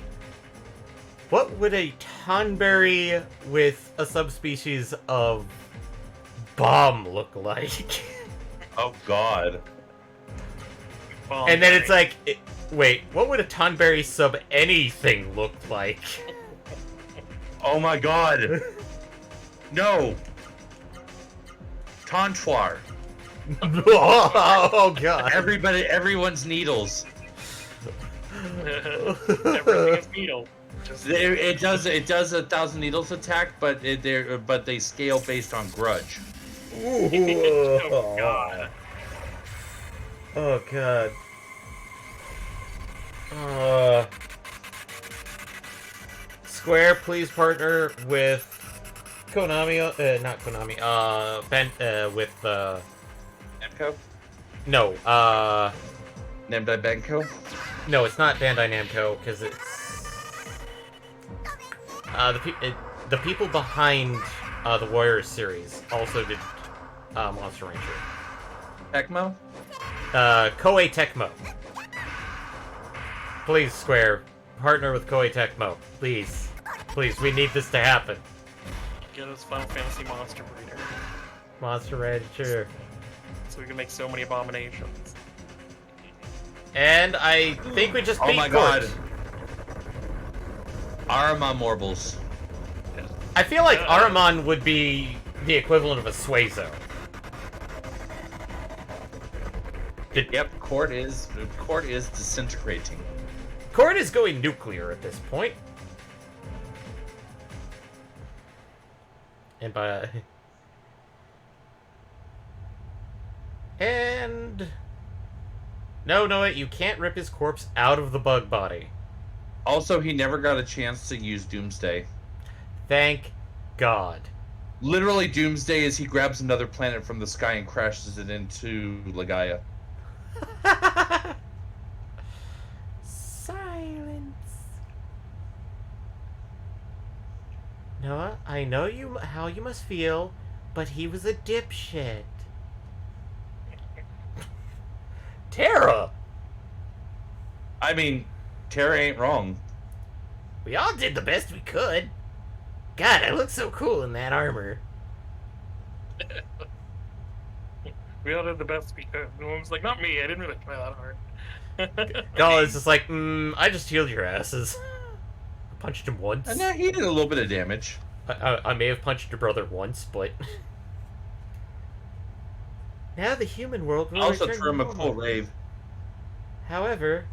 what would a Tonberry with a subspecies of bomb look like? Oh god. And then it's like, wait, what would a Tonberry sub anything look like? Oh my god. No. Tontoir. Oh god. Everyone's needles. Everything is needle. Just It does 1,000 needles attack, but they scale based on grudge. oh god. Oh god. Square, please partner with Konami. Not Konami. With Namco? no. Namdai Banco? No, it's not Bandai Namco because it's the people behind the Warriors series also did Monster Ranger. Tecmo? Koei Tecmo. Please, Square, partner with Koei Tecmo. Please. Please, we need this to happen. Get us Final Fantasy Monster Breeder. Monster Ranger. So we can make so many abominations. And I think we just beat Oh my Court. god. Arma Morbles. I feel like Aramon would be the equivalent of a Suezo. Yep, Court is disintegrating. Court is going nuclear at this point. And by... And... No, wait, you can't rip his corpse out of the bug body. Also, he never got a chance to use Doomsday. Thank God. Literally, Doomsday is he grabs another planet from the sky and crashes it into Legaia. Silence. Noah, I know how you must feel, but he was a dipshit. Terra! I mean, Terra ain't wrong. We all did the best we could. God, I look so cool in that armor. We all did the best we could. No one was like, not me, I didn't really try that hard. Gala is just like, I just healed your asses. I punched him once. And he did a little bit of damage. I may have punched your brother once, but... Now the human world will Also return threw him to a cool normal. rave. However,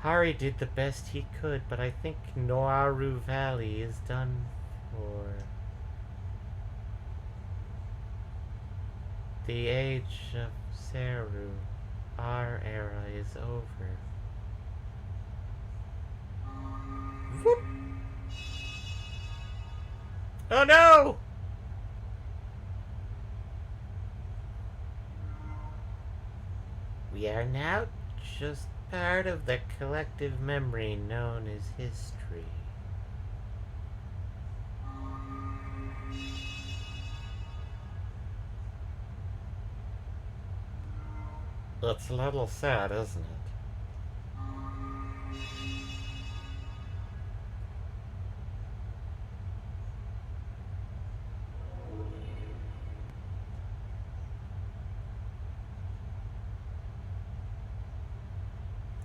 Hari did the best he could, but I think Noaru Valley is done for. The age of Seru, our era is over. Whoop. Oh no! We are now just part of the collective memory known as history. That's a little sad, isn't it?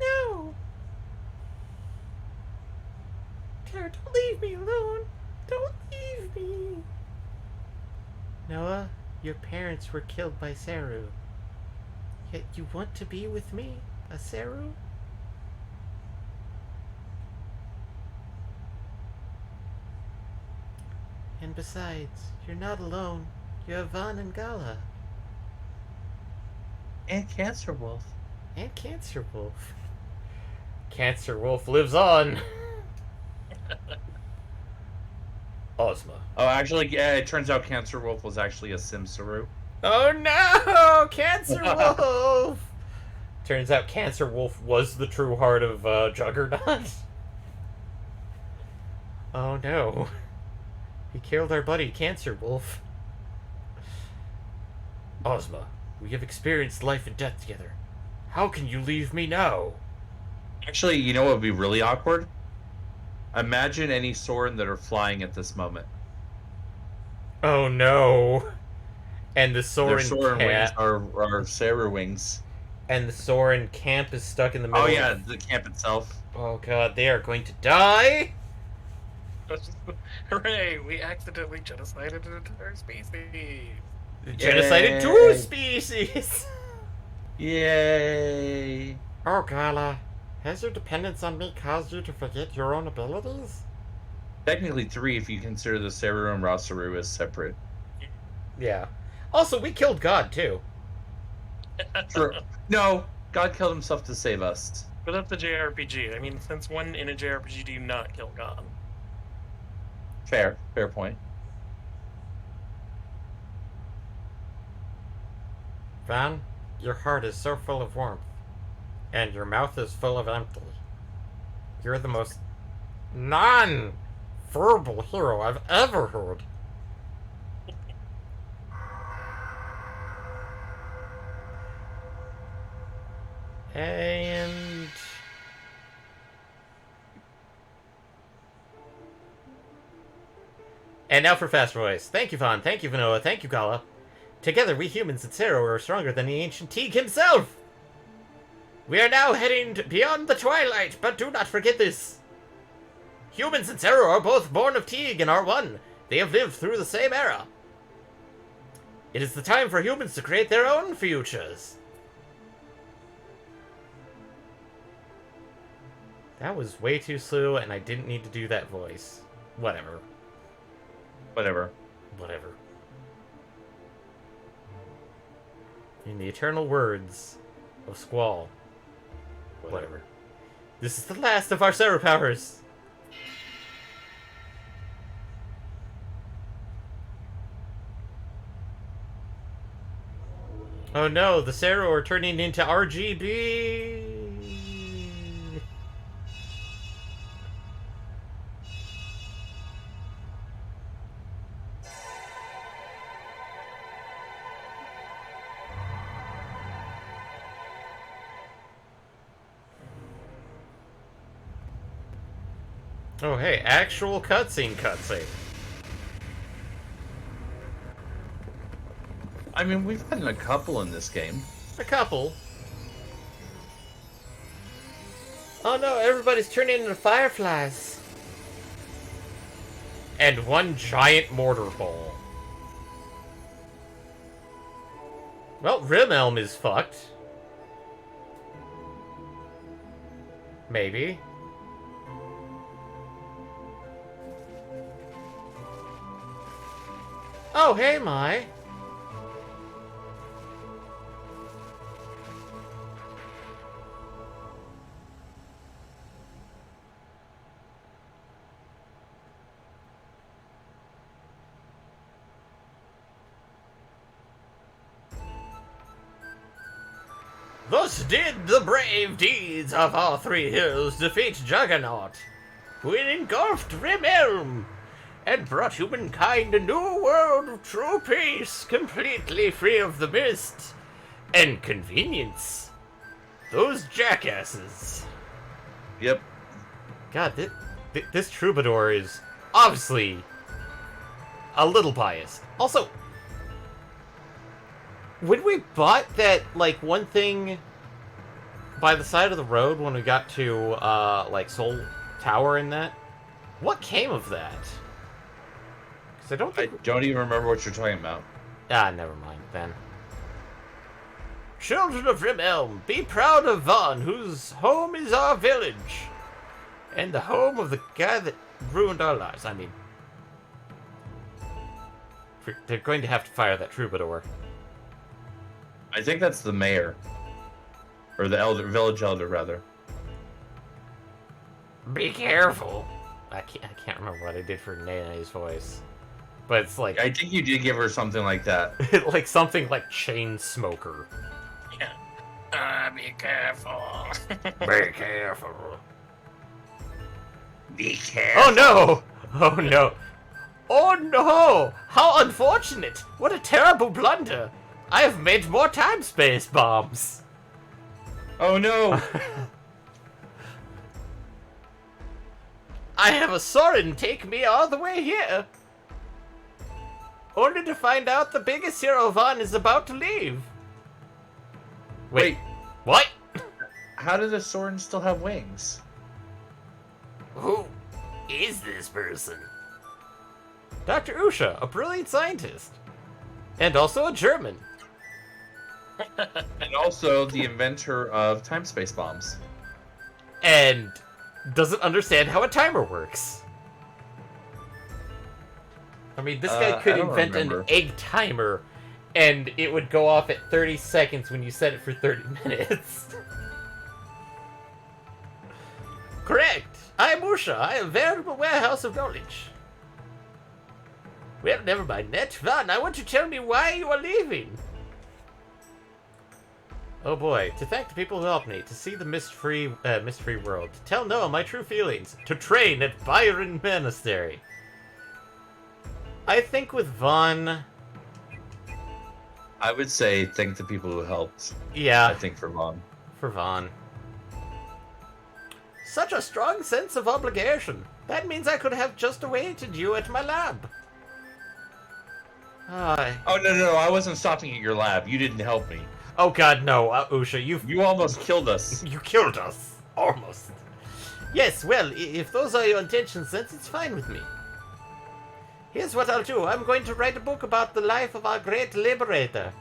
No! Claire, don't leave me alone! Don't leave me! Noah, your parents were killed by Seru. Yet you want to be with me, a Seru? And besides, you're not alone. You have Van and Gala. And Cancer Wolf. And Cancer Wolf. Cancer Wolf lives on. Ozma. Oh, actually, yeah, it turns out Cancer Wolf was actually a Simsaru. Oh no! Cancer Wolf! Turns out Cancer Wolf was the true heart of Juggernaut. Oh no. He killed our buddy, Cancer Wolf. Ozma, we have experienced life and death together. How can you leave me now? Actually, you know what would be really awkward? Imagine any Soren that are flying at this moment. Oh no. And the Soren Their Soren wings cat, are Saru wings. and the Soren camp is stuck in the middle. Oh yeah, the camp itself. Oh god, they are going to die. Hooray! We accidentally genocided an entire species. Genocided 2 species! Yay! Oh, Gala, has your dependence on me caused you to forget your own abilities? Technically 3 if you consider the Seru and Rasaru as separate. Yeah. Also, we killed God, too. True. No, God killed himself to save us. But that's a JRPG. I mean, since when in a JRPG do you not kill God? Fair point. Van, your heart is so full of warmth, and your mouth is full of empty. You're the most non-verbal hero I've ever heard. And now for Fast Voice. Thank you, Vaughn. Thank you, Vanoa. Thank you, Gala. Together, we humans at Zero are stronger than the ancient Teague himself! We are now heading beyond the twilight, but do not forget this. Humans and Zero are both born of Teague and are one. They have lived through the same era. It is the time for humans to create their own futures. That was way too slow, and I didn't need to do that voice. Whatever. Whatever. In the eternal words of Squall. Whatever. This is the last of our Zero powers. Oh no, the Zero are turning into RGB. Oh hey, actual cutscene. I mean, we've gotten a couple in this game. A couple. Oh no, everybody's turning into fireflies. And one giant mortar ball. Well, Rimelm is fucked. Maybe. Oh, hey, Mai. Thus did the brave deeds of our 3 heroes defeat Juggernaut, who engulfed Rimelm and brought humankind a new world of true peace, completely free of the mist and convenience. Those jackasses. Yep. God, this troubadour is obviously a little biased. Also, when we bought that, like, one thing by the side of the road when we got to, like, Soul Tower and that, what came of that? Because I don't I think... don't even remember what you're talking about. Ah, never mind, then. Children of Rimelm, be proud of Vaughn, whose home is our village. And the home of the guy that ruined our lives. I mean... They're going to have to fire that troubadour. I think that's the mayor. Or the village elder, rather. Be careful. I can't remember what I did for Nene's voice. But it's like... I think you did give her something like that. like something like chain smoker. Yeah. Be careful. Be careful. Be careful. Oh no! Oh no! Oh no! How unfortunate! What a terrible blunder! I have made more time-space bombs! Oh no! I have a Soren take me all the way here! Only to find out the biggest hero Vaughn is about to leave! Wait. What? How does a Soren still have wings? Who is this person? Dr. Usha, a brilliant scientist. And also a German. And also the inventor of time-space bombs. And doesn't understand how a timer works. I mean, this guy could I don't invent remember. an egg timer, and it would go off at 30 seconds when you set it for 30 minutes. Correct! I am Usha. I am a veritable warehouse of knowledge. Well, never mind that. Van, I want you to tell me why you are leaving. Oh boy, to thank the people who helped me, to see the mist-free world, to tell Noah my true feelings, to train at Byron Monastery. I think with Vaughn, I would say thank the people who helped. yeah, I think for Vaughn. for Vaughn. Such a strong sense of obligation. That means I could have just awaited you at my lab. Oh no, I wasn't stopping at your lab. You didn't help me. Oh god, no, Usha, You almost killed us. you killed us. Almost. Yes, well, if those are your intentions, then it's fine with me. Here's what I'll do. I'm going to write a book about the life of our great liberator.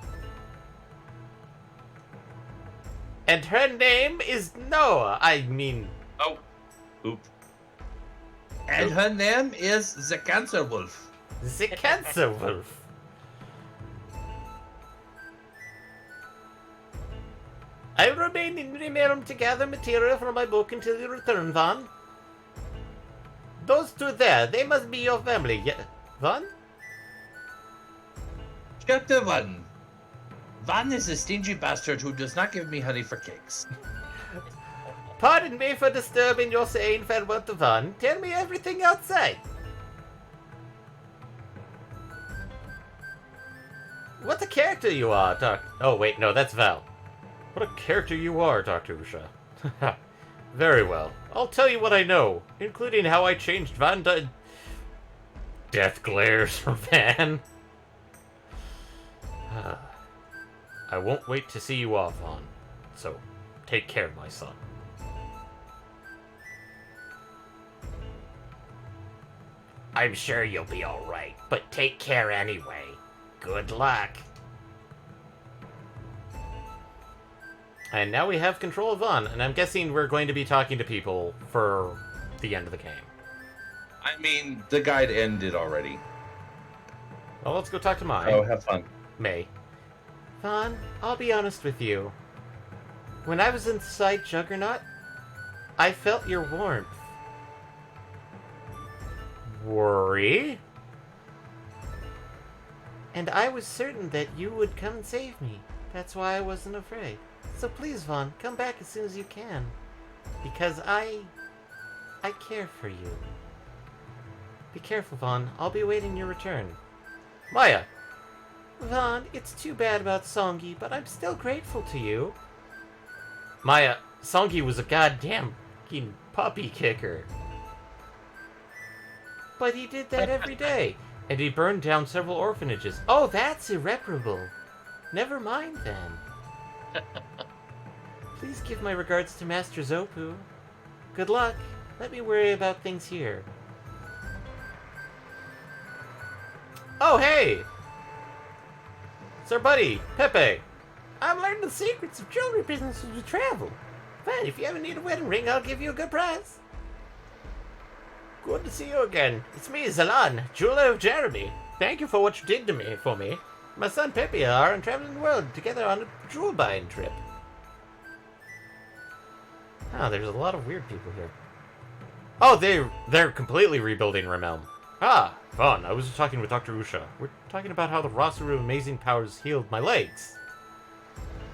And her name is Noah. I mean... Oh. Oop. And her name is the Cancer Wolf. the Cancer Wolf. I will remain in Rimerum to gather material for my book until you return, Van. Those two there, they must be your family, yeah? Van? Chapter 1. Van is a stingy bastard who does not give me honey for cakes. Pardon me for disturbing your saying farewell to Van. Tell me everything outside. What a character you are, Doc. Oh, wait, no, that's Val. What a character you are, Dr. Usha. Very well. I'll tell you what I know, including how I changed Van Death glares from Van. I won't wait to see you off, Van. So, take care, my son. I'm sure you'll be alright, but take care anyway. Good luck. And now we have control of Vaughn, and I'm guessing we're going to be talking to people for the end of the game. I mean, the guide ended already. Well, let's go talk to Mai. Oh, have fun. May. Vaughn, I'll be honest with you. When I was inside Juggernaut, I felt your warmth. Worry? And I was certain that you would come and save me. That's why I wasn't afraid. So please, Vaughn, come back as soon as you can. Because I care for you. Be careful, Vaughn. I'll be awaiting your return. Maya! Vaughn, it's too bad about Songi, but I'm still grateful to you. Maya, Songi was a goddamn fucking puppy kicker. But he did that every day. And he burned down several orphanages. Oh, that's irreparable. Never mind, then. Please give my regards to Master Zopu. Good luck. Let me worry about things here. Oh, hey! It's our buddy, Pepe. I'm learning the secrets of jewelry business as we travel. Fine, if you ever need a wedding ring, I'll give you a good price. Good to see you again. It's me, Zalan, jeweler of Jeremy. Thank you for what you did to me, for me. My son Pepe and I are traveling the world together on a jewel buying trip. Ah, there's a lot of weird people here. Oh, they're completely rebuilding Realm. Ah, fun. I was talking with Dr. Usha. We're talking about how the Rosaru amazing powers healed my legs.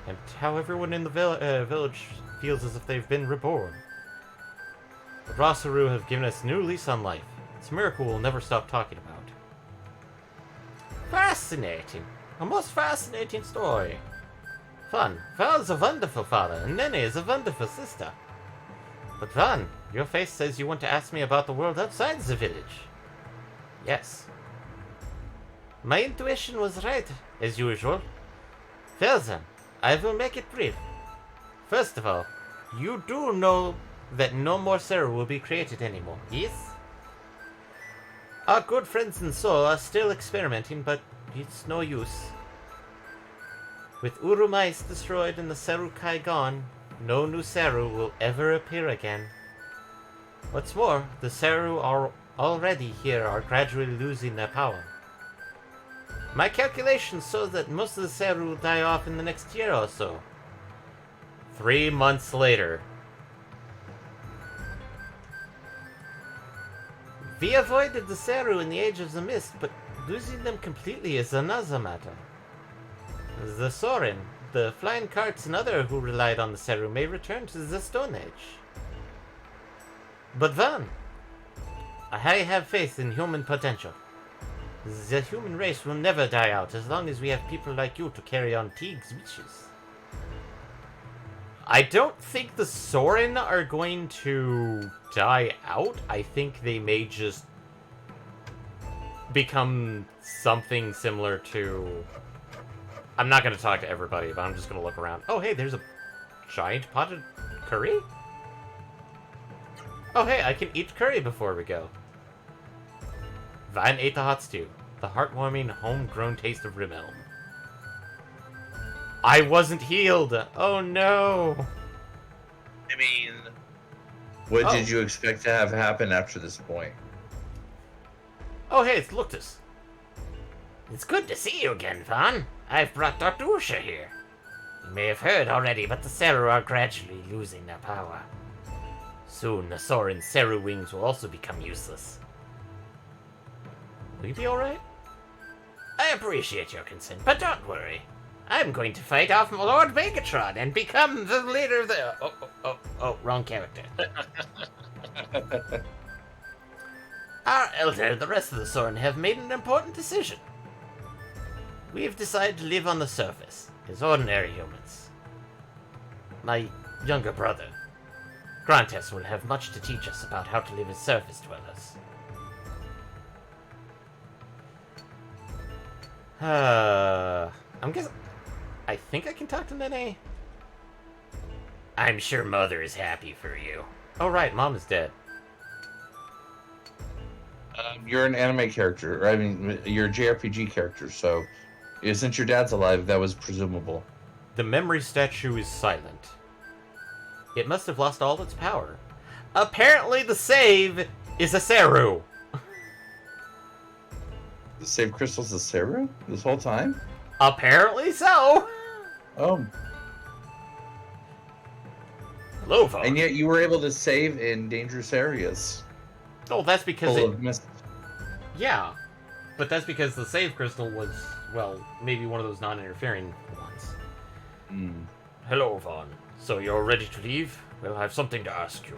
And how everyone in the village feels as if they've been reborn. The Rosaru have given us a new lease on life. It's a miracle we'll never stop talking about. Fascinating. A most fascinating story. Fun. Val is a wonderful father, and Nene is a wonderful sister. But Van, your face says you want to ask me about the world outside the village. Yes. My intuition was right, as usual. Well then, I will make it brief. First of all, you do know that no more Seru will be created anymore, yes? Our good friends in Seoul are still experimenting, but It's no use. With Urumais destroyed and the Serukai gone, no new Seru will ever appear again. What's more, the Seru are already here are gradually losing their power. My calculations show that most of the Seru will die off in the next year or so. 3 months later. We avoided the Seru in the Age of the Mist, but losing them completely is another matter. The Sorin, the flying carts and other who relied on the Seru may return to the Stone Age. But Van, I have faith in human potential. The human race will never die out as long as we have people like you to carry on Teague's wishes. I don't think the Sorin are going to die out. I think they may just become something similar to... I'm not going to talk to everybody, but I'm just going to look around. Oh, hey, there's a giant potted curry? Oh, hey, I can eat curry before we go. Vine ate the hot stew. The heartwarming, homegrown taste of Rimelm. I wasn't healed! Oh, no! I mean, what did you expect to have happen after this point? Oh, hey, it's Luctus. It's good to see you again, Van. I've brought Dr. Usha here. You may have heard already, but the Seru are gradually losing their power. Soon, the Sorin Seru wings will also become useless. Will you be alright? I appreciate your concern, but don't worry. I'm going to fight off Lord Megatron and become the leader of the... Oh, wrong character. Our elder and the rest of the Sorin have made an important decision. We've decided to live on the surface, as ordinary humans. My younger brother, Grantes, will have much to teach us about how to live as surface dwellers. I'm guessing... I think I can talk to Nene? I'm sure Mother is happy for you. Oh right, Mom is dead. You're an anime character, I mean, you're a JRPG character, so since your dad's alive, that was presumable. The memory statue is silent. It must have lost all its power. Apparently the save is a Seru! The save crystal's a Seru this whole time? Apparently so! Oh. Hello, folks. And yet you were able to save in dangerous areas. Oh, that's because Full of mist. Yeah. But that's because the save crystal was, well, maybe one of those non-interfering ones. Hello, Vaughn. So you're ready to leave? Well, I have something to ask you.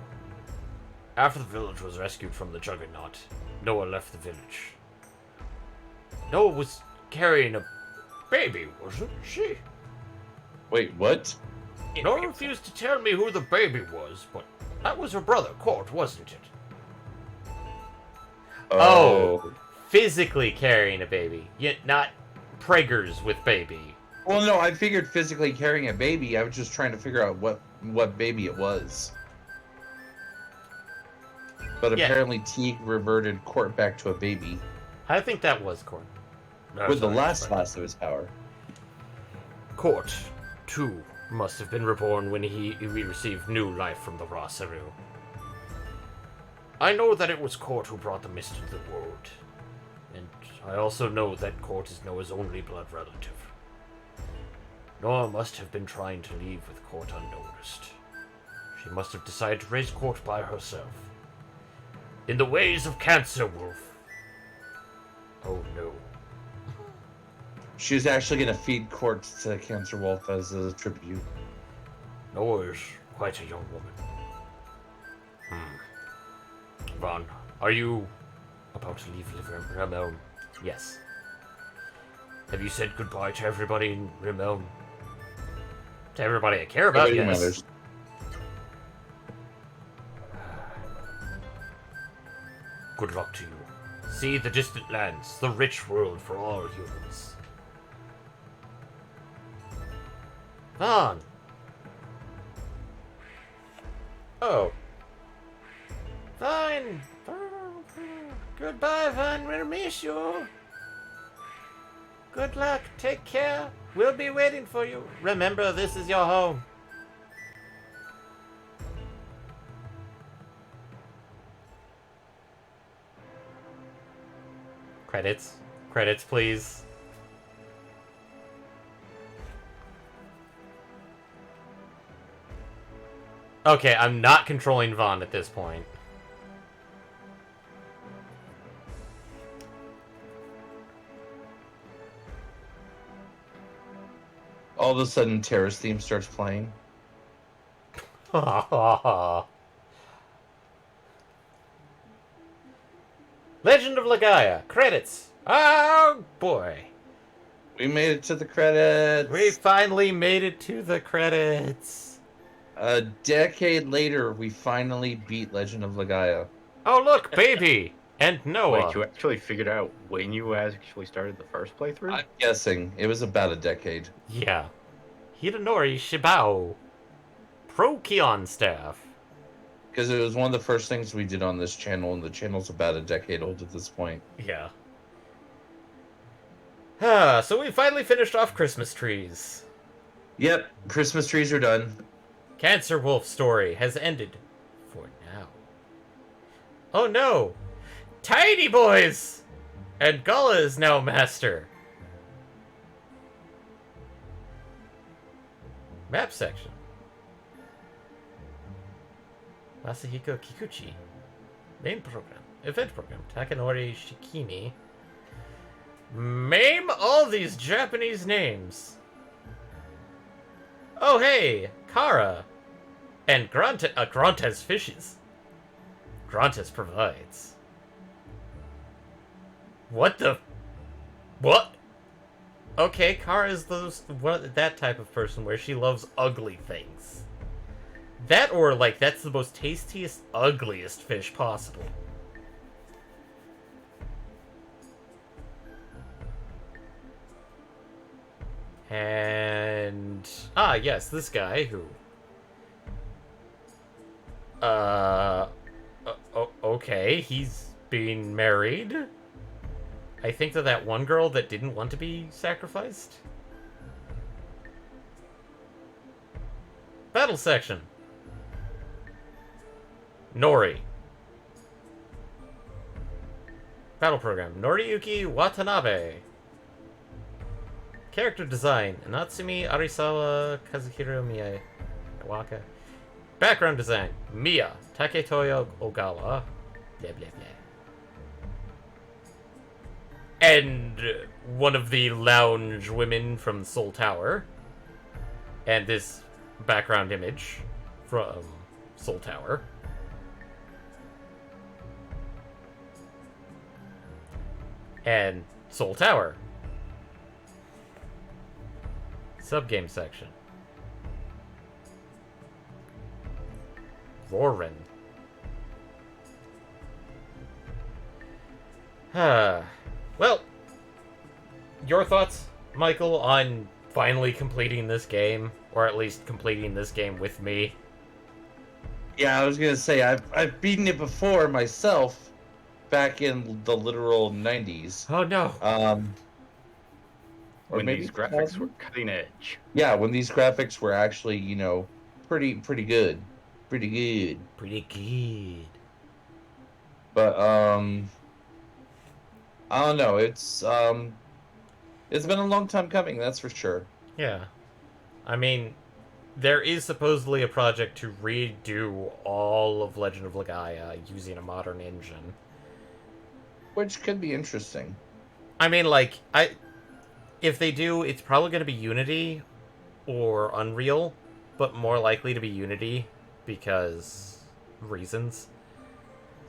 After the village was rescued from the Juggernaut, Noah left the village. Noah was carrying a baby, wasn't she? Wait, what? Noah refused to tell me who the baby was, but that was her brother, Court, wasn't it? Oh, physically carrying a baby, yet not preggers with baby. Well, no, I figured physically carrying a baby. I was just trying to figure out what baby it was. But apparently Teague reverted Court back to a baby. I think that was Court. With the last of his power. Court, too, must have been reborn when we received new life from the raw Seru. I know that it was Court who brought the mist into the world. And I also know that Court is Noah's only blood relative. Noah must have been trying to leave with Court unnoticed. She must have decided to raise Court by herself. In the ways of Cancer Wolf. Oh no. She was actually going to feed Court to Cancer Wolf as a tribute. Noah is quite a young woman. Vaughn, are you about to leave Rimelm? Yes. Have you said goodbye to everybody in Rimelm? To everybody I care about, Everybody yes. matters. Good luck to you. See the distant lands, the rich world for all humans. Vaughn! Oh. Fine. Goodbye, Vaughn. We'll miss you. Good luck. Take care. We'll be waiting for you. Remember, this is your home. Credits. Credits, please. Okay, I'm not controlling Vaughn at this point. All of a sudden, Terra's theme starts playing. Legend of Legaia. Credits. Oh, boy. We made it to the credits. We finally made it to the credits. A decade later, we finally beat Legend of Legaia. Oh, look, baby. And Noah. Wait, you actually figured out when you actually started the first playthrough? I'm guessing it was about a decade. Yeah. Hidenori Shibao. Pro Kion staff. Because it was one of the first things we did on this channel, and the channel's about a decade old at this point. Yeah. So we finally finished off Christmas trees. Yep, Christmas trees are done. Cancer Wolf story has ended for now. Oh no! Tiny boys! And Gala is now master. Map section. Masahiko Kikuchi. Main program. Event program. Takanori Shikimi. Name all these Japanese names. Oh hey, Kara. And Grantes fishes. Grantes provides. What the... What? Okay, Kara is that type of person where she loves ugly things. That or, like, that's the most tastiest, ugliest fish possible. And... Ah, yes, this guy who... Okay, he's being married. I think that one girl that didn't want to be sacrificed. Battle section. Nori. Battle program. Noriyuki Watanabe. Character design. Natsumi Arisawa Kazuhiro Miyawaka. Background design. Mia. Taketoyo Ogawa. Blah, blah, blah. And one of the lounge women from Soul Tower. And this background image from Soul Tower. And Soul Tower. Subgame section. Rorin. Well, your thoughts, Michael, on finally completing this game, or at least completing this game with me? Yeah, I was gonna say I've beaten it before myself, back in the literal 90s. Oh no. Or when maybe these graphics were cutting edge. Yeah, when these graphics were actually, pretty good. Pretty good. Pretty good. But I don't know, it's been a long time coming, that's for sure. Yeah. I mean, there is supposedly a project to redo all of Legend of Legaia using a modern engine. Which could be interesting. I mean, if they do, it's probably going to be Unity or Unreal, but more likely to be Unity because reasons.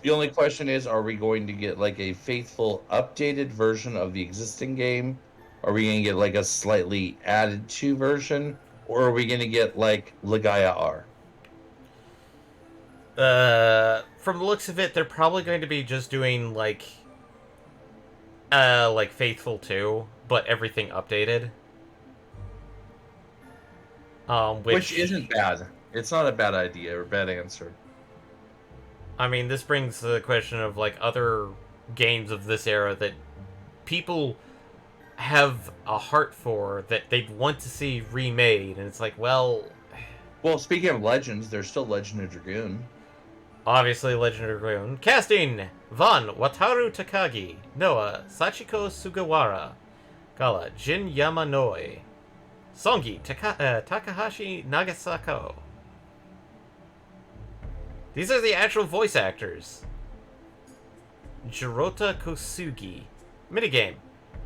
The only question is, are we going to get like a faithful updated version of the existing game? Are we going to get like a slightly added to version? Or are we going to get like Legaia R? From the looks of it, they're probably going to be just doing like Faithful 2, but everything updated. Which isn't bad. It's not a bad idea or bad answer. I mean, this brings the question of like other games of this era that people have a heart for that they'd want to see remade, and it's like, well, Well, speaking of legends, there's still Legend of Dragoon. obviously Legend of Dragoon. Casting! Von Wataru Takagi. Noah Sachiko Sugawara. Gala Jin Yamanoi. Songi Takahashi Nagasako. These are the actual voice actors. Jirota Kosugi. Minigame.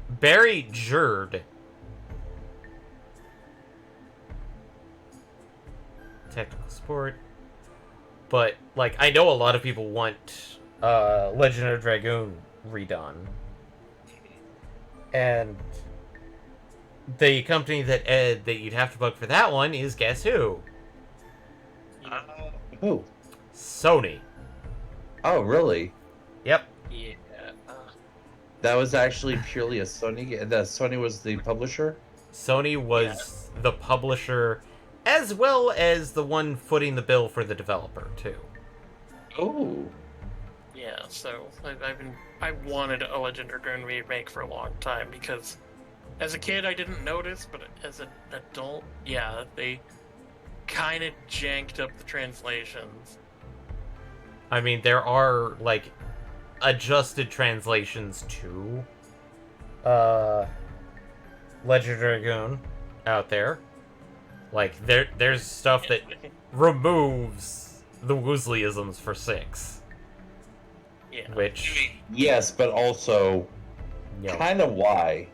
Barry Jerd. Technical support. But, like, I know a lot of people want Legend of Dragoon redone. And the company that you'd have to book for that one is, guess who? Who? Sony. Oh, really? Yep. Yeah. That was actually purely a Sony game? That Sony was the publisher? Sony was the publisher, as well as the one footing the bill for the developer, too. Oh. Yeah, so I wanted a Legend of Dragoon remake for a long time because as a kid I didn't notice, but as an adult, yeah, they kind of janked up the translations. I mean, there are, like, adjusted translations to Legend of Dragoon out there. Like, there's stuff that removes the Woozleyisms for 6. Yeah. Which, Yes, but also, kind of why?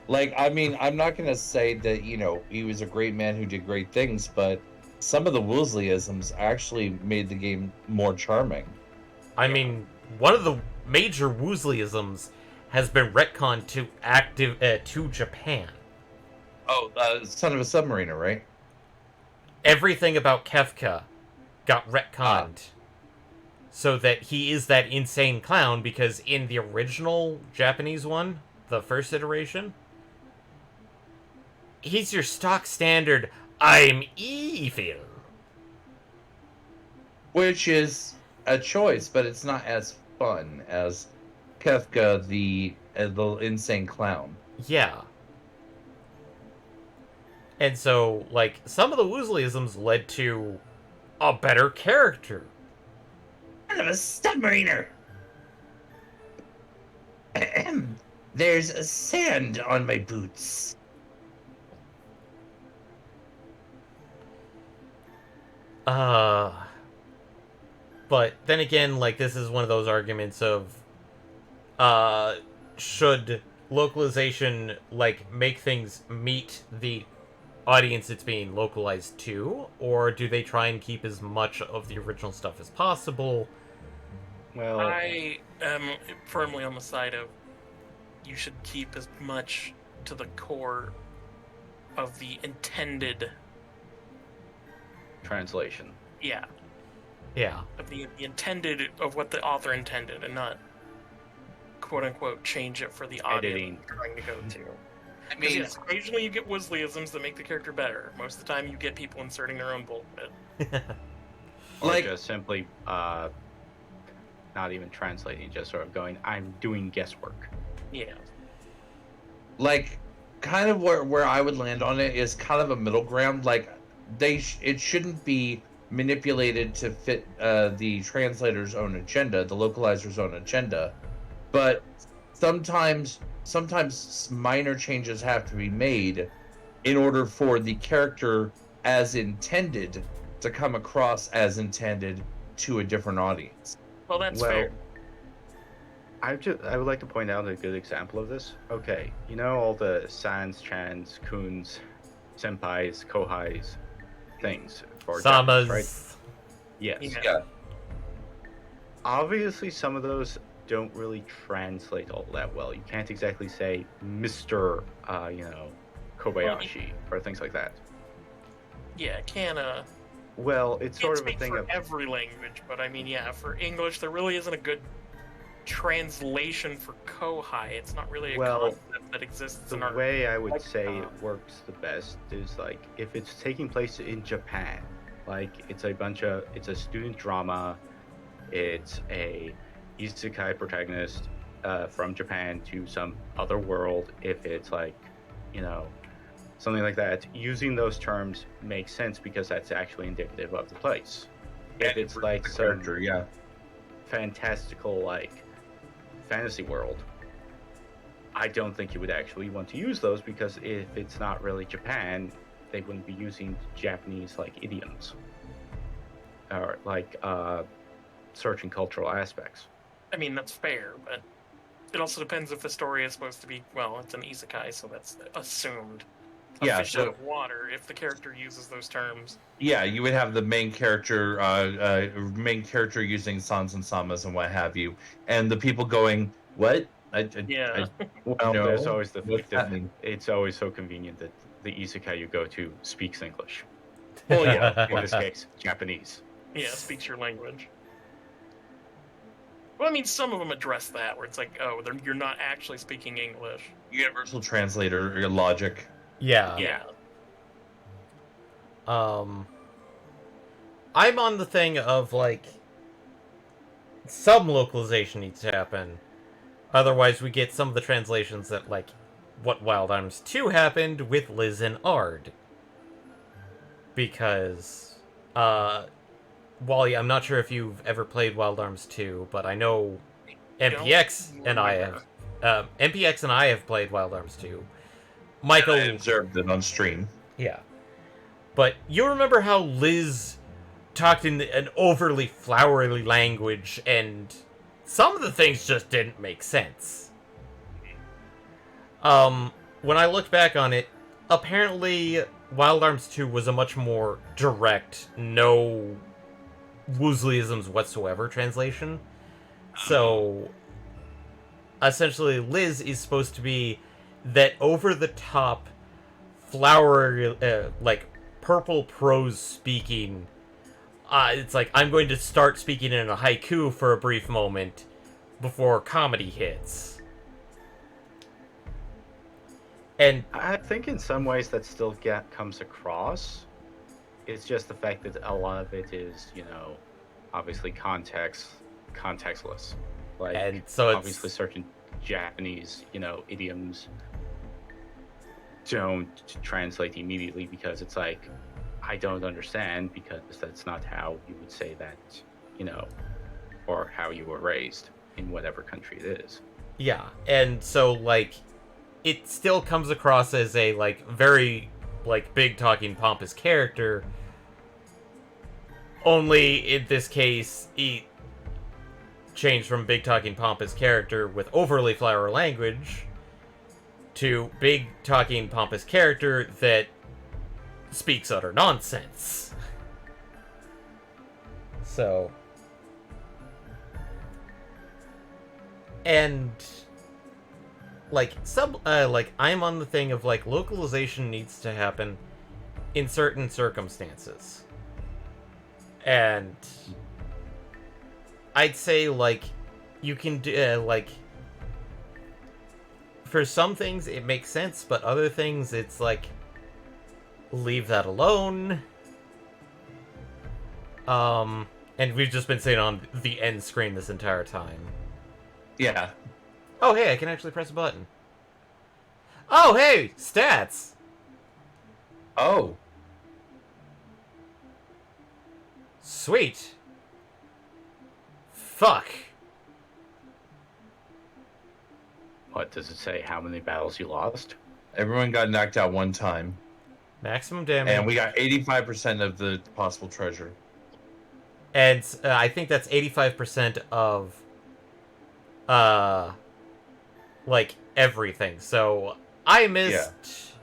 Like, I mean, I'm not going to say that, he was a great man who did great things, but some of the Woozleyisms actually made the game more charming. I mean, one of the major Woozleyisms has been retconned to Japan. Oh, Son of a Submariner, right? Everything about Kefka got retconned so that he is that insane clown, because in the original Japanese one, the first iteration, he's your stock standard, I'm evil. Which is a choice, but it's not as fun as Kefka, the insane clown. Yeah. And so, like, some of the Woozleyisms led to a better character. Son of a submariner! There's sand on my boots. But then again, like, this is one of those arguments of, should localization, like, make things meet the audience it's being localized to, or do they try and keep as much of the original stuff as possible? Well, I am firmly on the side of you should keep as much to the core of the intended, translation. yeah, Yeah. of the intended, of what the author intended, and not quote unquote change it for the audience Editing. you're trying to go to. I Because mean, yes, occasionally you get Woozleyisms that make the character better. Most of the time you get people inserting their own bullshit. Or Like- just simply not even translating, just sort of going, I'm doing guesswork. Yeah. like, kind of where I would land on it is kind of a middle ground. Like, it shouldn't be manipulated to fit the translator's own agenda, the localizer's own agenda, but sometimes minor changes have to be made in order for the character as intended to come across as intended to a different audience. Well, that's Well, fair. I would like to point out a good example of this. Okay, you know all the sans, chans, kuns, senpais, kohais things for Samas. Japanese, right? Yes. Yeah. Obviously, some of those don't really translate all that well. You can't exactly say Mr. Kobayashi or things like that. Yeah, Kana. Well, it's Can't sort of a speak thing for of every language, but I mean, yeah, for English, there really isn't a good translation for Kohai. It's not really a Well, concept that exists the in our. way I would like, say it works the best is like if it's taking place in Japan, like it's a student drama, it's a isekai protagonist, from Japan to some other world, if it's like, you know, something like that, using those terms makes sense because that's actually indicative of the place. If it's like The some character, yeah. fantastical like fantasy world, I don't think you would actually want to use those, because if it's not really Japan, they wouldn't be using Japanese like idioms or like certain cultural aspects. I mean, that's fair, but it also depends if the story is supposed to be, well, it's an isekai, so that's assumed. A Yeah, fish so- out of water, if the character uses those terms. Yeah, you would have the main character using sans and samas and what have you, and the people going, "What? Yeah. Well, No. there's always What's happening?" it's always so convenient that the isekai you go to speaks English. Well, yeah, In this case, Japanese. Yeah, speaks your language. Well, I mean, some of them address that, where it's like, oh, you're not actually speaking English. Universal translator or logic. Yeah. Yeah. I'm on the thing of, like, some localization needs to happen. Otherwise, we get some of the translations that, like, what Wild Arms 2 happened with Liz and Ard. Because, Wally, I'm not sure if you've ever played Wild Arms 2, but I know MPX and I have played Wild Arms 2. Michael... I observed it on stream. Yeah. But you remember how Liz talked in an overly flowery language, and some of the things just didn't make sense. When I looked back on it, apparently Wild Arms 2 was a much more direct, no woozlyisms whatsoever translation. So, essentially, Liz is supposed to be that over-the-top, flowery, like, purple prose speaking. It's like, I'm going to start speaking in a haiku for a brief moment before comedy hits. And I think in some ways that still comes across. It's just the fact that a lot of it is, you know, obviously contextless. Like, And so it's- obviously certain Japanese, you know, idioms don't translate immediately because it's like, I don't understand, because that's not how you would say that, you know, or how you were raised in whatever country it is. yeah, and so, like, it still comes across as a, like, very, like, big talking pompous character. Only, in this case, he changed from big talking pompous character with overly flowery language to big talking pompous character that speaks utter nonsense. So, and like I'm on the thing of, like, localization needs to happen in certain circumstances. And I'd say, like, you can do, like, for some things it makes sense, but other things it's like, leave that alone. And we've just been sitting on the end screen this entire time. Yeah. Oh, hey, I can actually press a button. Oh, hey, stats! Oh. Sweet. Fuck. What does it say? How many battles you lost? Everyone got knocked out one time. Maximum damage. And we got 85% of the possible treasure. And I think that's 85% of, like, everything. So, I missed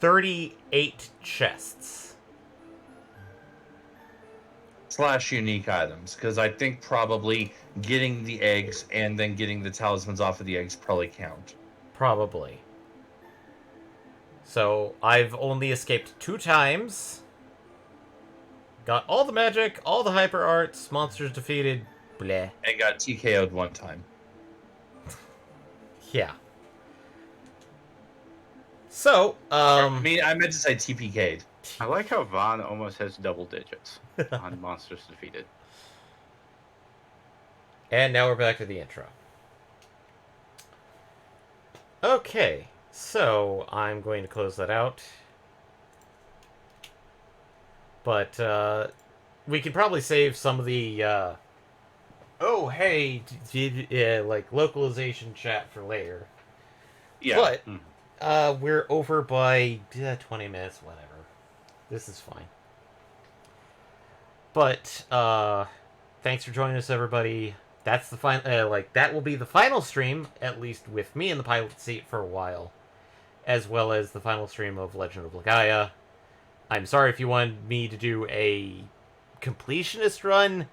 38 chests. / unique items. Because I think probably getting the eggs and then getting the talismans off of the eggs probably count. Probably. So, I've only escaped 2 times. Got all the magic, all the hyper arts, monsters defeated, bleh. And got TKO'd one time. Yeah. So, I mean, I meant to say TPK'd. I like how Vaughn almost has double digits on monsters defeated. And now we're back to the intro. Okay, so I'm going to close that out. But we can probably save some of the oh hey like localization chat for later. Yeah. But Mhm. we're over by 20 minutes, whatever. This is fine. But thanks for joining us, everybody. That's the final. That will be the final stream, at least with me in the pilot seat for a while, as well as the final stream of Legend of Legaia. I'm sorry if you wanted me to do a completionist run.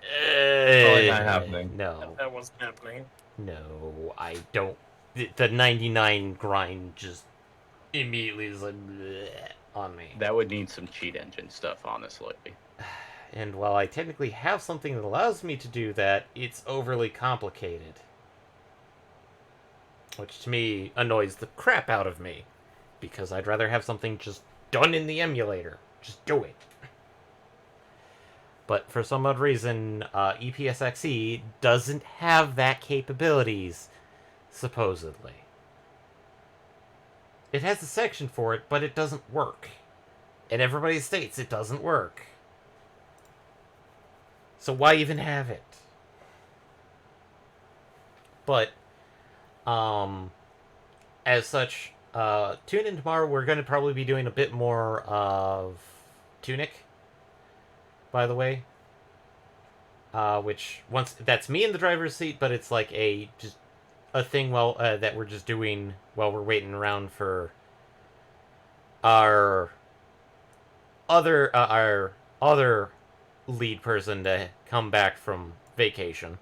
Probably not happening. No, That wasn't happening. no, I don't. The 99 grind just immediately is like bleh on me. That would need some cheat engine stuff, honestly. And while I technically have something that allows me to do that, it's overly complicated. Which to me annoys the crap out of me. Because I'd rather have something just done in the emulator. Just do it. But for some odd reason, EPSXE doesn't have that capabilities, supposedly. It has a section for it, but it doesn't work. And everybody states it doesn't work. So why even have it? But, as such, tune in tomorrow. We're going to probably be doing a bit more of Tunic, by the way. Which, once, that's me in the driver's seat, but it's like just a thing that we're just doing while we're waiting around for our other lead person to come back from vacation,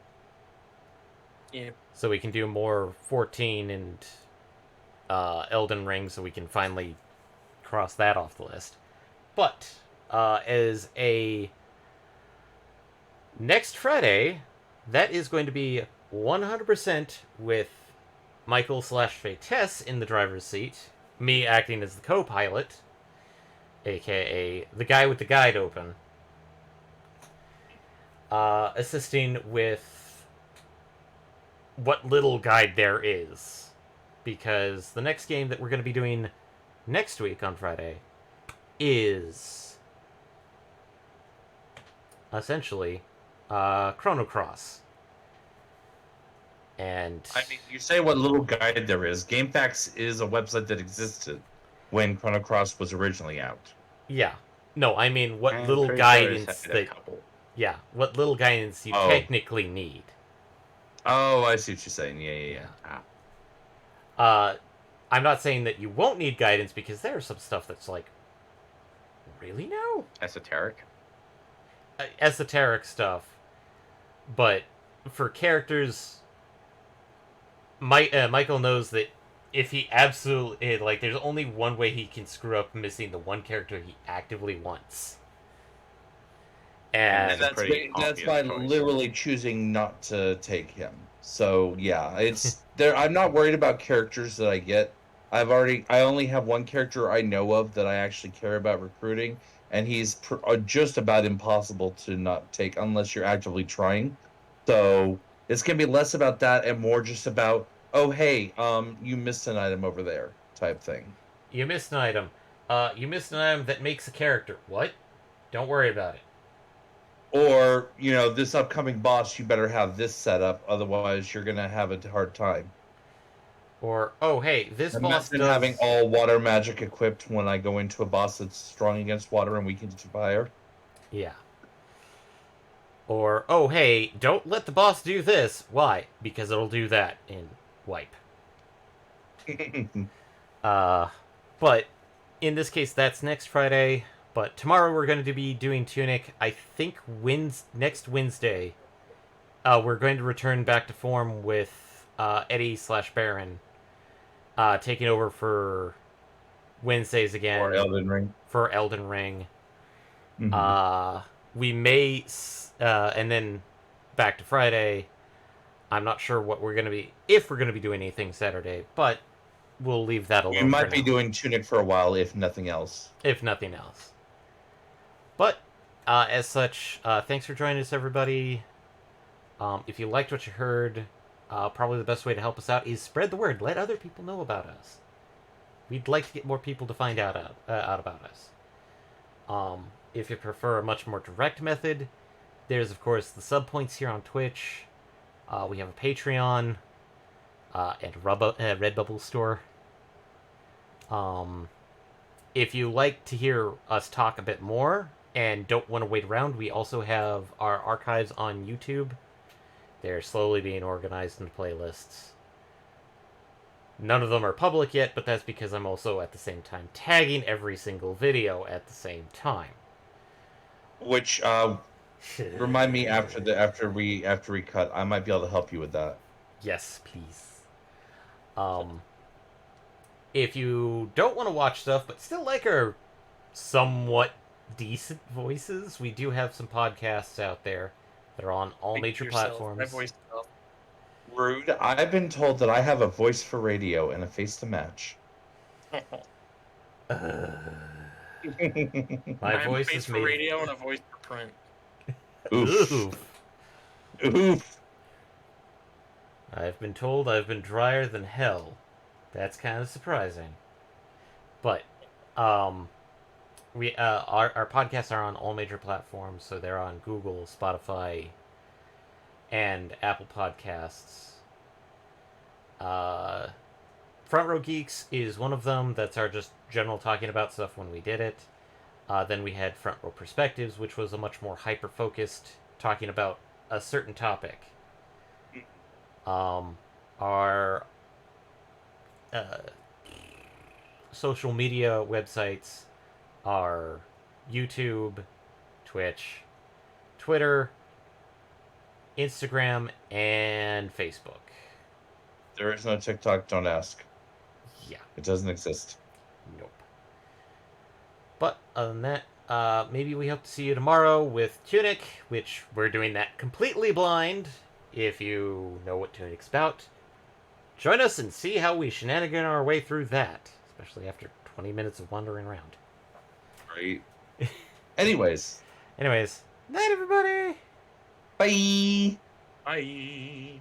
Yeah. so we can do more 14 and Elden Ring, so we can finally cross that off the list. But as a next Friday, that is going to be 100% with Michael / Fatess in the driver's seat, me acting as the co-pilot, aka the guy with the guide open, assisting with what little guide there is. Because the next game that we're going to be doing next week on Friday is essentially Chrono Cross. And I mean, you say what little guide there is. GameFAQs is a website that existed when Chrono Cross was originally out. yeah, no, I mean what I'm little pretty sure it's guidance had a that couple. what little guidance you Oh. technically need. Oh, I see what you're saying. Yeah. Ah, I'm not saying that you won't need guidance, because there's some stuff that's like, really now? esoteric. Esoteric stuff. But for characters, Michael knows that if he absolutely, there's only one way he can screw up missing the one character he actively wants. And And that's pretty That's obvious by choice. literally choosing not to take him. So yeah, it's there. I'm not worried about characters that I get. I only have one character I know of that I actually care about recruiting, and he's just about impossible to not take unless you're actively trying. So it's gonna be less about that and more just about, oh hey, you missed an item over there type thing. you missed an item. You missed an item that makes a character. What? Don't worry about it. Or, this upcoming boss, you better have this set up, otherwise you're gonna have a hard time. Or, oh hey, this boss Imagine does... having all water magic equipped when I go into a boss that's strong against water and weak to fire. Yeah. Or, oh hey, don't let the boss do this. Why? Because it'll do that in wipe. But in this case, that's next Friday. But tomorrow we're going to be doing Tunic. I think next Wednesday, we're going to return back to form with Eddie / Baron taking over for Wednesdays again. Or Elden Ring. For Elden Ring. Mhm. We may, and then back to Friday. I'm not sure what we're going to be, if we're going to be doing anything Saturday, but we'll leave that alone. We might for be now, doing Tunic for a while, if nothing else. if nothing else. But as such, thanks for joining us, everybody. If you liked what you heard, probably the best way to help us out is spread the word. Let other people know about us. We'd like to get more people to find out about us. If you prefer a much more direct method, there's of course the sub points here on Twitch. We have a Patreon and a Redbubble store. If you like to hear us talk a bit more and don't want to wait around, we also have our archives on YouTube. They're slowly being organized into playlists. None of them are public yet, but that's because I'm also at the same time tagging every single video at the same time. Which remind me after we cut, I might be able to help you with that. Yes, please. If you don't want to watch stuff but still like our somewhat decent voices, we do have some podcasts out there that are on all major platforms. My voice itself. Rude. I've been told that I have a voice for radio and a face to match. My I have voice a face is for made. radio and a voice for print. Oof. Oof. I've been told I've been drier than hell. That's kind of surprising. But we our podcasts are on all major platforms, so they're on Google, Spotify, and Apple Podcasts. Front Row Geeks is one of them. That's our just general talking about stuff when we did it. Then we had Front Row Perspectives, which was a much more hyper-focused, talking about a certain topic. Our social media websites are YouTube, Twitch, Twitter, Instagram, and Facebook. There is no TikTok, don't ask. Yeah. It doesn't exist. Nope. But other than that, maybe we hope to see you tomorrow with Tunic, which we're doing that completely blind. If you know what Tunic's about, join us and see how we shenanigan our way through that, especially after 20 minutes of wandering around. Right. Anyways, night everybody! bye. Bye.